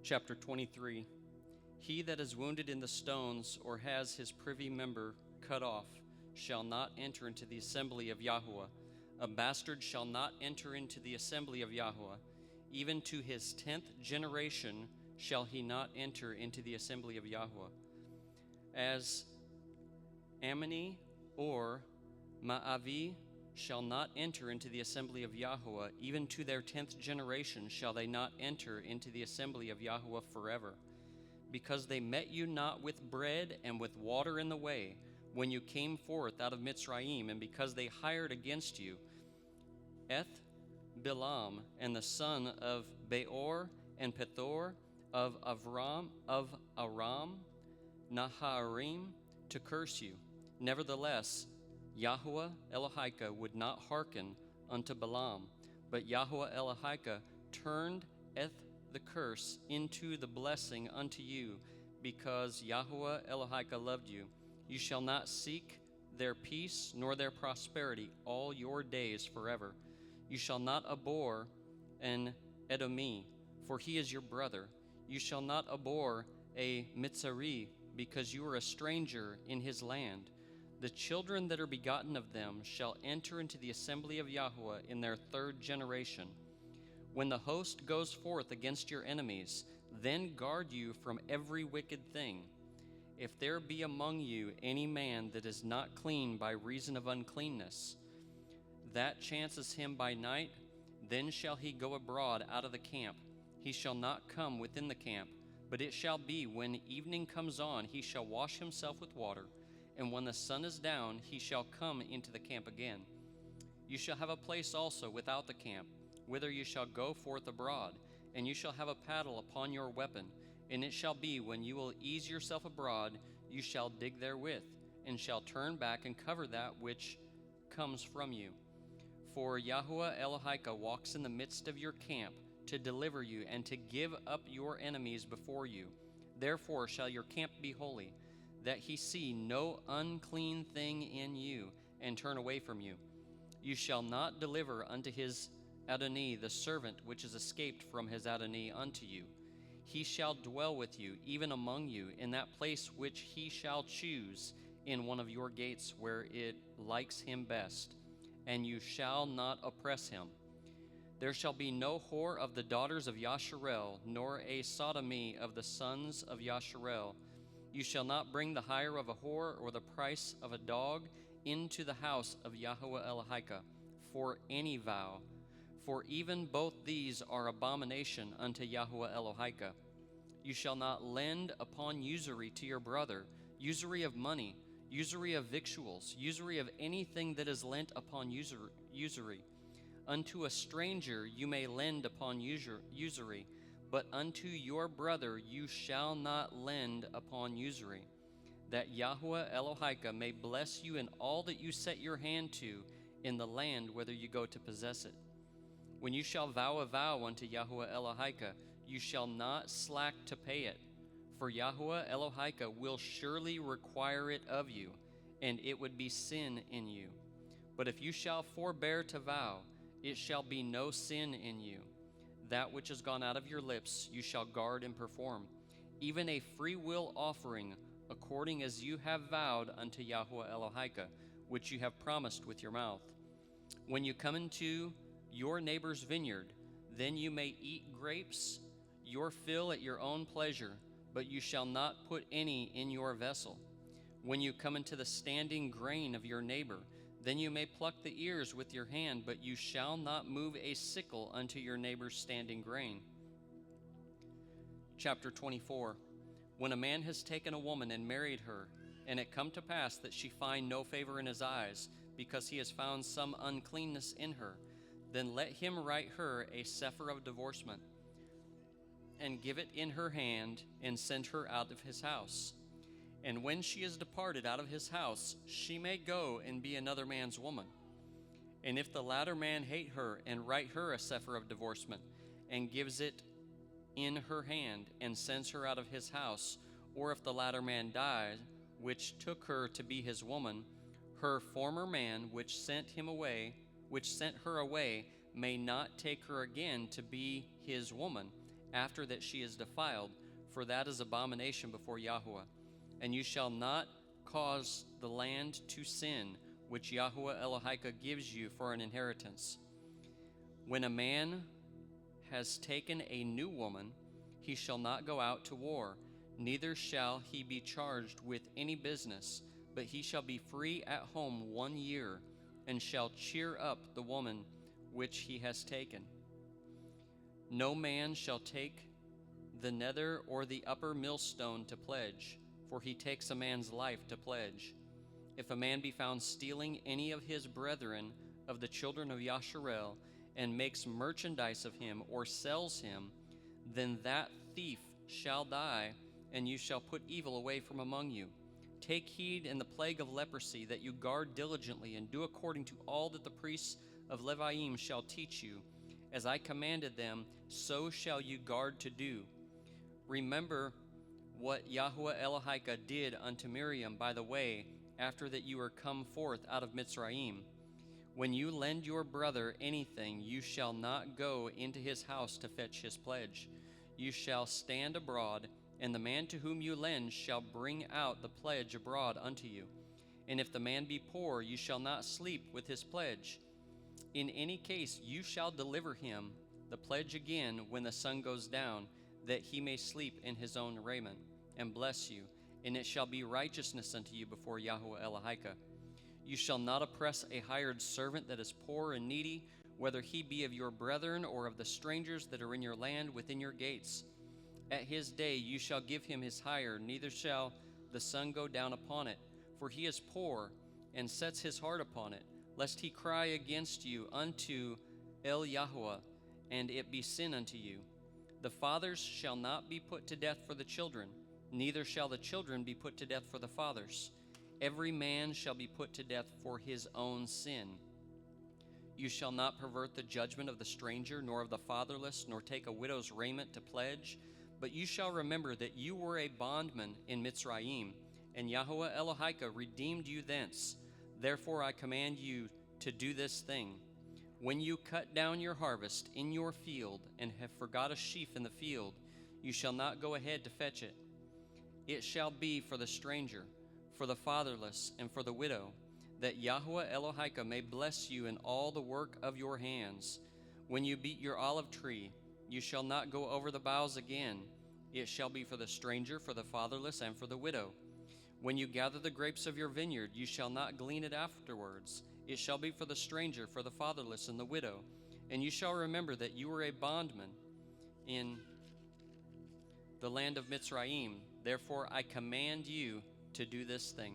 Chapter 23. He that is wounded in the stones, or has his privy member cut off, shall not enter into the assembly of Yahuwah. A bastard shall not enter into the assembly of Yahuwah. Even to his 10th generation shall he not enter into the assembly of Yahuwah. As Ammoni or Ma'avi shall not enter into the assembly of Yahuwah, even to their 10th generation shall they not enter into the assembly of Yahuwah forever. Because they met you not with bread and with water in the way, when you came forth out of Mitzrayim, and because they hired against you Eth Bilam and the son of Beor and Pethor of Aram Naharim to curse you. Nevertheless, Yahuwah Elohika would not hearken unto Balaam, but Yahuwah Elohika turned the curse into the blessing unto you, because Yahuwah Elohika loved you. You shall not seek their peace nor their prosperity all your days forever. You shall not abhor an Edomi, for he is your brother. You shall not abhor a Mitzari, because you are a stranger in his land. The children that are begotten of them shall enter into the assembly of Yahuwah in their 3rd generation. When the host goes forth against your enemies, then guard you from every wicked thing. If there be among you any man that is not clean by reason of uncleanness, that chances him by night, then shall he go abroad out of the camp. He shall not come within the camp, but it shall be when evening comes on, he shall wash himself with water, and when the sun is down, he shall come into the camp again. You shall have a place also without the camp, whither you shall go forth abroad, and you shall have a paddle upon your weapon. And it shall be, when you will ease yourself abroad, you shall dig therewith, and shall turn back and cover that which comes from you. For Yahuwah Elohika walks in the midst of your camp, to deliver you, and to give up your enemies before you. Therefore shall your camp be holy, that he see no unclean thing in you, and turn away from you. You shall not deliver unto his Adoni the servant which is escaped from his Adoni unto you. He shall dwell with you, even among you, in that place which he shall choose, in one of your gates where it likes him best, and you shall not oppress him. There shall be no whore of the daughters of Yasharel, nor a sodomy of the sons of Yasharel. You shall not bring the hire of a whore or the price of a dog into the house of Yahuwah Elohika for any vow, for even both these are abomination unto Yahuwah Elohika. You shall not lend upon usury to your brother, usury of money, usury of victuals, usury of anything that is lent upon usury. Unto a stranger you may lend upon usury, But unto your brother you shall not lend upon usury, that Yahweh Elohika may bless you in all that you set your hand to in the land whither you go to possess it. When you shall vow a vow unto Yahweh Elohika, you shall not slack to pay it, for Yahweh Elohika will surely require it of you, and it would be sin in you. But if you shall forbear to vow, it shall be no sin in you. That which has gone out of your lips you shall guard and perform, even a free will offering, according as you have vowed unto Yahweh Elohika, which you have promised with your mouth. When you come into your neighbor's vineyard, then you may eat grapes, your fill at your own pleasure, but you shall not put any in your vessel. When you come into the standing grain of your neighbor, then you may pluck the ears with your hand, but you shall not move a sickle unto your neighbor's standing grain. Chapter 24. When a man has taken a woman and married her, and it come to pass that she find no favor in his eyes, because he has found some uncleanness in her, then let him write her a sefer of divorcement, and give it in her hand, and send her out of his house. And when she is departed out of his house, she may go and be another man's woman. And if the latter man hate her, and write her a sefer of divorcement, and gives it in her hand, and sends her out of his house, or if the latter man dies, which took her to be his woman, her former man which sent her away, may not take her again to be his woman, after that she is defiled, for that is abomination before Yahweh. And you shall not cause the land to sin, which Yahweh Elohika gives you for an inheritance. When a man has taken a new woman, he shall not go out to war, neither shall he be charged with any business, but he shall be free at home 1 year, and shall cheer up the woman which he has taken. No man shall take the nether or the upper millstone to pledge, for he takes a man's life to pledge. If a man be found stealing any of his brethren of the children of Yasharel, and makes merchandise of him, or sells him, then that thief shall die, and you shall put evil away from among you. Take heed in the plague of leprosy, that you guard diligently, and do according to all that the priests of Leviim shall teach you. As I commanded them, so shall you guard to do. Remember what Yahweh Elohika did unto Miriam by the way, after that you were come forth out of Mitzrayim. When you lend your brother anything, you shall not go into his house to fetch his pledge. You shall stand abroad, and the man to whom you lend shall bring out the pledge abroad unto you. And if the man be poor, you shall not sleep with his pledge. In any case, you shall deliver him the pledge again when the sun goes down, that he may sleep in his own raiment, and bless you, and it shall be righteousness unto you before Yahweh Elohika. You shall not oppress a hired servant that is poor and needy, whether he be of your brethren or of the strangers that are in your land within your gates. At his day you shall give him his hire, neither shall the sun go down upon it, for he is poor, and sets his heart upon it, lest he cry against you unto El Yahweh, and it be sin unto you. The fathers shall not be put to death for the children, neither shall the children be put to death for the fathers. Every man shall be put to death for his own sin. You shall not pervert the judgment of the stranger, nor of the fatherless, nor take a widow's raiment to pledge. But you shall remember that you were a bondman in Mitzrayim, and Yahweh Elohika redeemed you thence. Therefore I command you to do this thing. When you cut down your harvest in your field, and have forgot a sheaf in the field, you shall not go ahead to fetch it. It shall be for the stranger, for the fatherless, and for the widow, that Yahweh Elohika may bless you in all the work of your hands. When you beat your olive tree, you shall not go over the boughs again. It shall be for the stranger, for the fatherless, and for the widow. When you gather the grapes of your vineyard, you shall not glean it afterwards. It shall be for the stranger, for the fatherless, and the widow. And you shall remember that you were a bondman in the land of Mitzrayim. Therefore I command you to do this thing.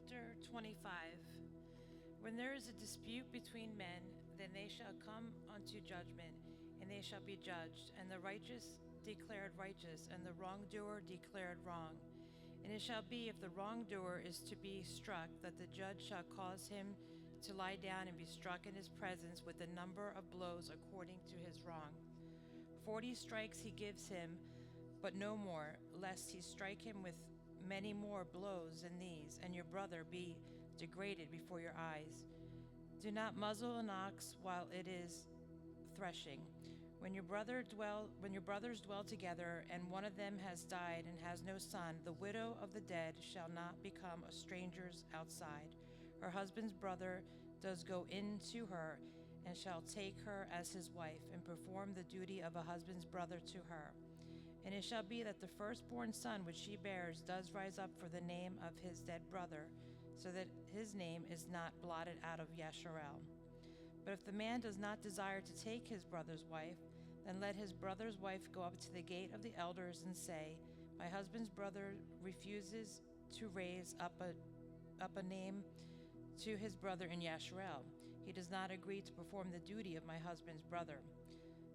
Chapter 25. When there is a dispute between men, then they shall come unto judgment, and they shall be judged, and the righteous declared righteous, and the wrongdoer declared wrong. And it shall be, if the wrongdoer is to be struck, that the judge shall cause him to lie down and be struck in his presence with the number of blows according to his wrong. 40 strikes he gives him, but no more, lest he strike him with many more blows than these, and your brother be degraded before your eyes. Do not muzzle an ox while it is threshing. When your brothers dwell together, and one of them has died and has no son, the widow of the dead shall not become a stranger's outside. Her husband's brother does go in to her, and shall take her as his wife, and perform the duty of a husband's brother to her. And it shall be that the firstborn son which she bears does rise up for the name of his dead brother, so that his name is not blotted out of Yasharel. But if the man does not desire to take his brother's wife, then let his brother's wife go up to the gate of the elders and say, My husband's brother refuses to raise up a name to his brother in Yasharel. He does not agree to perform the duty of my husband's brother.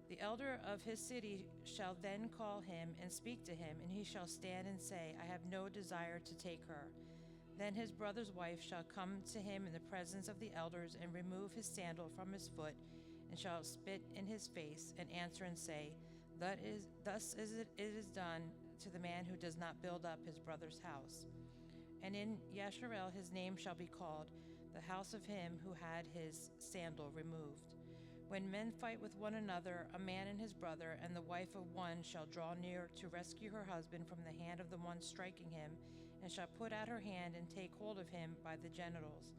The elder of his city shall then call him and speak to him, and he shall stand and say, I have no desire to take her. Then his brother's wife shall come to him in the presence of the elders, and remove his sandal from his foot, and shall spit in his face, and answer and say, Thus it is done to the man who does not build up his brother's house. And in Yasharel his name shall be called, the house of him who had his sandal removed. When men fight with one another, a man and his brother, and the wife of one shall draw near to rescue her husband from the hand of the one striking him, and shall put out her hand and take hold of him by the genitals.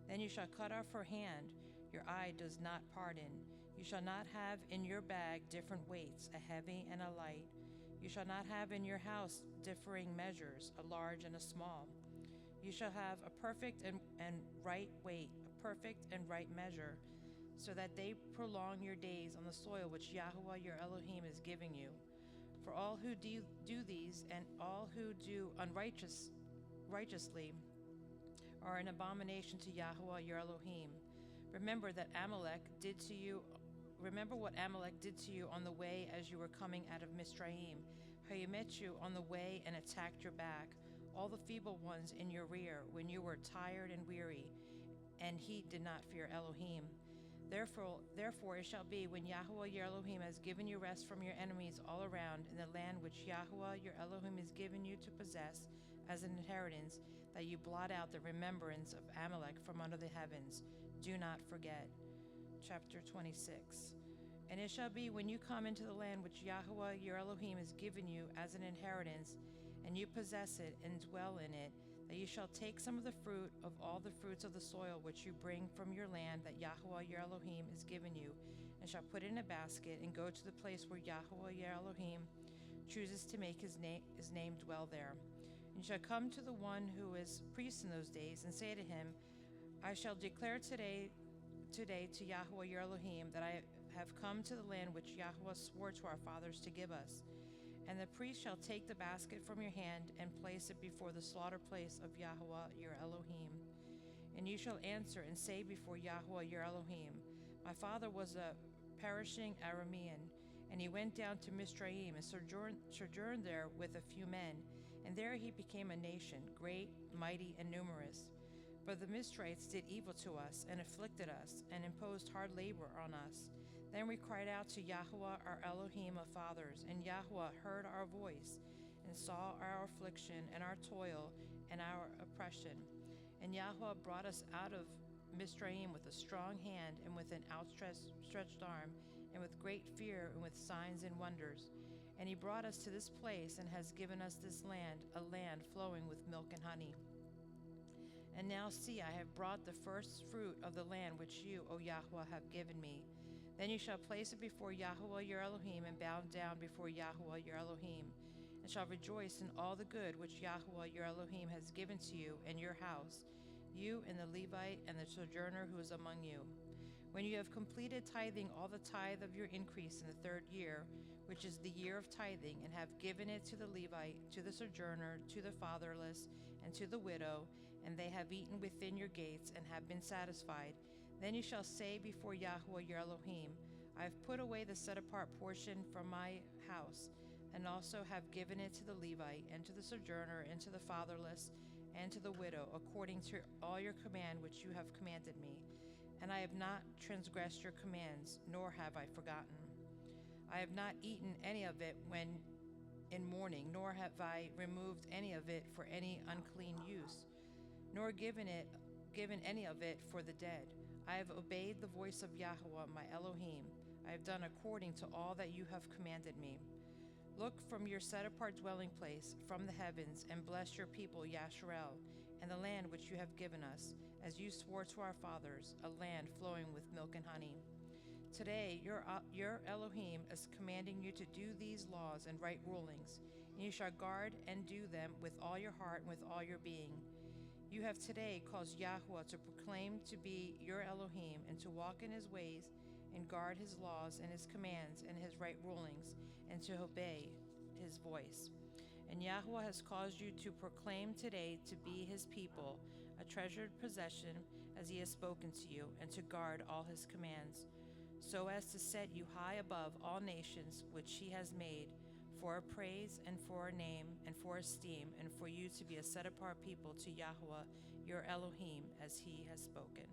Then you shall cut off her hand. Your eye does not pardon. You shall not have in your bag different weights, a heavy and a light. You shall not have in your house differing measures, a large and a small. You shall have a perfect and right weight, a perfect and right measure, so that they prolong your days on the soil which Yahweh your Elohim is giving you. For all who do these, and all who do righteously, are an abomination to Yahweh your Elohim. Remember what Amalek did to you on the way as you were coming out of Mizraim, how he met you on the way and attacked your back, all the feeble ones in your rear, when you were tired and weary, and he did not fear Elohim. Therefore it shall be, when Yahweh your Elohim has given you rest from your enemies all around in the land which Yahweh your Elohim has given you to possess as an inheritance, that you blot out the remembrance of Amalek from under the heavens. Do not forget. Chapter 26. And it shall be, when you come into the land which Yahweh your Elohim has given you as an inheritance, and you possess it and dwell in it, that you shall take some of the fruit of all the fruits of the soil which you bring from your land that Yahweh your Elohim has given you, and shall put it in a basket, and go to the place where Yahweh your Elohim chooses to make his name dwell there. And you shall come to the one who is priest in those days, and say to him, I shall declare today to Yahweh your Elohim that I have come to the land which Yahweh swore to our fathers to give us. And the priest shall take the basket from your hand and place it before the slaughter place of Yahweh your Elohim. And you shall answer and say before Yahweh your Elohim, My father was a perishing Aramean, and he went down to Mizraim and sojourned there with a few men. And there he became a nation, great, mighty, and numerous. But the Mizraites did evil to us, and afflicted us, and imposed hard labor on us. Then we cried out to Yahweh our Elohim of fathers, and Yahweh heard our voice, and saw our affliction, and our toil, and our oppression. And Yahweh brought us out of Mizraim with a strong hand, and with an outstretched arm, and with great fear, and with signs and wonders. And he brought us to this place, and has given us this land, a land flowing with milk and honey. And now see, I have brought the first fruit of the land which you, O Yahweh, have given me. Then you shall place it before Yahweh your Elohim, and bow down before Yahweh your Elohim, and shall rejoice in all the good which Yahweh your Elohim has given to you and your house, you and the Levite and the sojourner who is among you. When you have completed tithing all the tithe of your increase in the 3rd year, which is the year of tithing, and have given it to the Levite, to the sojourner, to the fatherless, and to the widow, and they have eaten within your gates and have been satisfied, then you shall say before Yahweh your Elohim, I have put away the set-apart portion from my house, and also have given it to the Levite, and to the sojourner, and to the fatherless, and to the widow, according to all your command which you have commanded me. And I have not transgressed your commands, nor have I forgotten. I have not eaten any of it when in mourning, nor have I removed any of it for any unclean use, nor given any of it for the dead. I have obeyed the voice of Yahweh my Elohim. I have done according to all that you have commanded me. Look from your set-apart dwelling place from the heavens, and bless your people Yasharel, and the land which you have given us, as you swore to our fathers, a land flowing with milk and honey. Today your Elohim is commanding you to do these laws and right rulings, and you shall guard and do them with all your heart and with all your being. You have today caused Yahweh to proclaim to be your Elohim, and to walk in his ways, and guard his laws and his commands and his right rulings, and to obey his voice. And Yahweh has caused you to proclaim today to be his people, a treasured possession, as he has spoken to you, and to guard all his commands, so as to set you high above all nations which he has made, for a praise and for a name and for esteem, and for you to be a set-apart people to Yahweh your Elohim, as he has spoken.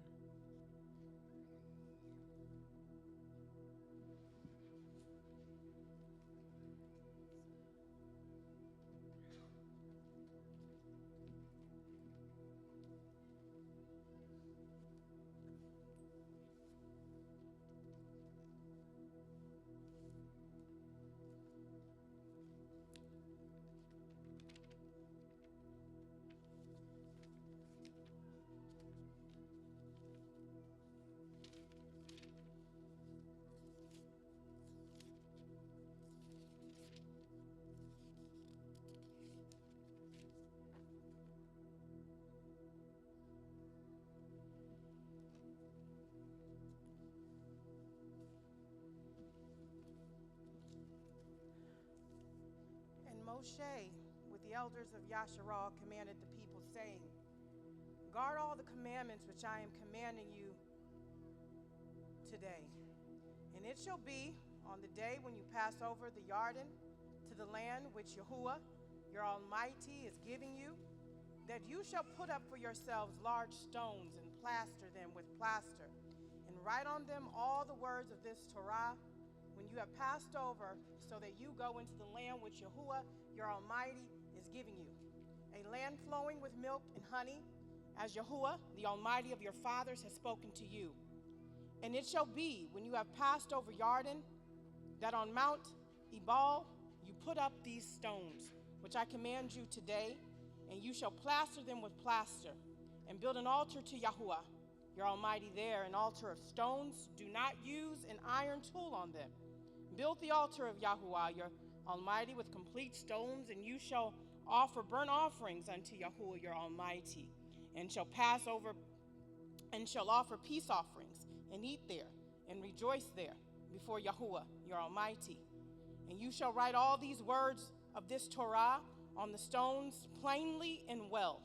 Moshe, with the elders of Yasharal, commanded the people, saying, Guard all the commandments which I am commanding you today. And it shall be on the day when you pass over the Jordan to the land which Yahuwah, your Almighty, is giving you, that you shall put up for yourselves large stones and plaster them with plaster, and write on them all the words of this Torah when you have passed over, so that you go into the land which Yahuwah, your Almighty, is giving you, a land flowing with milk and honey, as Yahuwah, the Almighty of your fathers, has spoken to you. And it shall be, when you have passed over Jordan, that on Mount Ebal you put up these stones, which I command you today, and you shall plaster them with plaster, and build an altar to Yahuwah, your Almighty there, an altar of stones. Do not use an iron tool on them. Build the altar of Yahuwah, your Almighty, with complete stones, and you shall offer burnt offerings unto Yahuwah, your Almighty, and shall pass over, and shall offer peace offerings, and eat there, and rejoice there before Yahuwah, your Almighty. And you shall write all these words of this Torah on the stones plainly and well.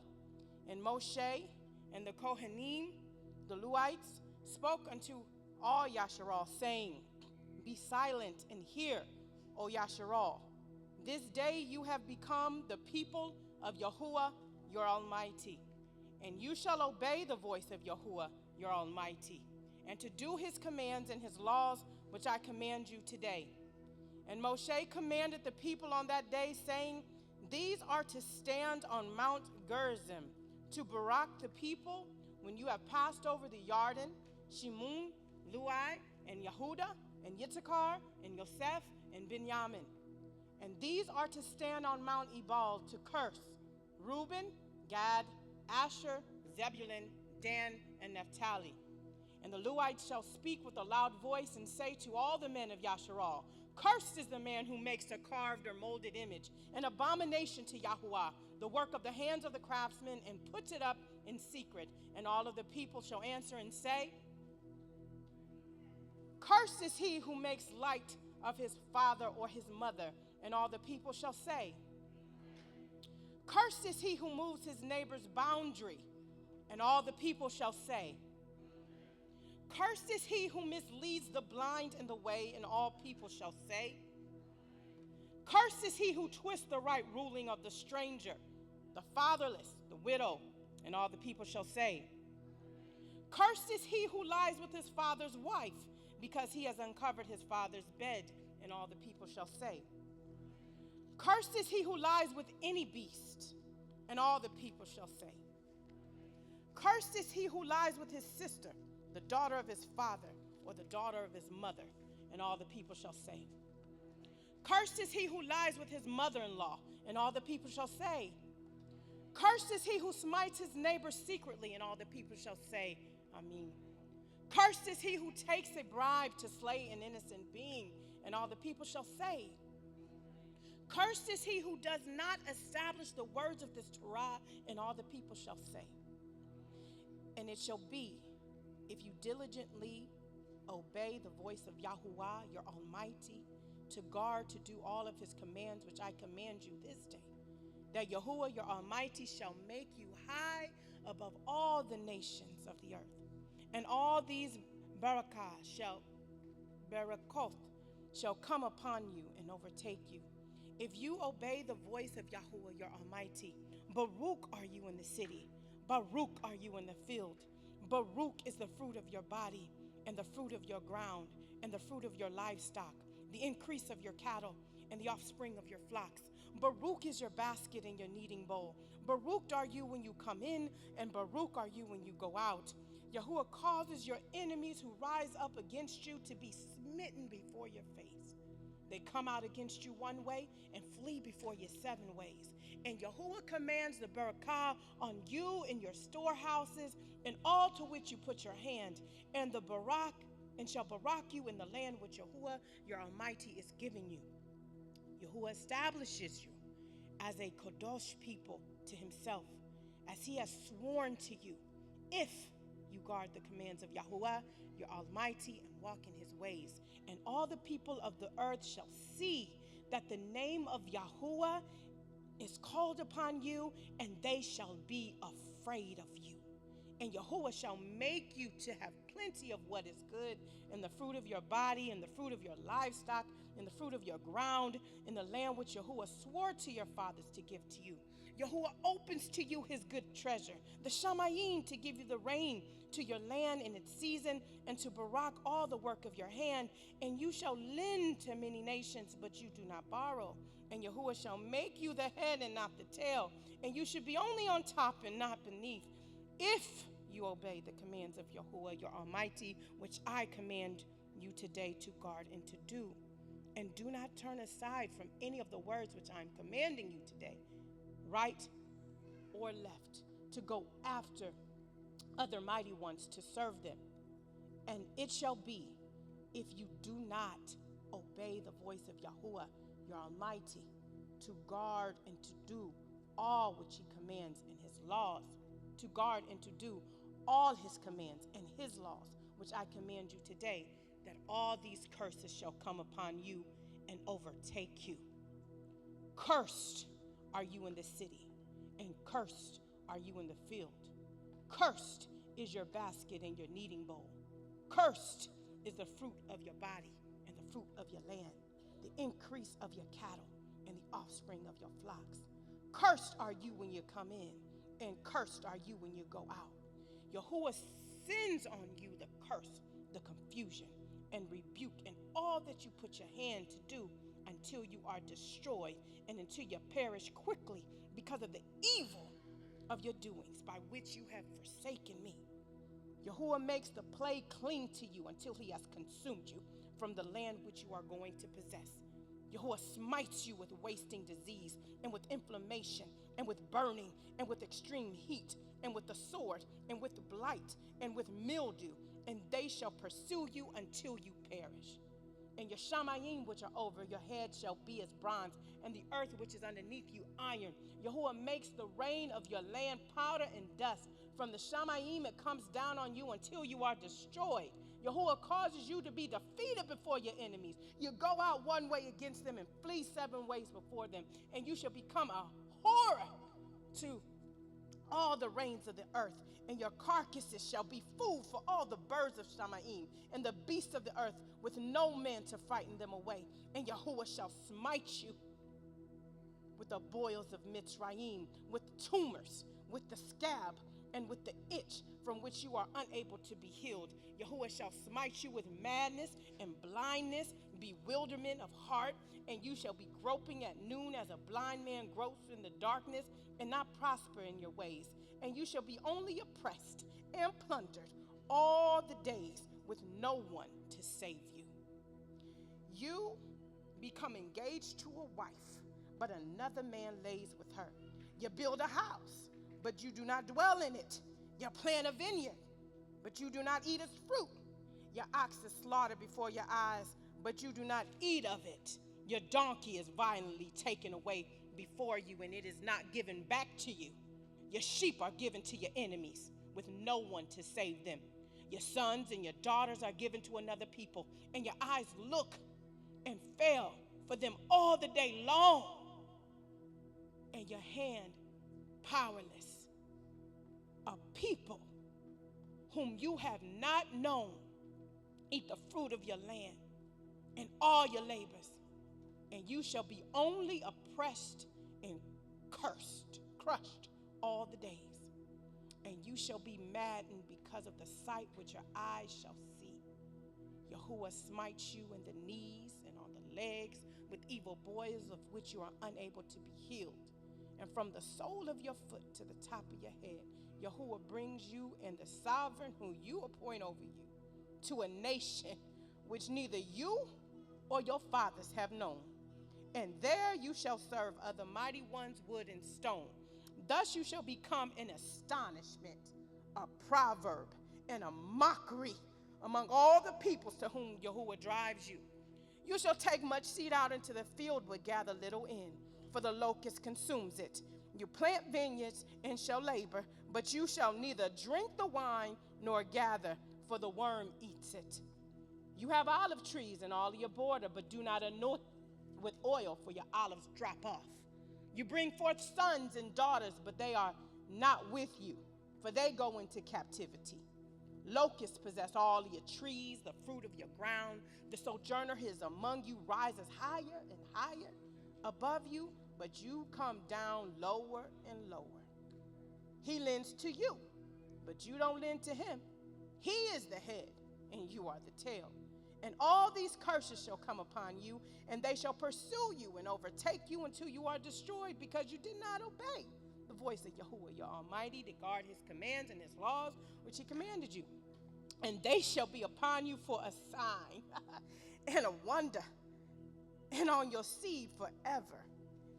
And Moshe and the Kohanim, the Levites, spoke unto all Yasharal, saying, Be silent and hear, O Yasharal. This day you have become the people of Yahuwah, your Almighty. And you shall obey the voice of Yahuwah, your Almighty, and to do his commands and his laws, which I command you today. And Moshe commanded the people on that day, saying, These are to stand on Mount Gerizim, to Barak the people, when you have passed over the Jordan, Shimon, Lui, and Yehuda, and Yitzchar, and Yosef, and Binyamin. And these are to stand on Mount Ebal to curse Reuben, Gad, Asher, Zebulun, Dan, and Naphtali. And the Levites shall speak with a loud voice and say to all the men of Yasharal, Cursed is the man who makes a carved or molded image, an abomination to Yahuwah, the work of the hands of the craftsmen, and puts it up in secret. And all of the people shall answer and say, Cursed is he who makes light of his father or his mother. And all the people shall say, Cursed is he who moves his neighbor's boundary, and all the people shall say, cursed is he who misleads the blind in the way, and all people shall say, cursed is he who twists the right ruling of the stranger, the fatherless, the widow, and all the people shall say, cursed is he who lies with his father's wife, because he has uncovered his father's bed, and all the people shall say, cursed is he who lies with any beast, and all the people shall say, cursed is he who lies with his sister, the daughter of his father, or the daughter of his mother, and all the people shall say, cursed is he who lies with his mother-in-law, and all the people shall say, cursed is he who smites his neighbor secretly, and all the people shall say, Amen. Cursed is he who takes a bribe to slay an innocent being, and all the people shall say, cursed is he who does not establish the words of this Torah, and all the people shall say. And it shall be, if you diligently obey the voice of Yahuwah, your Almighty, to guard, to do all of his commands, which I command you this day, that Yahuwah, your Almighty, shall make you high above all the nations of the earth. And all these barakot shall come upon you and overtake you, if you obey the voice of Yahuwah, your Almighty. Baruch are you in the city, Baruch are you in the field. Baruch is the fruit of your body, and the fruit of your ground, and the fruit of your livestock, the increase of your cattle, and the offspring of your flocks. Baruch is your basket and your kneading bowl. Baruch are you when you come in, and Baruch are you when you go out. Yahuwah causes your enemies who rise up against you to be smitten before your face. They come out against you one way and flee before you 7 ways. And Yahuwah commands the barakah on you in your storehouses and all to which you put your hand, and the barak, and shall barak you in the land which Yahuwah your Almighty is giving you. Yahuwah establishes you as a kadosh people to himself, as he has sworn to you, if you guard the commands of Yahuwah your Almighty and walk in his ways. And all the people of the earth shall see that the name of Yahuwah is called upon you, and they shall be afraid of you. And Yahuwah shall make you to have plenty of what is good, and the fruit of your body, and the fruit of your livestock, and the fruit of your ground, in the land which Yahuwah swore to your fathers to give to you. Yahuwah opens to you his good treasure, the Shamayim, to give you the rain to your land in its season, and to barak all the work of your hand. And you shall lend to many nations, but you do not borrow. And Yahuwah shall make you the head and not the tail, and you should be only on top and not beneath, if you obey the commands of Yahuwah your Almighty, which I command you today to guard and to do. And do not turn aside from any of the words which I am commanding you today, right or left, to go after other mighty ones to serve them. And it shall be, if you do not obey the voice of Yahuwah your Almighty, to guard and to do all which he commands in his laws, to guard and to do all his commands and his laws, which I command you today, that all these curses shall come upon you and overtake you. Cursed are you in the city, and cursed are you in the field. Cursed is your basket and your kneading bowl. Cursed is the fruit of your body and the fruit of your land, the increase of your cattle and the offspring of your flocks. Cursed are you when you come in, and cursed are you when you go out. Yahuwah sends on you the curse, the confusion, and rebuke in all that you put your hand to do, until you are destroyed and until you perish quickly because of the evil of your doings by which you have forsaken me. Yahuwah makes the plague cling to you until he has consumed you from the land which you are going to possess. Yahuwah smites you with wasting disease, and with inflammation, and with burning, and with extreme heat, and with the sword, and with blight, and with mildew, and they shall pursue you until you perish. And your shamayim which are over your head shall be as bronze, and the earth which is underneath you iron. Yahuwah makes the rain of your land powder and dust. From the shamayim it comes down on you until you are destroyed. Yahuwah causes you to be defeated before your enemies. You go out one way against them and flee 7 ways before them, and you shall become a horror to all the rains of the earth, and your carcasses shall be food for all the birds of Shamaim and the beasts of the earth, with no man to frighten them away. And Yahuwah shall smite you with the boils of Mitzrayim, with tumors, with the scab, and with the itch from which you are unable to be healed. Yahuwah shall smite you with madness and blindness, bewilderment of heart, and you shall be groping at noon as a blind man gropes in the darkness, and not prosper in your ways. And you shall be only oppressed and plundered all the days, with no one to save you. You become engaged to a wife, but another man lays with her. You build a house, but you do not dwell in it. You plant a vineyard, but you do not eat its fruit. Your ox is slaughtered before your eyes, but you do not eat of it. Your donkey is violently taken away before you, and it is not given back to you. Your sheep are given to your enemies, with no one to save them. Your sons and your daughters are given to another people, and your eyes look and fail for them all the day long, and your hand powerless. A people whom you have not known eat the fruit of your land and all your labors, and you shall be only oppressed and crushed all the days. And you shall be maddened because of the sight which your eyes shall see. Yahuwah smites you in the knees and on the legs with evil boils of which you are unable to be healed. And from the sole of your foot to the top of your head, Yahuwah brings you and the sovereign whom you appoint over you to a nation which neither you or your fathers have known. And there you shall serve other mighty ones, wood and stone. Thus you shall become an astonishment, a proverb, and a mockery among all the peoples to whom Yahuwah drives you. You shall take much seed out into the field, but gather little in, for the locust consumes it. You plant vineyards and shall labor, but you shall neither drink the wine nor gather, for the worm eats it. You have olive trees in all your border, but do not anoint with oil, for your olives drop off. You bring forth sons and daughters, but they are not with you, for they go into captivity. Locusts possess all your trees, the fruit of your ground. The sojourner who is among you rises higher and higher above you, but you come down lower and lower. He lends to you, but you don't lend to him. He is the head, and you are the tail. And all these curses shall come upon you, and they shall pursue you and overtake you until you are destroyed, because you did not obey the voice of Yahuwah, your Almighty, to guard his commands and his laws, which he commanded you. And they shall be upon you for a sign and a wonder, and on your seed forever,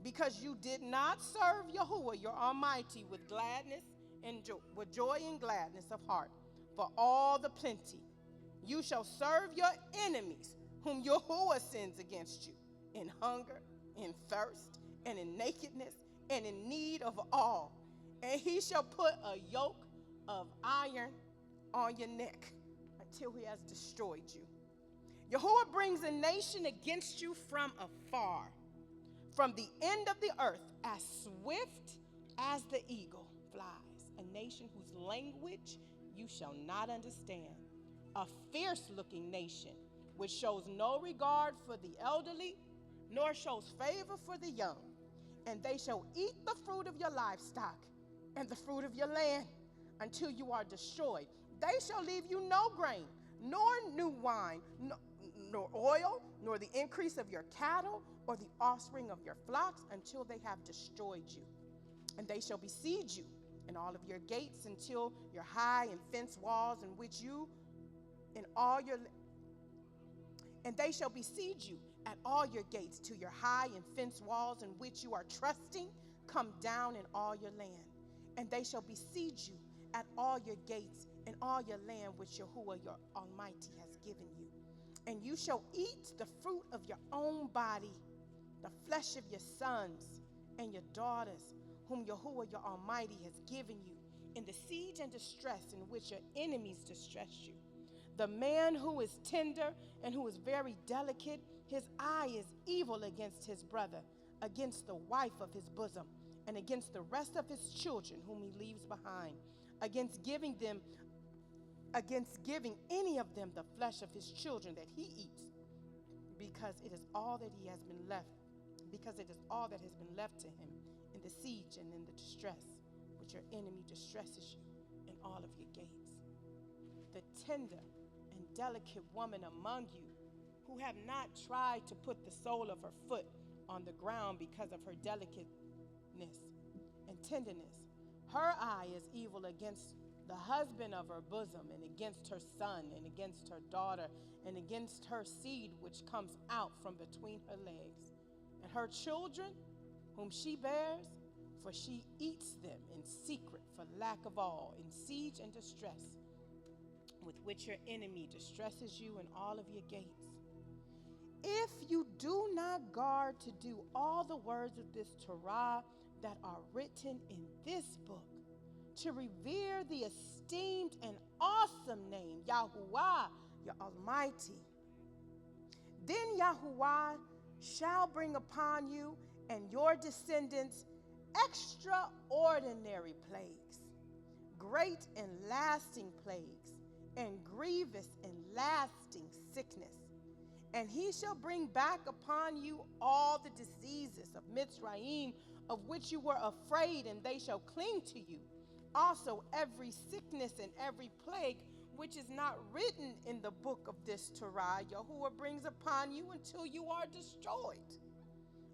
because you did not serve Yahuwah, your Almighty, with gladness and with joy and gladness of heart, for all the plenty. You shall serve your enemies, whom Yahuwah sends against you, in hunger, in thirst, and in nakedness, and in need of all. And he shall put a yoke of iron on your neck until he has destroyed you. Yahuwah brings a nation against you from afar, from the end of the earth, as swift as the eagle flies, a nation whose language you shall not understand. A fierce-looking nation, which shows no regard for the elderly, nor shows favor for the young. And they shall eat the fruit of your livestock and the fruit of your land until you are destroyed. They shall leave you no grain, nor new wine, nor oil, nor the increase of your cattle, or the offspring of your flocks, until they have destroyed you. And they shall besiege you in all of your gates until your high and fenced walls in which you and they shall besiege you at all your gates till your high and fenced walls in which you are trusting come down in all your land. And they shall besiege you at all your gates in all your land which Yahuwah your Almighty has given you. And you shall eat the fruit of your own body, the flesh of your sons and your daughters, whom Yahuwah your Almighty has given you, in the siege and distress in which your enemies distress you. The man who is tender and who is very delicate, his eye is evil against his brother, against the wife of his bosom, and against the rest of his children whom he leaves behind, against giving any of them the flesh of his children that he eats, because it is all that has been left to him in the siege and in the distress which your enemy distresses you in all of your gates. The tender and delicate woman among you, who have not tried to put the sole of her foot on the ground because of her delicateness and tenderness, her eye is evil against the husband of her bosom, and against her son, and against her daughter, and against her seed which comes out from between her legs, and her children whom she bears, for she eats them in secret for lack of all, in siege and distress, with which your enemy distresses you in all of your gates. If you do not guard to do all the words of this Torah that are written in this book, to revere the esteemed and awesome name, Yahuwah, your Almighty, then Yahuwah shall bring upon you and your descendants extraordinary plagues, great and lasting plagues, and grievous and lasting sickness. And he shall bring back upon you all the diseases of Mitzrayim, of which you were afraid, and they shall cling to you. Also every sickness and every plague which is not written in the book of this Torah, Yahuwah brings upon you until you are destroyed.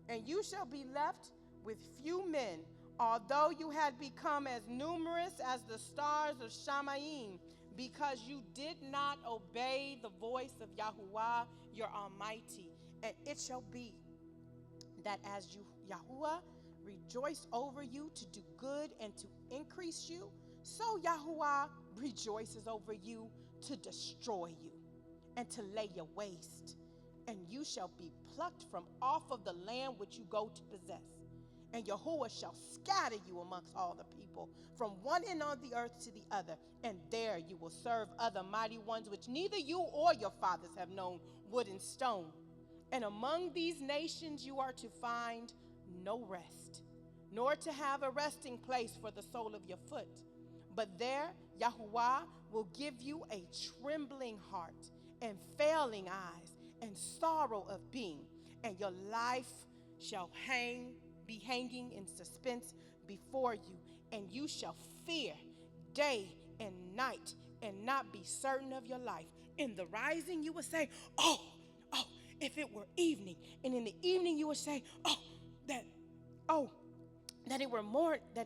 And you shall be left with few men, although you had become as numerous as the stars of Shamayim, because you did not obey the voice of Yahuwah, your Almighty. And it shall be that as Yahuwah rejoiced over you to do good and to increase you, so Yahuwah rejoices over you to destroy you and to lay you waste. And you shall be plucked from off of the land which you go to possess. And Yahuwah shall scatter you amongst all the people, from one end of the earth to the other. And there you will serve other mighty ones, which neither you or your fathers have known, wood and stone. And among these nations you are to find no rest, nor to have a resting place for the sole of your foot. But there Yahuwah will give you a trembling heart and failing eyes and sorrow of being, and your life shall be hanging in suspense before you, and you shall fear day and night and not be certain of your life. In the rising you will say, oh, if it were evening. And in the evening you will say, that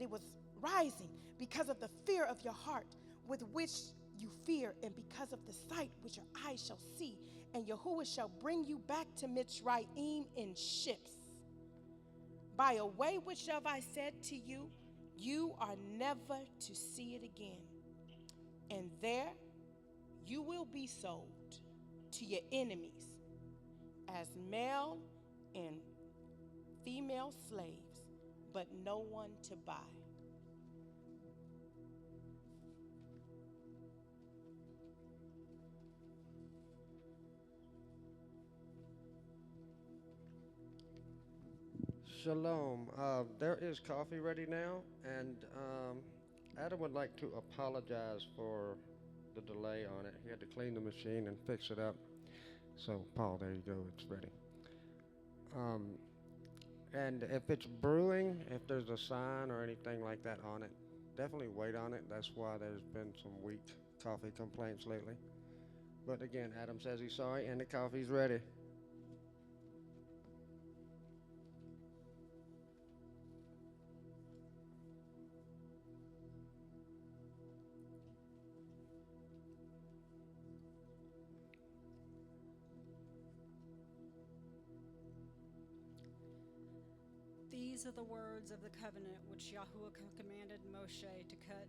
it was rising, because of the fear of your heart with which you fear, and because of the sight which your eyes shall see. And Yahuwah shall bring you back to Mitzrayim in ships, by a way which have I said to you, you are never to see it again. And there you will be sold to your enemies as male and female slaves, but no one to buy. Shalom. There is coffee ready now, and Adam would like to apologize for the delay on it. He had to clean the machine and fix it up. So, Paul, there you go. It's ready. And if it's brewing, if there's a sign or anything like that on it, definitely wait on it. That's why there's been some weak coffee complaints lately. But again, Adam says he's sorry, and the coffee's ready. These are the words of the covenant which Yahuwah commanded Moshe to cut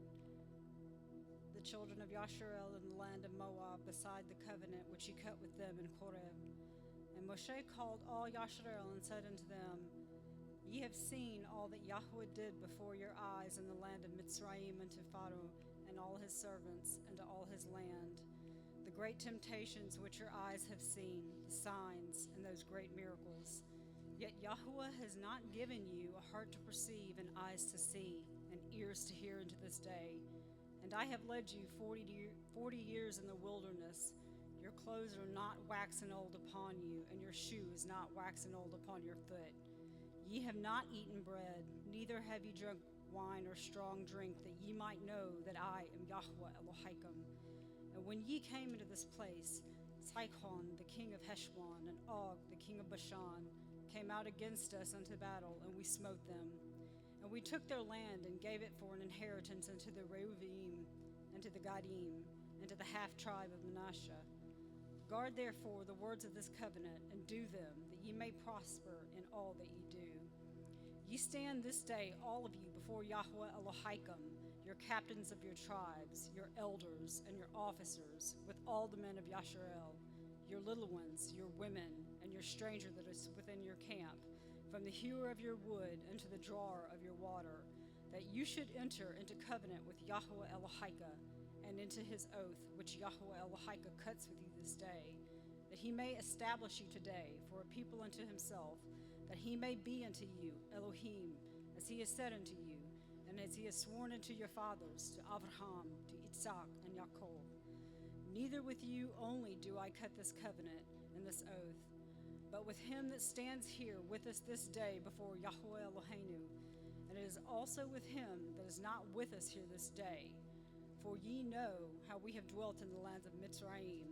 the children of Yasharel in the land of Moab, beside the covenant which he cut with them in Horeb. And Moshe called all Yasharel and said unto them, Ye have seen all that Yahuwah did before your eyes in the land of Mitzrayim unto Pharaoh and all his servants and to all his land, the great temptations which your eyes have seen, the signs and those great miracles. Yet Yahuwah has not given you a heart to perceive and eyes to see and ears to hear unto this day. And I have led you 40 years in the wilderness. Your clothes are not waxen old upon you, and your shoe is not waxen old upon your foot. Ye have not eaten bread, neither have ye drunk wine or strong drink, that ye might know that I am Yahweh Elohim. And when ye came into this place, Sihon the king of Heshbon and Og the king of Bashan came out against us unto battle, and we smote them. And we took their land and gave it for an inheritance unto the Reuvim, and to the Gadim, and to the half-tribe of Manasseh. Guard therefore the words of this covenant, and do them, that ye may prosper in all that ye do. Ye stand this day, all of you, before Yahweh Elohim, your captains of your tribes, your elders, and your officers, with all the men of Yasharel, your little ones, your women, and your stranger that is within your camp, from the hewer of your wood unto the drawer of your water, that you should enter into covenant with Yahweh Elohim, and into his oath, which Yahweh Elohim cuts with you this day, that he may establish you today for a people unto himself, that he may be unto you Elohim, as he has said unto you, and as he has sworn unto your fathers, to Abraham, to Isaac, and Jacob. Neither with you only do I cut this covenant and this oath, but with him that stands here with us this day before Yahweh Eloheinu, and it is also with him that is not with us here this day. For ye know how we have dwelt in the lands of Mitzrayim,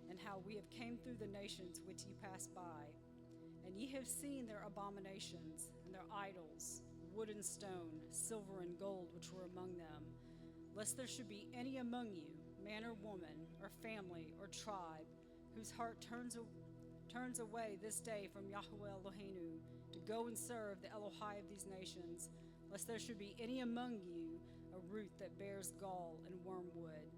and how we have came through the nations which ye passed by. And ye have seen their abominations, and their idols, wood and stone, silver and gold, which were among them, lest there should be any among you, man or woman, or family, or tribe, whose heart turns away this day from Yahweh Eloheinu, to go and serve the Elohai of these nations, lest there should be any among you a root that bears gall and wormwood.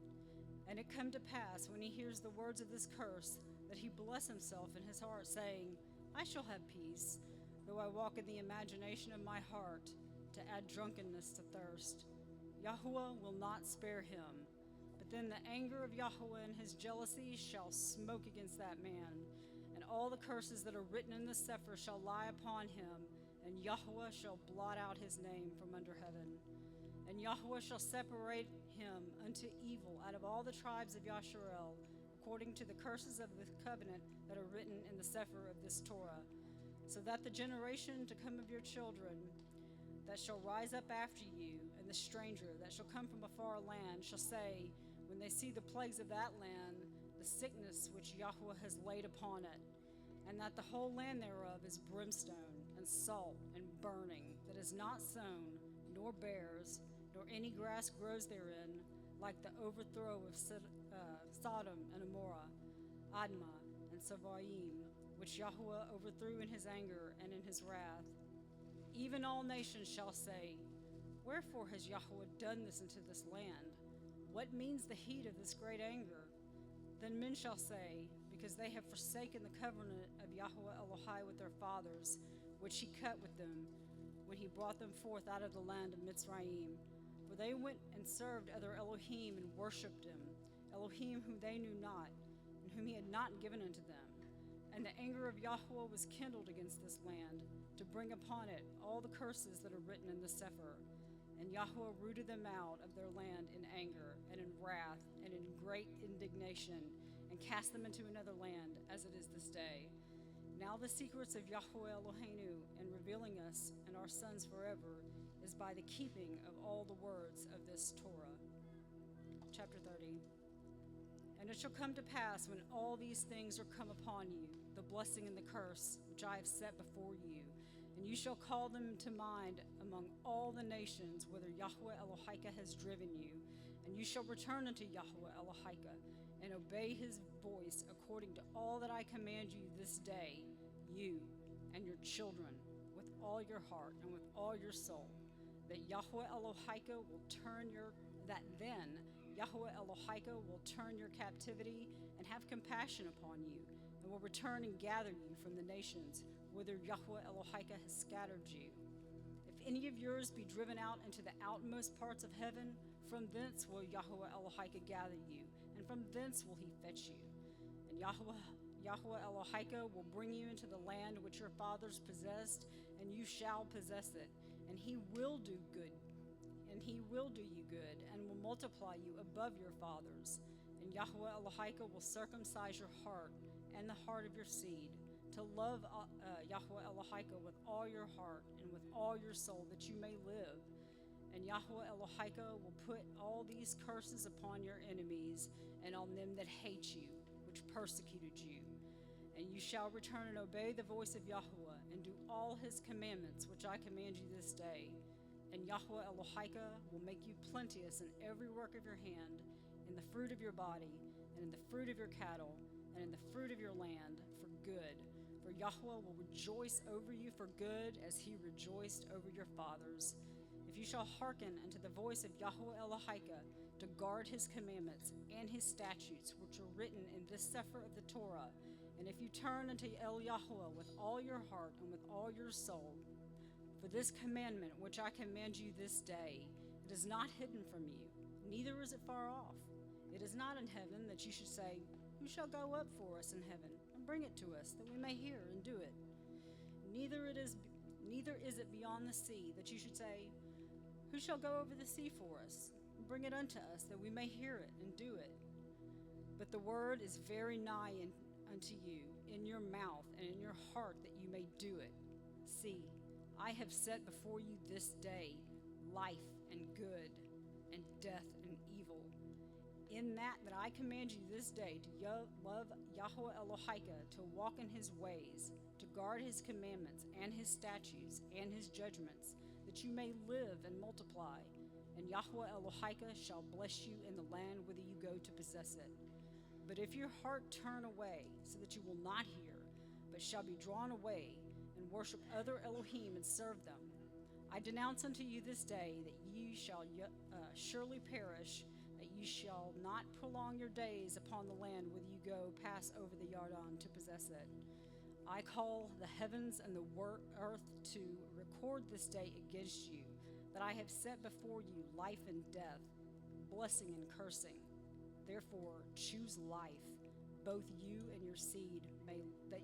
And it come to pass, when he hears the words of this curse, that he bless himself in his heart, saying, I shall have peace, though I walk in the imagination of my heart, to add drunkenness to thirst. Yahuwah will not spare him, but then the anger of Yahuwah and his jealousy shall smoke against that man, and all the curses that are written in the Sefer shall lie upon him, and Yahuwah shall blot out his name from under heaven. And Yahuwah shall separate him unto evil out of all the tribes of Yasharel, according to the curses of the covenant that are written in the Sefer of this Torah, so that the generation to come of your children that shall rise up after you, and the stranger that shall come from a far land, shall say, when they see the plagues of that land, the sickness which Yahuwah has laid upon it, and that the whole land thereof is brimstone and salt and burning, that is not sown, nor bears, nor any grass grows therein, like the overthrow of Sodom and Amorah, Admah, and Savaim, which Yahuwah overthrew in his anger and in his wrath. Even all nations shall say, wherefore has Yahuwah done this unto this land? What means the heat of this great anger? Then men shall say, because they have forsaken the covenant of Yahweh Elohai with their fathers, which he cut with them, when he brought them forth out of the land of Mitzrayim. For they went and served other Elohim and worshipped him, Elohim whom they knew not, and whom he had not given unto them. And the anger of Yahuwah was kindled against this land, to bring upon it all the curses that are written in the Sefer. And Yahuwah rooted them out of their land in anger, and in wrath, and in great indignation, and cast them into another land, as it is this day. Now the secrets of Yahweh Eloheinu, in revealing us and our sons forever, is by the keeping of all the words of this Torah. Chapter 30. And it shall come to pass, when all these things are come upon you, the blessing and the curse which I have set before you, and you shall call them to mind among all the nations whither Yahweh Elohim has driven you, and you shall return unto Yahweh Elohim, and obey his voice according to all that I command you this day, you and your children, with all your heart and with all your soul, that Yahweh Elohim will turn Yahweh Elohim will turn your captivity and have compassion upon you, and will return and gather you from the nations whither Yahweh Elohim has scattered you. If any of yours be driven out into the outmost parts of heaven, from thence will Yahweh Elohim gather you, and from thence will he fetch you. And Yahweh Elohika will bring you into the land which your fathers possessed, and you shall possess it. And he will do good, and he will do you good, and will multiply you above your fathers. And Yahweh Elohika will circumcise your heart and the heart of your seed, to love Yahweh Elohika with all your heart and with all your soul, that you may live. And Yahweh Elohika will put all these curses upon your enemies and on them that hate you, which persecuted you. And you shall return and obey the voice of Yahweh, and do all his commandments which I command you this day. And Yahweh Elohika will make you plenteous in every work of your hand, in the fruit of your body, and in the fruit of your cattle, and in the fruit of your land, for good. For Yahweh will rejoice over you for good, as he rejoiced over your fathers. If you shall hearken unto the voice of Yahweh Elohika, to guard his commandments and his statutes, which are written in this sefer of the Torah, and if you turn unto El Yahweh with all your heart and with all your soul, for this commandment which I command you this day, it is not hidden from you, neither is it far off. It is not in heaven, that you should say, who shall go up for us in heaven, and bring it to us, that we may hear and do it? Neither is it beyond the sea, that you should say, who shall go over the sea for us, and bring it unto us, that we may hear it and do it? But the word is very nigh unto you, in your mouth and in your heart, that you may do it. See, I have set before you this day life and good, and death and evil. In that I command you this day to love Yahweh Elohika, to walk in his ways, to guard his commandments and his statutes and his judgments, that you may live and multiply. And Yahweh Elohika shall bless you in the land whither you go to possess it. But if your heart turn away, so that you will not hear, but shall be drawn away, and worship other Elohim and serve them, I denounce unto you this day that ye shall surely perish, that ye shall not prolong your days upon the land whither you go pass over the Yarden to possess it. I call the heavens and the earth to record this day against you, that I have set before you life and death, blessing and cursing. Therefore choose life, both you and your seed may live,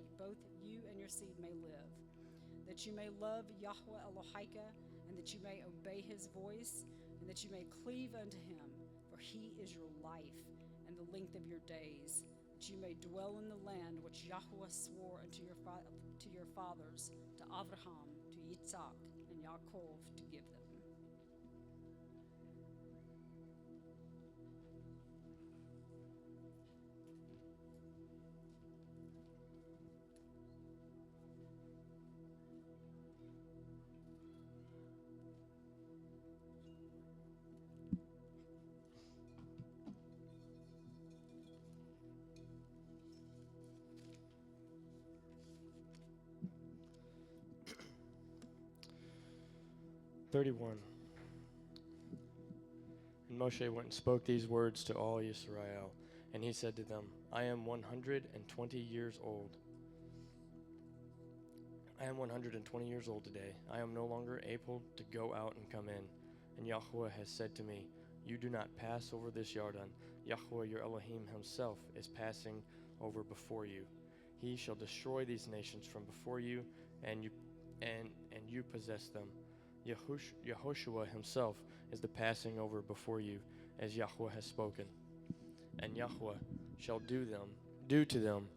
that you may love Yahweh Elohika, and that you may obey his voice, and that you may cleave unto him, for he is your life and the length of your days, that you may dwell in the land which Yahweh swore unto your fathers, to Abraham, to Yitzhak, and Yaakov, to give them. And Moshe went and spoke these words to all Israel, and he said to them, I am 120 years old. I am 120 years old today. I am no longer able to go out and come in. And Yahweh has said to me, you do not pass over this Yarden. Yahweh your Elohim himself is passing over before you. He shall destroy these nations from before you, and you possess them. Yehoshua himself is the passing over before you, as Yahweh has spoken. And Yahweh shall do to them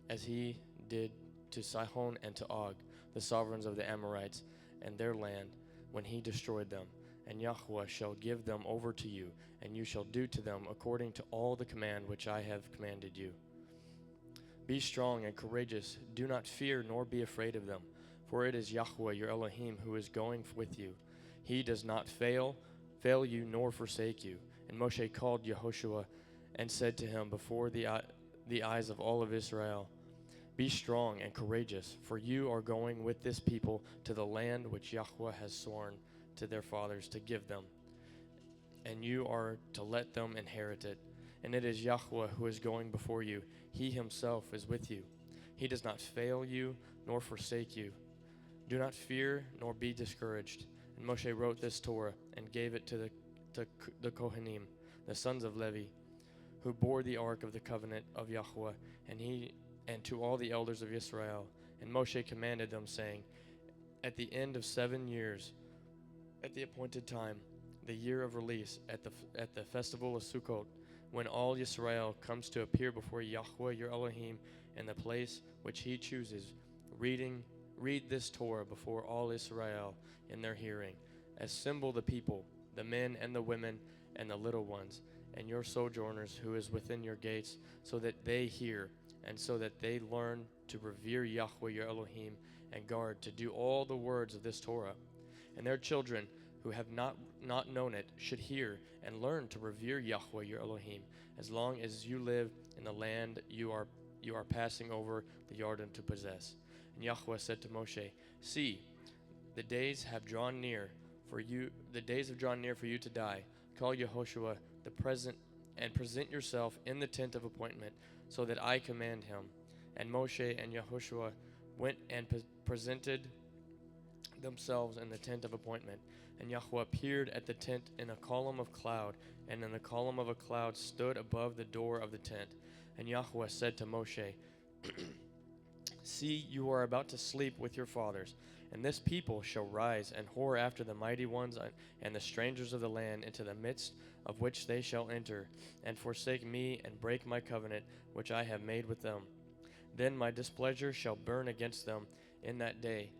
as he did to Sihon and to Og, the sovereigns of the Amorites, and their land, when he destroyed them. And Yahweh shall give them over to you, and you shall do to them according to all the command which I have commanded you. Be strong and courageous. Do not fear nor be afraid of them, for it is Yahweh your Elohim who is going with you. He does not fail you nor forsake you. And Moshe called Yehoshua and said to him before the eyes of all of Israel, be strong and courageous, for you are going with this people to the land which Yahweh has sworn to their fathers to give them, and you are to let them inherit it. And it is Yahweh who is going before you. He himself is with you. He does not fail you nor forsake you. Do not fear nor be discouraged. And Moshe wrote this Torah and gave it to the Kohanim, the sons of Levi, who bore the ark of the covenant of Yahweh, and to all the elders of Israel. And Moshe commanded them, saying, at the end of 7 years, at the appointed time, the year of release, at the festival of Sukkot, when all Israel comes to appear before Yahweh your Elohim in the place which he chooses, read this Torah before all Israel in their hearing. Assemble the people, the men and the women and the little ones, and your sojourners who is within your gates, so that they hear, and so that they learn to revere Yahweh your Elohim, and guard to do all the words of this Torah. And their children who have not known it should hear and learn to revere Yahweh your Elohim, as long as you live in the land you are passing over the Jordan to possess. And Yahweh said to Moshe, see, the days have drawn near for you to die. Call Yehoshua the present, and present yourself in the tent of appointment, so that I command him. And Moshe and Yehoshua went and presented themselves in the tent of appointment. And Yahweh appeared at the tent in a column of cloud, and in the column of a cloud stood above the door of the tent. And Yahweh said to Moshe, see, you are about to sleep with your fathers, and this people shall rise and whore after the mighty ones and the strangers of the land, into the midst of which they shall enter, and forsake me and break my covenant which I have made with them. Then my displeasure shall burn against them in that day,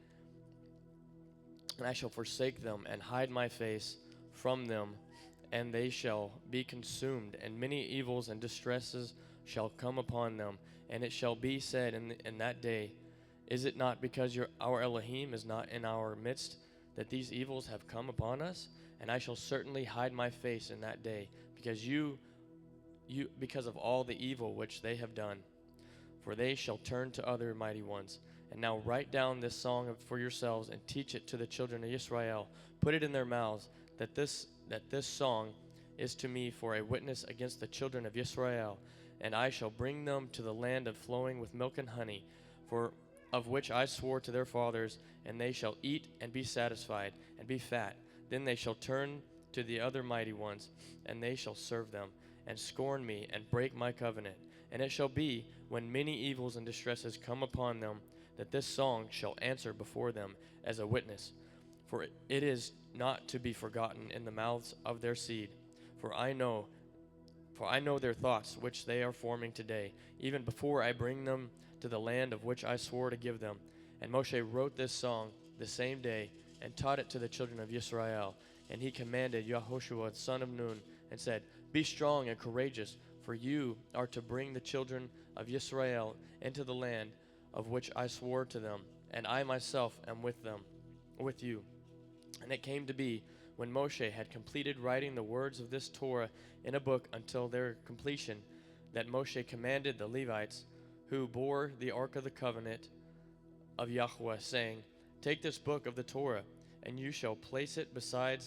and I shall forsake them and hide my face from them, and they shall be consumed, and many evils and distresses shall come upon them. And it shall be said in that day, is it not because our Elohim is not in our midst that these evils have come upon us? And I shall certainly hide my face in that day, because of all the evil which they have done. For they shall turn to other mighty ones. And now write down this song for yourselves, and teach it to the children of Israel. Put it in their mouths, that this song is to me for a witness against the children of Israel. And I shall bring them to the land of flowing with milk and honey, of which I swore to their fathers, and they shall eat and be satisfied and be fat. Then they shall turn to the other mighty ones, and they shall serve them, and scorn me, and break my covenant. And it shall be, when many evils and distresses come upon them, that this song shall answer before them as a witness. For it is not to be forgotten in the mouths of their seed. For I know their thoughts which they are forming today, even before I bring them to the land of which I swore to give them. And Moshe wrote this song the same day, and taught it to the children of Israel. And he commanded Yehoshua son of Nun, and said, be strong and courageous, for you are to bring the children of Israel into the land of which I swore to them, and I myself am with you. And it came to be, when Moshe had completed writing the words of this Torah in a book until their completion, that Moshe commanded the Levites, who bore the ark of the covenant of Yahweh, saying, take this book of the Torah, and you shall place it beside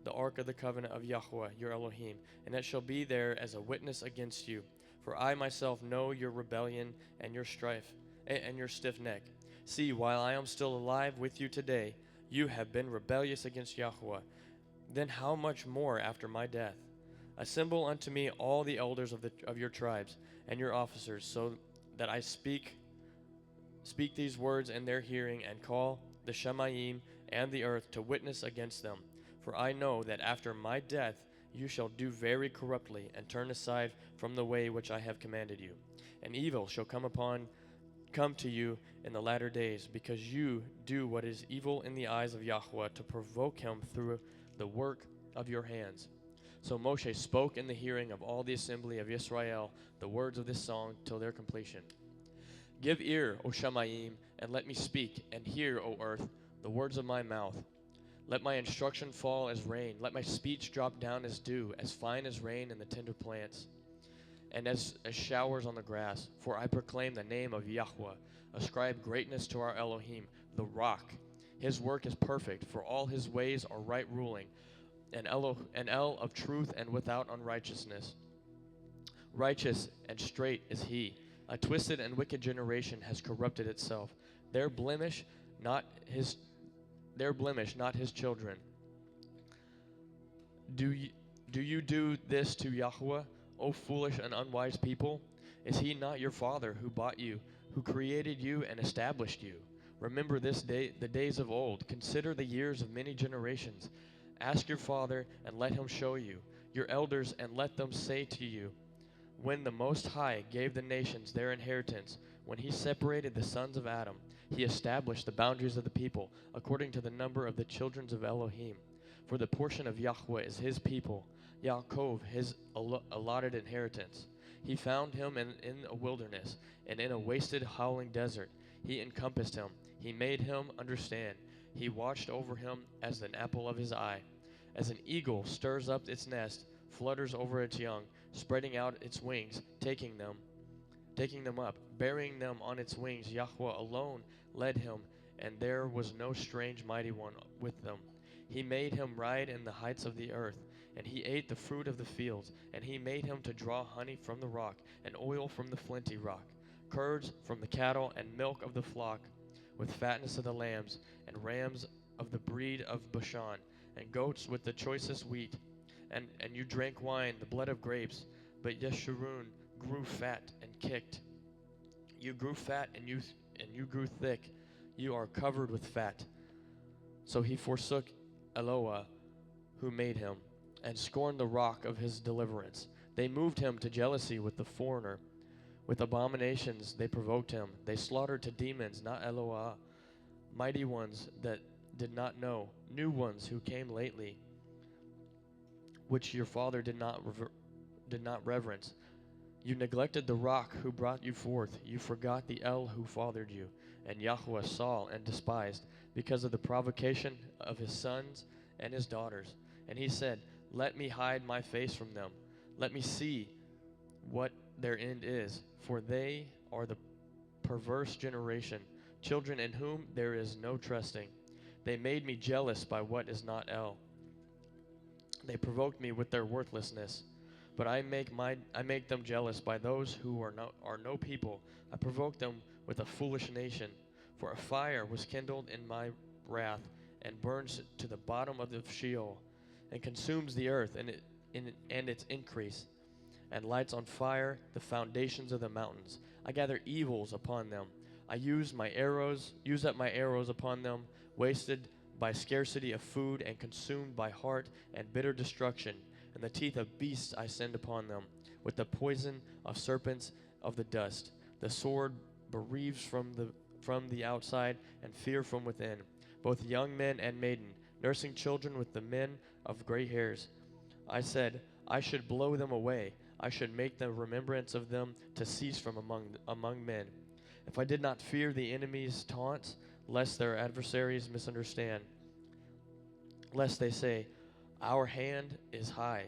the ark of the covenant of Yahweh your Elohim, and it shall be there as a witness against you. For I myself know your rebellion and your strife and your stiff neck. See, while I am still alive with you today, you have been rebellious against Yahweh. Then how much more after my death? Assemble unto me all the elders of your tribes and your officers, so that I speak these words in their hearing, and call the Shemayim and the earth to witness against them. For I know that after my death you shall do very corruptly, and turn aside from the way which I have commanded you. And evil shall come to you in the latter days, because you do what is evil in the eyes of Yahweh, to provoke him through the work of your hands. So Moshe spoke in the hearing of all the assembly of Israel the words of this song till their completion. Give ear, O Shemayim, and let me speak, and hear, O earth, the words of my mouth. Let my instruction fall as rain, let my speech drop down as dew, as fine as rain in the tender plants, and as showers on the grass. For I proclaim the name of Yahweh. Ascribe greatness to our Elohim, the rock. His work is perfect, for all his ways are right ruling, an El of truth and without unrighteousness. Righteous and straight is he. A twisted and wicked generation has corrupted itself. Their blemish, not his children. Do you do this to Yahweh, O foolish and unwise people? Is he not your father who bought you, who created you and established you? Remember this day, the days of old. Consider the years of many generations. Ask your father, and let him show you, your elders, and let them say to you, when the Most High gave the nations their inheritance, when he separated the sons of Adam, he established the boundaries of the people according to the number of the children of Elohim. For the portion of Yahweh is his people, Yaakov his allotted inheritance. He found him in a wilderness, and in a wasted, howling desert. He encompassed him. He made him understand. He watched over him as an apple of his eye. As an eagle stirs up its nest, flutters over its young, spreading out its wings, taking them up, bearing them on its wings. Yahweh alone led him, and there was no strange mighty one with them. He made him ride in the heights of the earth, and he ate the fruit of the fields, and he made him to draw honey from the rock, and oil from the flinty rock, curds from the cattle, and milk of the flock, with fatness of the lambs, and rams of the breed of Bashan, and goats with the choicest wheat. And you drank wine, the blood of grapes, but Yeshurun grew fat and kicked. You grew fat and you grew thick. You are covered with fat. So he forsook Eloah, who made him, and scorned the rock of his deliverance. They moved him to jealousy with the foreigner. With abominations they provoked him. They slaughtered to demons, not Eloah, mighty ones that did not know, new ones who came lately, which your father did not reverence. You neglected the rock who brought you forth. You forgot the El who fathered you. And Yahweh saw and despised, because of the provocation of his sons and his daughters. And he said, let me hide my face from them. Let me see what their end is. For they are the perverse generation, children in whom there is no trusting. They made me jealous by what is not El. They provoked me with their worthlessness. But I make them jealous by those who are no people. I provoke them with a foolish nation. For a fire was kindled in my wrath, and burns to the bottom of the Sheol, and consumes the earth and its increase, and lights on fire the foundations of the mountains. I gather evils upon them. I use up my arrows upon them, wasted by scarcity of food, and consumed by heart and bitter destruction. And the teeth of beasts I send upon them, with the poison of serpents of the dust. The sword bereaves from the outside, and fear from within, both young men and maiden, nursing children with the men of gray hairs. I said, I should blow them away. I should make the remembrance of them to cease from among men. If I did not fear the enemy's taunts, lest their adversaries misunderstand, lest they say, our hand is high,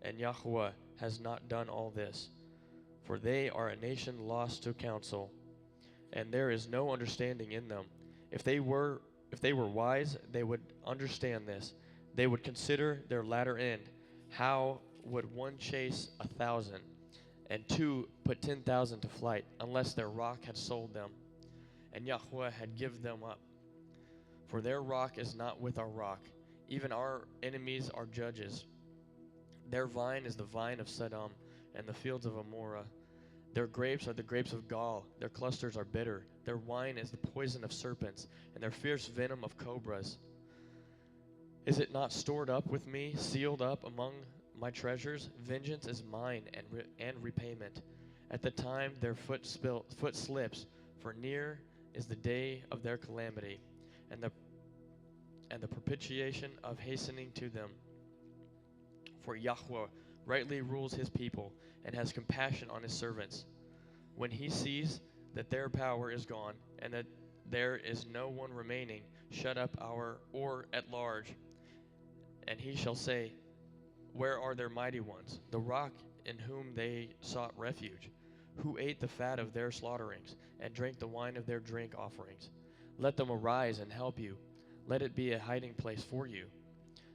and Yahweh has not done all this. For they are a nation lost to counsel, and there is no understanding in them. If they were wise, they would understand this. They would consider their latter end. How would one chase 1,000, and two put 10,000 to flight, unless their rock had sold them, and Yahweh had given them up? For their rock is not with our rock. Even our enemies are judges. Their vine is the vine of Sodom, and the fields of Amorah. Their grapes are the grapes of gall. Their clusters are bitter. Their wine is the poison of serpents, and their fierce venom of cobras. Is it not stored up with me, sealed up among my treasures? Vengeance is mine, and repayment. At the time their foot slips, for near is the day of their calamity, and the propitiation of hastening to them. For Yahweh rightly rules his people, and has compassion on his servants. When he sees that their power is gone, and that there is no one remaining, shut up or at large, and he shall say, where are their mighty ones, the rock in whom they sought refuge, who ate the fat of their slaughterings, and drank the wine of their drink offerings? Let them arise and help you. Let it be a hiding place for you.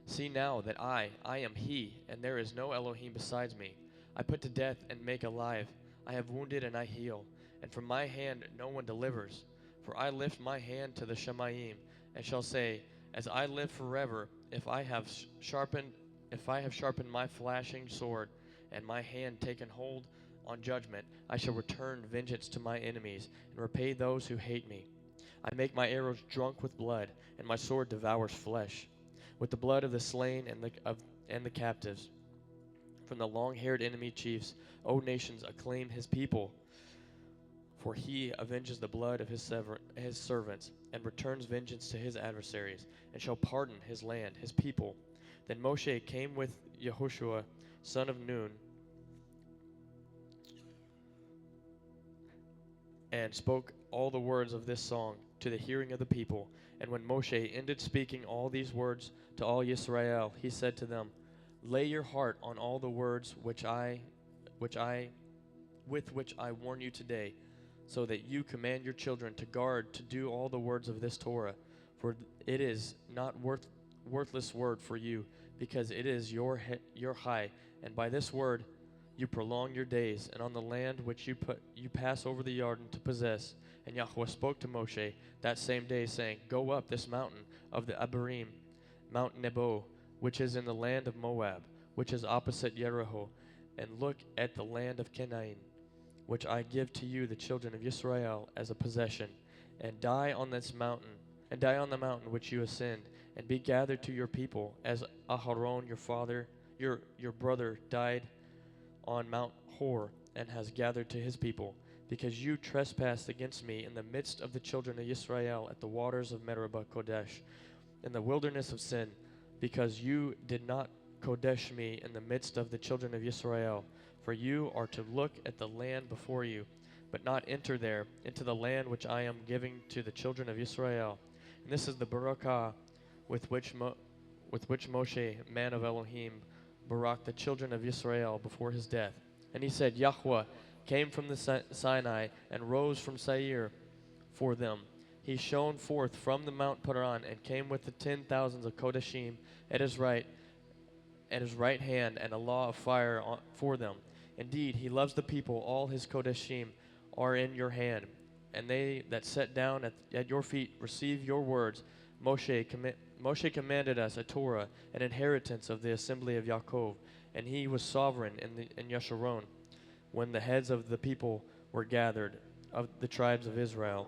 See now that I am he, and there is no Elohim besides me. I put to death and make alive. I have wounded and I heal, and from my hand no one delivers. For I lift my hand to the Shemayim, and shall say, as I live forever, if I have sharpened my flashing sword, and my hand taken hold on judgment, I shall return vengeance to my enemies and repay those who hate me. I make my arrows drunk with blood, and my sword devours flesh, with the blood of the slain and the captives. From the long-haired enemy chiefs, O nations, acclaim his people. For he avenges the blood of his servants, and returns vengeance to his adversaries, and shall pardon his land, his people. Then Moshe came with Yehoshua, son of Nun, and spoke all the words of this song to the hearing of the people. And when Moshe ended speaking all these words to all Yisrael, he said to them, Lay your heart on all the words with which I warn you today, so that you command your children to guard to do all the words of this Torah, for it is not worthless word for you, because it is your high, and by this word you prolong your days, and on the land which you pass over the Jordan to possess. And Yahweh spoke to Moshe that same day, saying, Go up this mountain of the Abarim, Mount Nebo, which is in the land of Moab, which is opposite Jericho, and look at the land of Canaan, which I give to you, the children of Israel, as a possession, and die on this mountain, and die on the mountain which you ascend, and be gathered to your people, as Aharon your father, your brother, died on Mount Hor, and has gathered to his people, because you trespassed against me in the midst of the children of Israel at the waters of Meribah Kodesh, in the wilderness of Sin, because you did not Kodesh me in the midst of the children of Israel. For you are to look at the land before you, but not enter there, into the land which I am giving to the children of Israel. And this is the barakah with which Moshe, man of Elohim, baraked the children of Israel before his death. And he said, Yahweh came from the Sinai and rose from Seir for them. He shone forth from the Mount Paran and came with the 10,000s of Kodeshim at his right hand, and a law of fire for them. Indeed, he loves the people. All his Kodeshim are in your hand, and they that sit down at your feet receive your words. Moshe commanded us a Torah, an inheritance of the assembly of Yaakov, and he was sovereign in Yeshurun, when the heads of the people were gathered, of the tribes of Israel.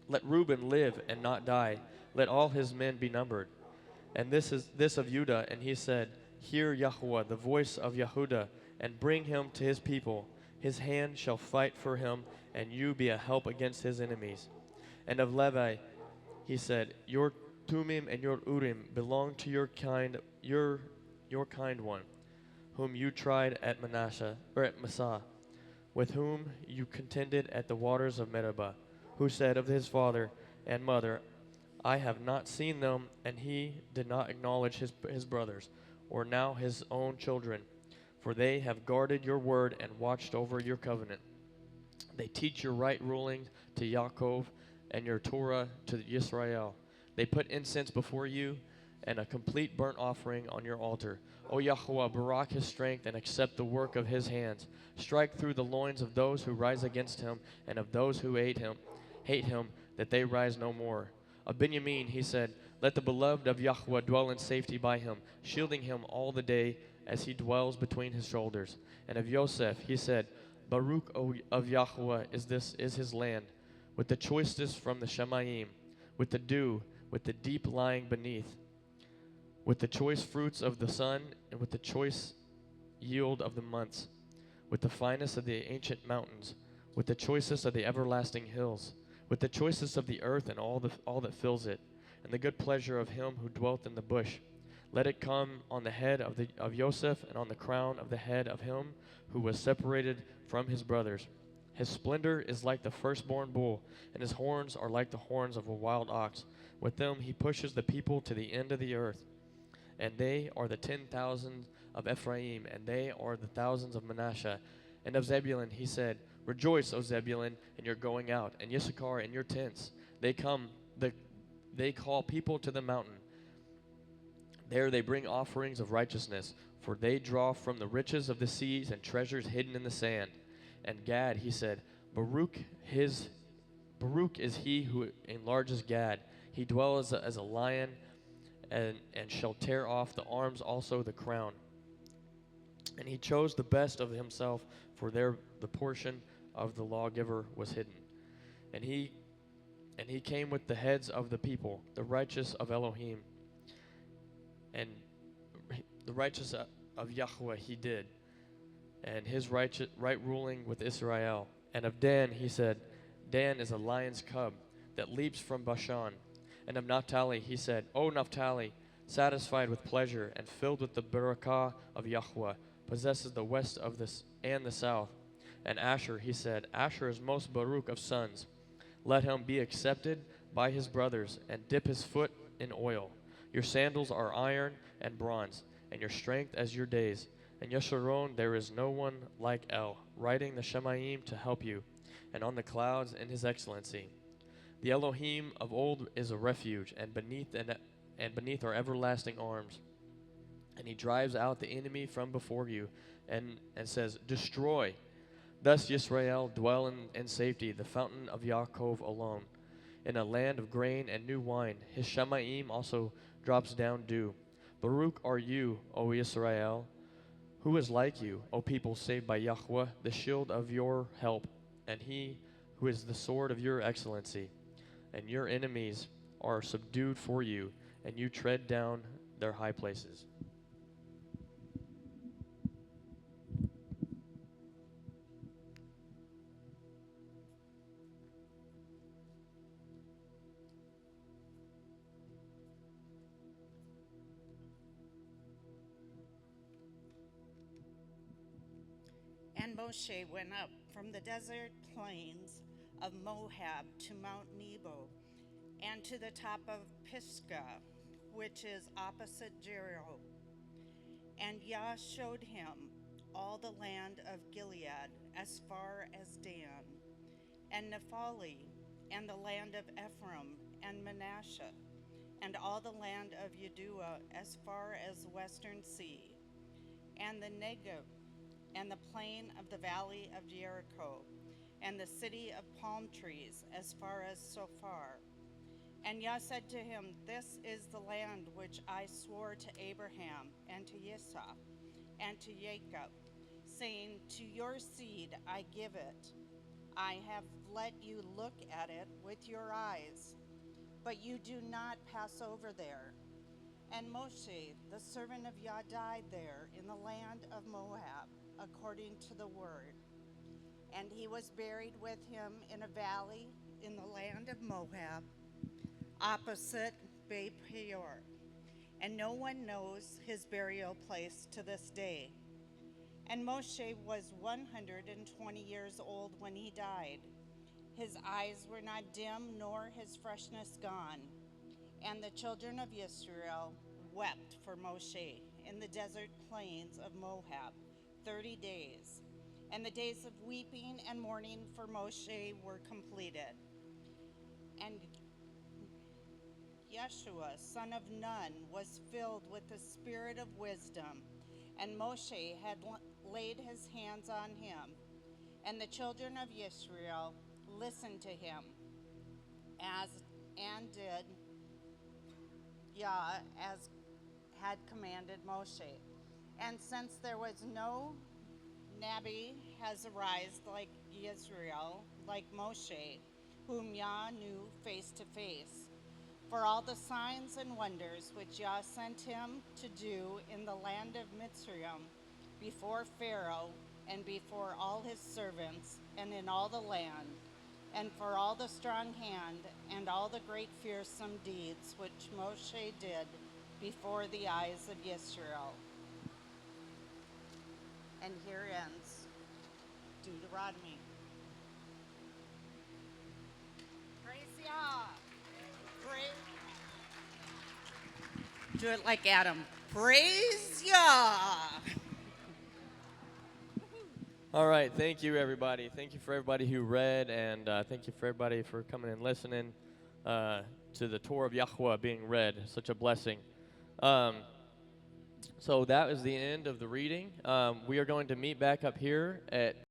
Let Reuben live and not die. Let all his men be numbered. And this of Judah, and he said, Hear Yahweh, the voice of Yehudah, and bring him to his people. His hand shall fight for him, and you be a help against his enemies. And of Levi, he said, Your Tumim and your Urim belong to your kind one, whom you tried at Massah, with whom you contended at the waters of Meribah, who said of his father and mother, I have not seen them, and he did not acknowledge his brothers, or now his own children, for they have guarded your word and watched over your covenant. They teach your right ruling to Yaakov, and your Torah to Israel. They put incense before you, and a complete burnt offering on your altar. O Yahweh, barak his strength, and accept the work of his hands. Strike through the loins of those who rise against him, and of those who hate him, that they rise no more. Of Benjamin he said, Let the beloved of Yahweh dwell in safety by him, shielding him all the day as he dwells between his shoulders. And of Yosef he said, Baruch of Yahweh is his land, with the choicest from the Shemayim, with the dew, with the deep lying beneath, with the choice fruits of the sun, and with the choice yield of the months, with the finest of the ancient mountains, with the choicest of the everlasting hills, with the choicest of the earth and all that fills it, and the good pleasure of him who dwelt in the bush. Let it come on the head of Yosef, and on the crown of the head of him who was separated from his brothers. His splendor is like the firstborn bull, and his horns are like the horns of a wild ox. With them he pushes the people to the end of the earth. And they are the 10,000 of Ephraim, and they are the thousands of Manasseh. And of Zebulun he said, Rejoice, O Zebulun, in your going out, and Issachar in your tents. They call people to the mountain. There they bring offerings of righteousness, for they draw from the riches of the seas and treasures hidden in the sand. And Gad, he said, Baruch is he who enlarges Gad. He dwells as a lion, and shall tear off the arms, also the crown. And And he chose the best of himself, for there the portion of the lawgiver was hidden. And he came with the heads of the people, the righteous of Elohim, and the righteous of Yahweh he did, and his right ruling with Israel. And of Dan he said, Dan is a lion's cub that leaps from Bashan. And of Naphtali he said, O Naphtali, satisfied with pleasure and filled with the barakah of Yahweh, possesses the west of this and the south. And Asher he said, Asher is most Baruch of sons. Let him be accepted by his brothers, and dip his foot in oil. Your sandals are iron and bronze, and your strength as your days. And Yeshurun, there is no one like El, riding the Shemaim to help you, and on the clouds in his excellency. The Elohim of old is a refuge, and beneath are everlasting arms. And he drives out the enemy from before you, and says, Destroy. Thus Yisrael dwell in safety, the fountain of Yaakov alone. In a land of grain and new wine, his Shemaim also drops down dew. Baruch are you, O Yisrael. Who is like you, O people saved by Yahweh, the shield of your help, and he who is the sword of your excellency? And your enemies are subdued for you, and you tread down their high places. And Moshe went up from the desert plains of Moab to Mount Nebo, and to the top of Pisgah, which is opposite Jericho. And Yah showed him all the land of Gilead as far as Dan, and Naphtali, and the land of Ephraim and Manasseh, and all the land of Yedua as far as the western sea, and the Negev, and the plain of the valley of Jericho, and the city of palm trees as far as Sophar. And Yah said to him, This is the land which I swore to Abraham and to Isaac and to Jacob, saying, To your seed I give it. I have let you look at it with your eyes, but you do not pass over there. And Moshe, the servant of Yah, died there in the land of Moab, according to the word. And he was buried with him in a valley in the land of Moab, opposite Bay Peor. And no one knows his burial place to this day. And Moshe was 120 years old when he died. His eyes were not dim, nor his freshness gone. And the children of Israel wept for Moshe in the desert plains of Moab 30 days. And the days of weeping and mourning for Moshe were completed. And Yeshua, son of Nun, was filled with the spirit of wisdom, and Moshe had laid his hands on him. And the children of Israel listened to him, and did Yah as had commanded Moshe. And since there was no Nabi has arisen like Israel, like Moshe, whom Yah knew face to face, for all the signs and wonders which Yah sent him to do in the land of Mitzrayim, before Pharaoh and before all his servants, and in all the land, and for all the strong hand and all the great fearsome deeds which Moshe did before the eyes of Israel. And here ends Deuteronomy. Praise Yah. Do it like Adam. Praise Yah. All right, thank you, everybody. Thank you for everybody who read, and thank you for everybody for coming and listening to the Torah of Yahweh being read. Such a blessing. So that was the end of the reading. We are going to meet back up here at